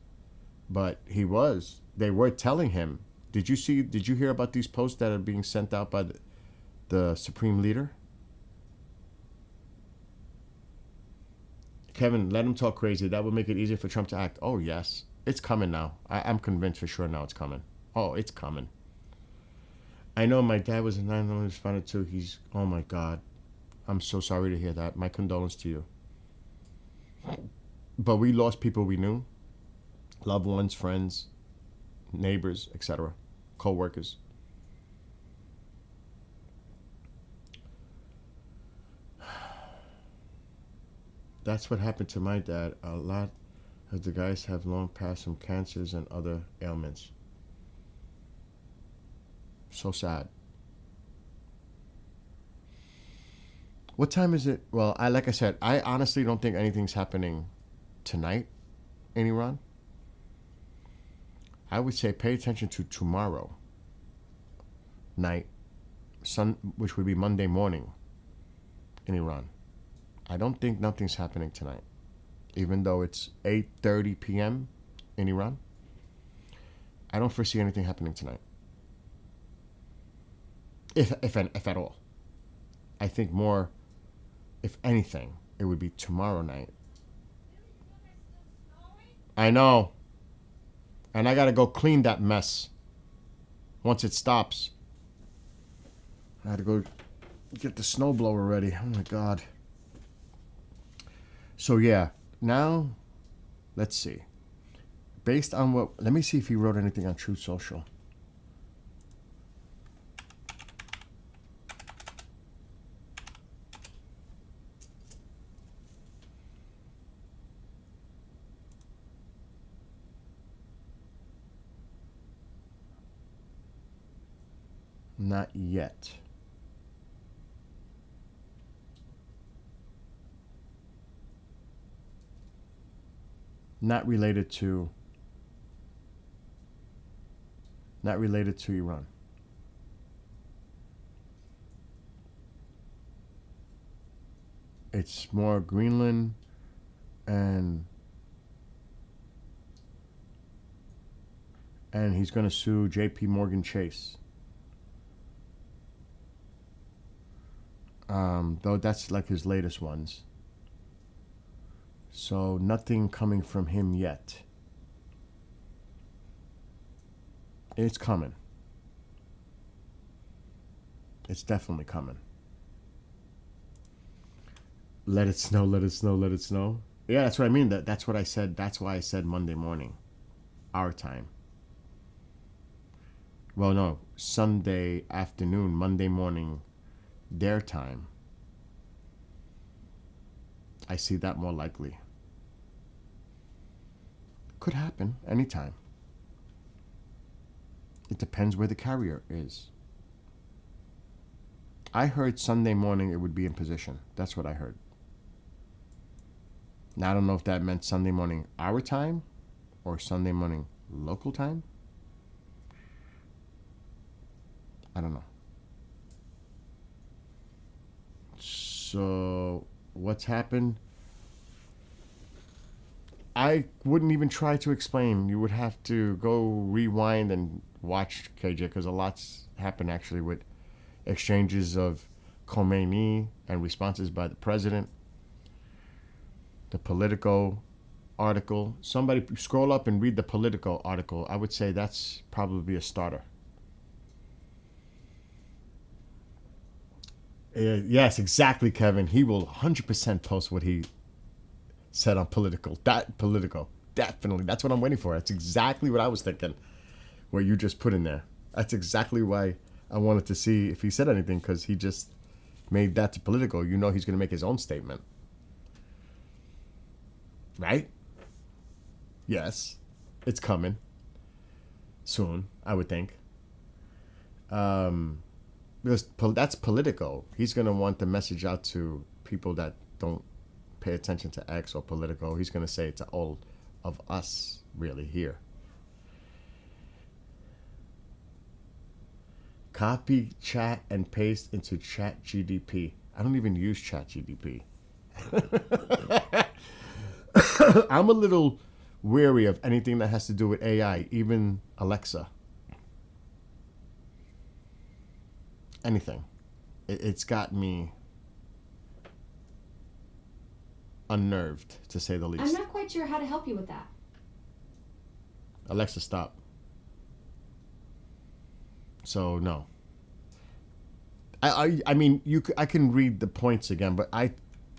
but they were telling him. Did you hear about these posts that are being sent out by the Supreme Leader? Kevin, let him talk crazy. That would make it easier for Trump to act. Oh, yes. It's coming now. I'm convinced for sure now it's coming. Oh, it's coming. I know my dad was a 9/11 responded too. Oh my God. I'm so sorry to hear that. My condolence to you. But we lost people we knew. Loved ones, friends, neighbors, etc. Co-workers. That's what happened to my dad. A lot of the guys have long passed from cancers and other ailments. So sad. What time is it? Well, like I said, I honestly don't think anything's happening tonight in Iran. I would say pay attention to tomorrow night, which would be Monday morning in Iran. I don't think nothing's happening tonight, even though it's 8:30 p.m. in Iran. I don't foresee anything happening tonight, if at all. I think more, if anything, it would be tomorrow night. I know, and I gotta go clean that mess once it stops. I had to go get the snowblower ready. Oh my God. So yeah, now let's see. Based on what, let me see if he wrote anything on Truth Social. Not yet. Not related to Iran. It's more Greenland and he's going to sue JP Morgan Chase. Though that's like his latest ones. So nothing coming from him yet. It's coming. It's definitely coming. Let it snow, let it snow, let it snow. Yeah, that's what I mean. That's what I said. That's why I said Monday morning, our time. Well, no, Sunday afternoon, Monday morning, their time. I see that more likely. Could happen anytime. It depends where the carrier is. I heard Sunday morning it would be in position. That's what I heard. Now, I don't know if that meant Sunday morning our time or Sunday morning local time. I don't know. So, what's happened? I wouldn't even try to explain. You would have to go rewind and watch, KJ, because a lot's happened actually with exchanges of Khomeini and responses by the president. The Politico article. Somebody scroll up and read the Politico article. I would say that's probably a starter. Yes, exactly, Kevin. He will 100% post what he said on Politico. Definitely. That's what I'm waiting for. That's exactly what I was thinking. What you just put in there. That's exactly why I wanted to see if he said anything, because he just made that to Politico. You know he's going to make his own statement. Right? Yes. It's coming. Soon, I would think. Because that's Politico. He's going to want the message out to people that don't pay attention to X or Politico. He's going to say it to all of us, really, here. Copy, chat, and paste into Chat GDP. I don't even use Chat GDP. I'm a little wary of anything that has to do with AI, even Alexa. Anything. It's got me unnerved, to say the least. I'm not quite sure how to help you with that. Alexa, stop. So, no. I mean, I can read the points again, but I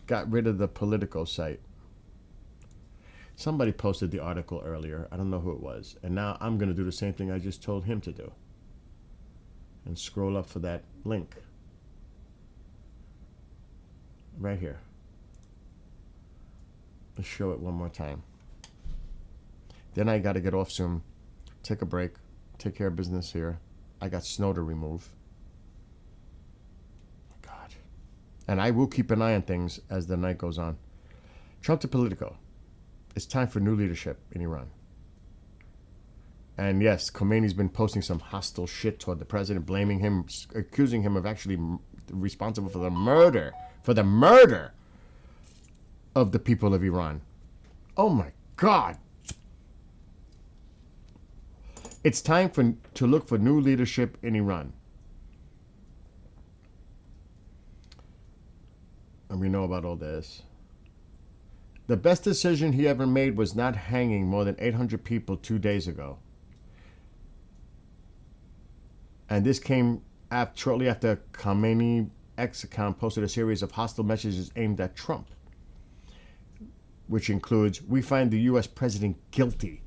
got rid of the Politico site. Somebody posted the article earlier. I don't know who it was. And now I'm going to do the same thing I just told him to do. And scroll up for that link. Right here. Let's show it one more time. Then I got to get off soon. Take a break. Take care of business here. I got snow to remove. God. And I will keep an eye on things as the night goes on. Trump to Politico. It's time for new leadership in Iran. And yes, Khomeini's been posting some hostile shit toward the president, blaming him, accusing him of actually responsible for the murder of the people of Iran. Oh my God. It's time to look for new leadership in Iran. And we know about all this. The best decision he ever made was not hanging more than 800 people 2 days ago. And this came shortly after Khamenei X account posted a series of hostile messages aimed at Trump, which includes, "We find the U.S. president guilty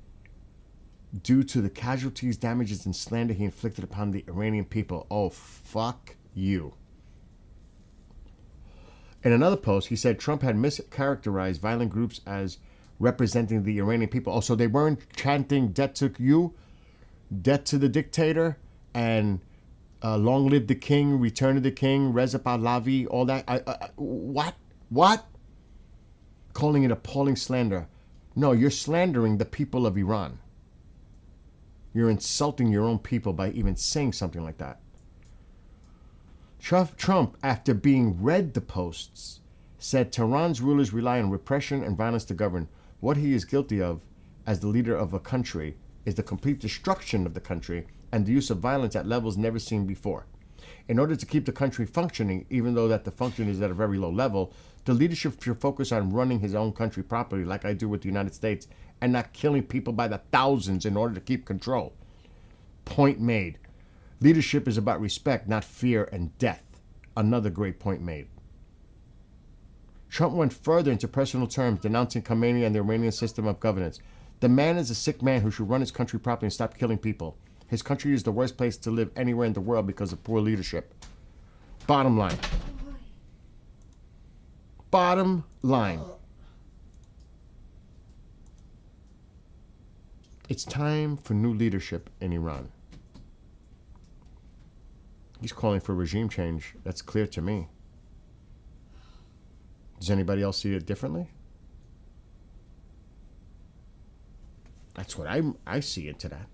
due to the casualties, damages, and slander he inflicted upon the Iranian people." Oh, fuck you. In another post, he said Trump had mischaracterized violent groups as representing the Iranian people. Oh, so they weren't chanting "death to you," "death to the dictator," and "long live the king," "return of the king," "Reza Pahlavi," all that. What? Calling it appalling slander. No, you're slandering the people of Iran. You're insulting your own people by even saying something like that. Trump, after being read the posts, said Tehran's rulers rely on repression and violence to govern. What he is guilty of as the leader of a country is the complete destruction of the country and the use of violence at levels never seen before. In order to keep the country functioning, even though that the function is at a very low level, the leadership should focus on running his own country properly, like I do with the United States, and not killing people by the thousands in order to keep control. Point made. Leadership is about respect, not fear and death. Another great point made. Trump went further into personal terms, denouncing Khomeini and the Iranian system of governance. The man is a sick man who should run his country properly and stop killing people. His country is the worst place to live anywhere in the world because of poor leadership. Bottom line. Bottom line. It's time for new leadership in Iran. He's calling for regime change. That's clear to me. Does anybody else see it differently? That's what I see into that.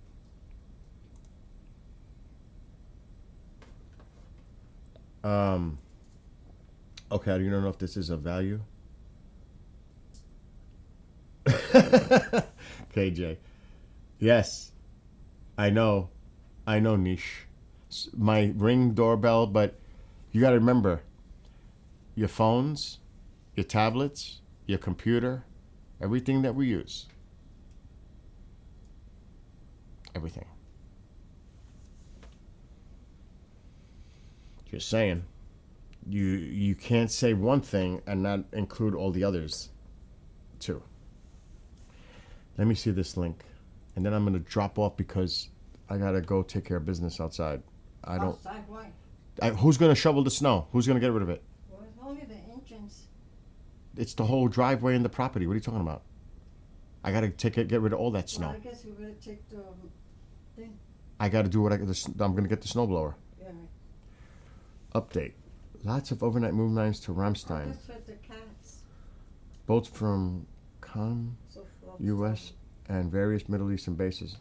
Okay, I don't know if this is of value. KJ. Yes. I know, Niche. My Ring doorbell, but you got to remember, your phones, your tablets, your computer, everything that we use. Everything. Just saying. You can't say one thing and not include all the others too. Let me see this link. And then I'm going to drop off because I got to go take care of business outside. I don't. Outside, why? Who's going to shovel the snow? Who's going to get rid of it? Well, it's only the entrance. It's the whole driveway and the property. What are you talking about? I got to get rid of all that snow. Well, I guess we better take the thing. I got to do what I'm going to get the snowblower. Yeah. Update. Lots of overnight movements to Ramstein. That's for the cats. Boats from Cannes, So U.S., and various Middle Eastern bases.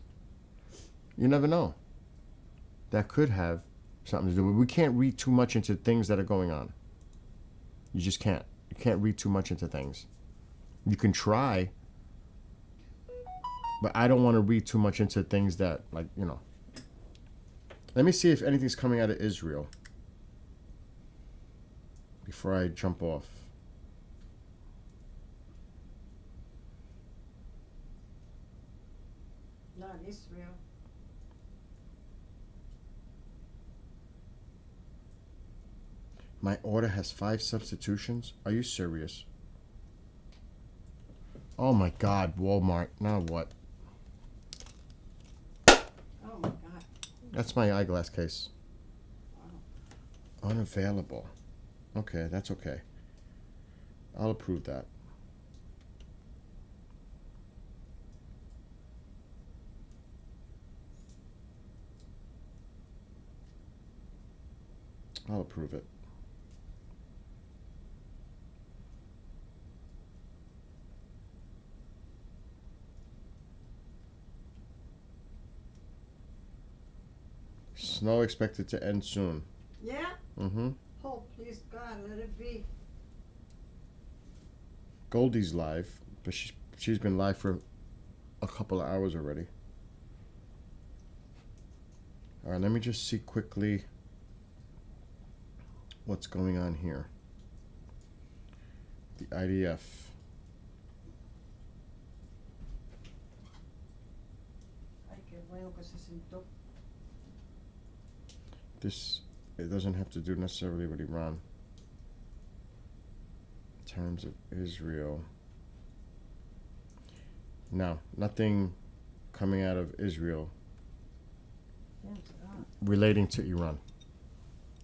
You never know. That could have something to do with it. We can't read too much into things that are going on. You just can't. You can't read too much into things. You can try, but I don't want to read too much into things that, like, you know. Let me see if anything's coming out of Israel before I jump off. Not Israel. My order has 5 substitutions? Are you serious? Oh my God, Walmart. Now what? Oh my God. That's my eyeglass case. Wow. Unavailable. Okay, that's okay. I'll approve that. I'll approve it. Snow expected to end soon. Yeah? Mm-hmm. Oh, please God, let it be. Goldie's live, but she's been live for a couple of hours already. All right, let me just see quickly what's going on here. The IDF. Ay, qué bueno que se sentó. This, it doesn't have to do necessarily with Iran. In terms of Israel. No, nothing coming out of Israel Thank God. relating to Iran.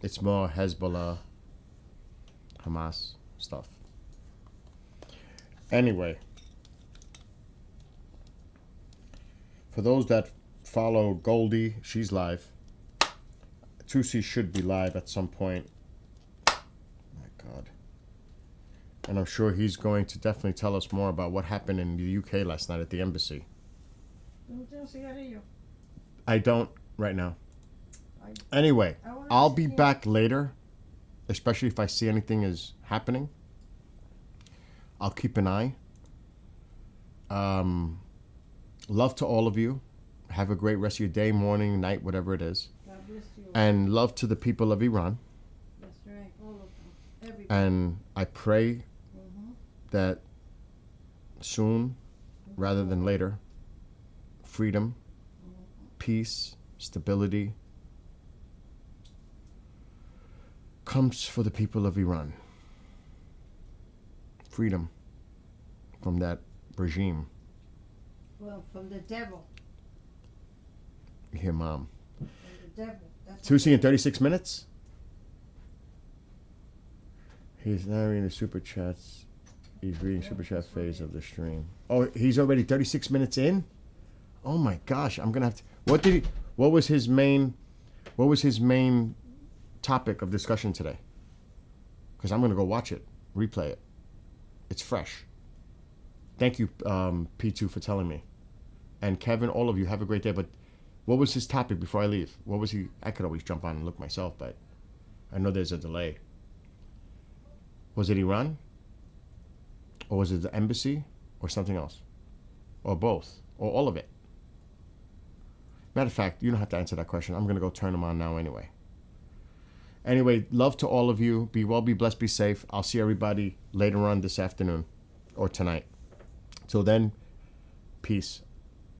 It's more Hezbollah, Hamas stuff. Anyway, for those that follow Goldie, she's live. Tusi should be live at some point. My God. And I'm sure he's going to definitely tell us more about what happened in the UK last night at the embassy. No tengo cigarrillo. I don't right now. I- Anyway, I wanna I'll see be him. back later, especially if I see anything is happening. I'll keep an eye. Love to all of you. Have a great rest of your day, morning, night, whatever it is. God bless you. And love to the people of Iran. That's right, all of them. Everybody. And I pray Mhm. that soon, rather than later, freedom, peace, stability comes for the people of Iran. Freedom from that regime. Well, from the devil. You hear, Mom? From the devil. That's Tusi in 36 minutes? He's not reading the super chats. He's reading super chat phase of the stream. Oh, he's already 36 minutes in? Oh my gosh, I'm gonna have to. What was his main topic of discussion today? Because I'm gonna go watch it, replay it. It's fresh. Thank you, P2, for telling me. And Kevin, all of you, have a great day. But what was his topic before I leave? What was he? I could always jump on and look myself, but I know there's a delay. Was it Iran? Or was it the embassy? Or something else? Or both? Or all of it? Matter of fact, you don't have to answer that question. I'm going to go turn them on now anyway. Anyway, love to all of you. Be well, be blessed, be safe. I'll see everybody later on this afternoon or tonight. Till then, peace.